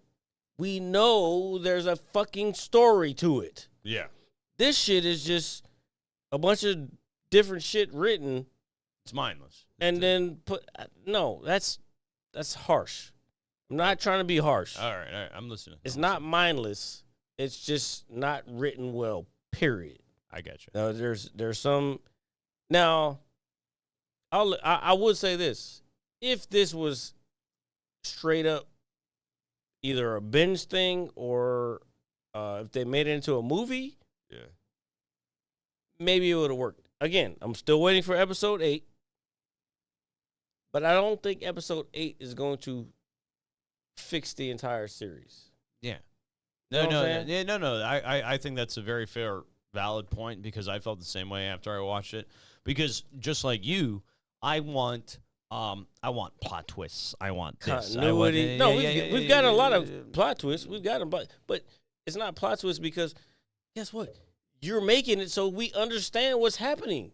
Speaker 1: We know there's a fucking story to it.
Speaker 2: Yeah.
Speaker 1: This shit is just a bunch of different shit written.
Speaker 2: It's mindless.
Speaker 1: And then that's harsh. I'm not trying to be harsh.
Speaker 2: All right. I'm listening.
Speaker 1: It's not mindless. It's just not written well, period.
Speaker 2: I got you.
Speaker 1: Now, there's some. Now, I would say this. If this was straight up either a binge thing or if they made it into a movie, maybe it would have worked. Again, I'm still waiting for episode 8. But I don't think episode 8 is going to fix the entire series.
Speaker 2: Yeah.
Speaker 1: You know
Speaker 2: No.
Speaker 1: what I'm saying?
Speaker 2: No. I think that's a very fair, valid point because I felt the same way after I watched it. Because just like you, I want plot twists. I want this.
Speaker 1: Continuity. We've got a lot of plot twists. We've got them, but it's not plot twists because guess what? You're making it so we understand what's happening.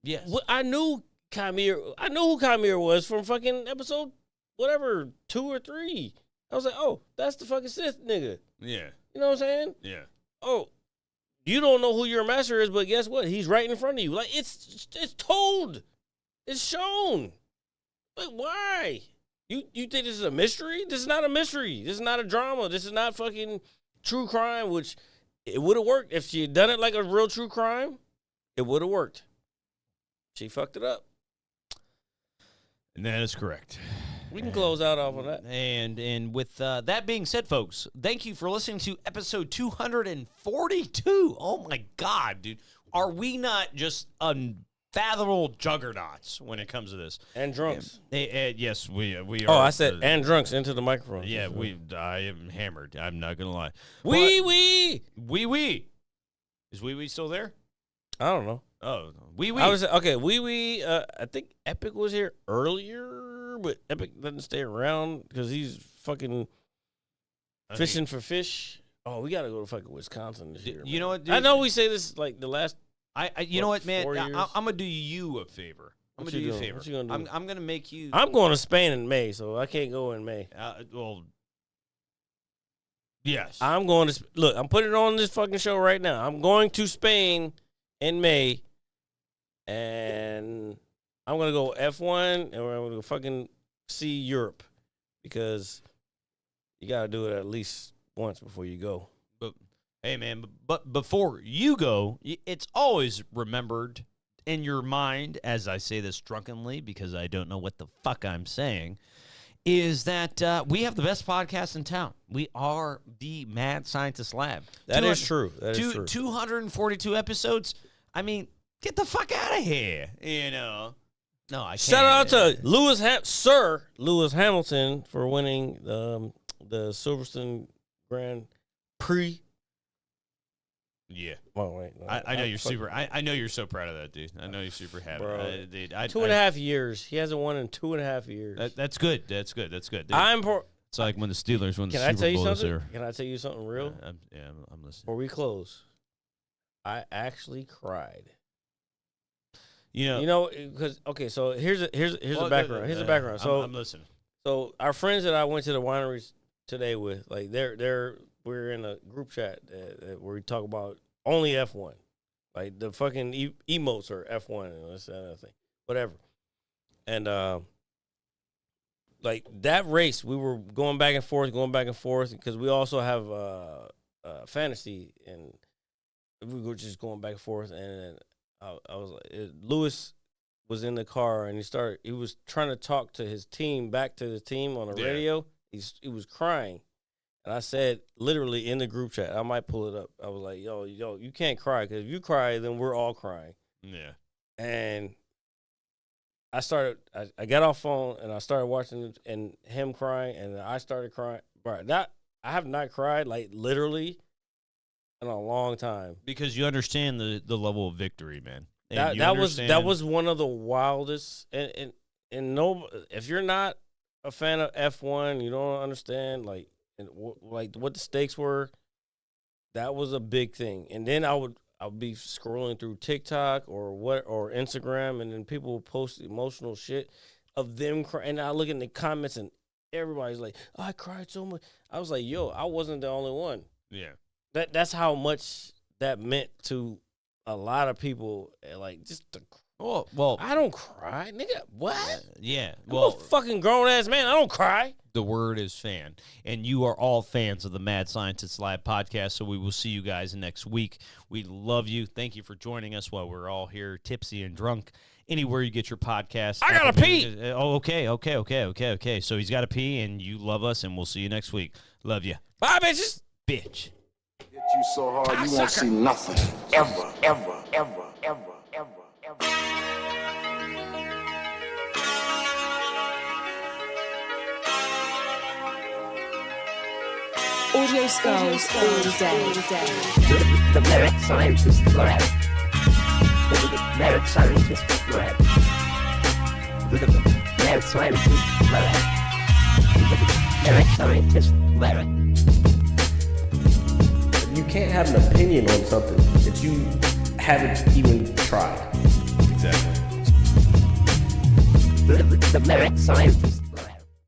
Speaker 2: Yes.
Speaker 1: I knew who Chimera was from fucking episode whatever 2 or 3. I was like, oh, that's the fucking Sith nigga.
Speaker 2: Yeah.
Speaker 1: You know what I'm saying?
Speaker 2: Yeah.
Speaker 1: Oh, you don't know who your master is, but guess what? He's right in front of you. Like it's told, it's shown. Like why? You think this is a mystery? This is not a mystery. This is not a drama. This is not fucking true crime. Which it would have worked if she had done it like a real true crime. It would have worked. She fucked it up.
Speaker 2: And that is correct.
Speaker 1: We can close out off on that.
Speaker 2: And with that being said, folks, thank you for listening to episode 242. Oh, my God, dude. Are we not just unfathomable juggernauts when it comes to this?
Speaker 1: And drunks.
Speaker 2: Yes, we are.
Speaker 1: Oh, I said and drunks into the microphone.
Speaker 2: Yeah, I am hammered. I'm not going to lie.
Speaker 1: Wee.
Speaker 2: Is Wee still there?
Speaker 1: I don't know.
Speaker 2: Oh, Wee.
Speaker 1: I was okay. Wee. I think Epic was here earlier, but Epic doesn't stay around because he's fucking fishing for fish. Oh, we gotta go to fucking Wisconsin this year.
Speaker 2: You know what? Dude?
Speaker 1: I know we say this like the last.
Speaker 2: You know what, man?
Speaker 1: 4 years?
Speaker 2: I'm gonna do you a favor. I'm gonna do you a favor.
Speaker 1: What you gonna do?
Speaker 2: I'm gonna make you.
Speaker 1: I'm going to Spain in May, so I can't go in May.
Speaker 2: Well, yes.
Speaker 1: I'm going to look. I'm putting it on this fucking show right now. I'm going to Spain in May. and I'm gonna go F1, and we're gonna fucking see Europe because you gotta do it at least once before you go.
Speaker 2: But hey, man, but before you go, it's always remembered in your mind, as I say this drunkenly because I don't know what the fuck I'm saying, is that we have the best podcast in town. We are the Mad Scientist Lab.
Speaker 1: That is true. That is true.
Speaker 2: 242 episodes. I mean, get the fuck out of here. You know. No, I can't.
Speaker 1: Shout out to Sir Lewis Hamilton for winning the Silverstone Grand Prix.
Speaker 2: Yeah.
Speaker 1: Oh, wait. No,
Speaker 2: I know you're super. I know you're so proud of that, dude. I know you're super happy.
Speaker 1: Bro,
Speaker 2: dude,
Speaker 1: 2.5 years. He hasn't won in 2.5 years.
Speaker 2: That's good. That's good. That's good. Dude,
Speaker 1: It's
Speaker 2: like when the Steelers won the
Speaker 1: Can I
Speaker 2: Super
Speaker 1: tell you
Speaker 2: Bowl this
Speaker 1: something?
Speaker 2: year.
Speaker 1: Can I tell you something real?
Speaker 2: I'm listening.
Speaker 1: Before we close, I actually cried.
Speaker 2: You
Speaker 1: know, because okay, so here's a background. Here's a background. So
Speaker 2: I'm listening.
Speaker 1: So our friends that I went to the wineries today with, like we're in a group chat where we talk about only F1, like the fucking emotes are F1 and this and that thing, whatever. And like that race, we were going back and forth because we also have fantasy, and we were just going back and forth. And I was like, Lewis was in the car and he was trying to talk to his team, back to the team on the radio. He was crying. And I said, literally in the group chat, I might pull it up. I was like, yo, you can't cry, because if you cry, then we're all crying.
Speaker 2: Yeah.
Speaker 1: And I got off phone and I started watching it and him crying, and I started crying. Bro, I have not cried, like, literally in a long time.
Speaker 2: Because you understand the level of victory, man.
Speaker 1: That was one of the wildest, and no, if you're not a fan of F1, you don't understand like what the stakes were. That was a big thing. And then I'll be scrolling through TikTok or Instagram, and then people will post emotional shit of them crying. And I look in the comments, and everybody's like, "Oh, I cried so much." I was like, "Yo, I wasn't the only one."
Speaker 2: Yeah.
Speaker 1: That's how much that meant to a lot of people. Like, just
Speaker 2: well,
Speaker 1: I don't cry, nigga. What?
Speaker 2: Yeah.
Speaker 1: I'm a fucking grown ass man. I don't cry.
Speaker 2: The word is fan, and you are all fans of the Mad Scientist Live podcast. So we will see you guys next week. We love you. Thank you for joining us while we're all here, tipsy and drunk. Anywhere you get your podcast.
Speaker 1: I gotta pee.
Speaker 2: Oh, okay. So he's got to pee, and you love us, and we'll see you next week. Love you.
Speaker 1: Bye, bitches.
Speaker 2: Bitch.
Speaker 3: Hit you so hard you won't see nothing. Ever, ever, ever, ever, ever, ever.
Speaker 4: Audio skulls all day.
Speaker 5: The Mad Scientist Lab. The Mad Scientist Lab. The Mad Scientist Lab. The Mad Scientist Lab.
Speaker 7: You can't have an opinion on something that you haven't even tried.
Speaker 2: Exactly.
Speaker 5: The Mad Scientist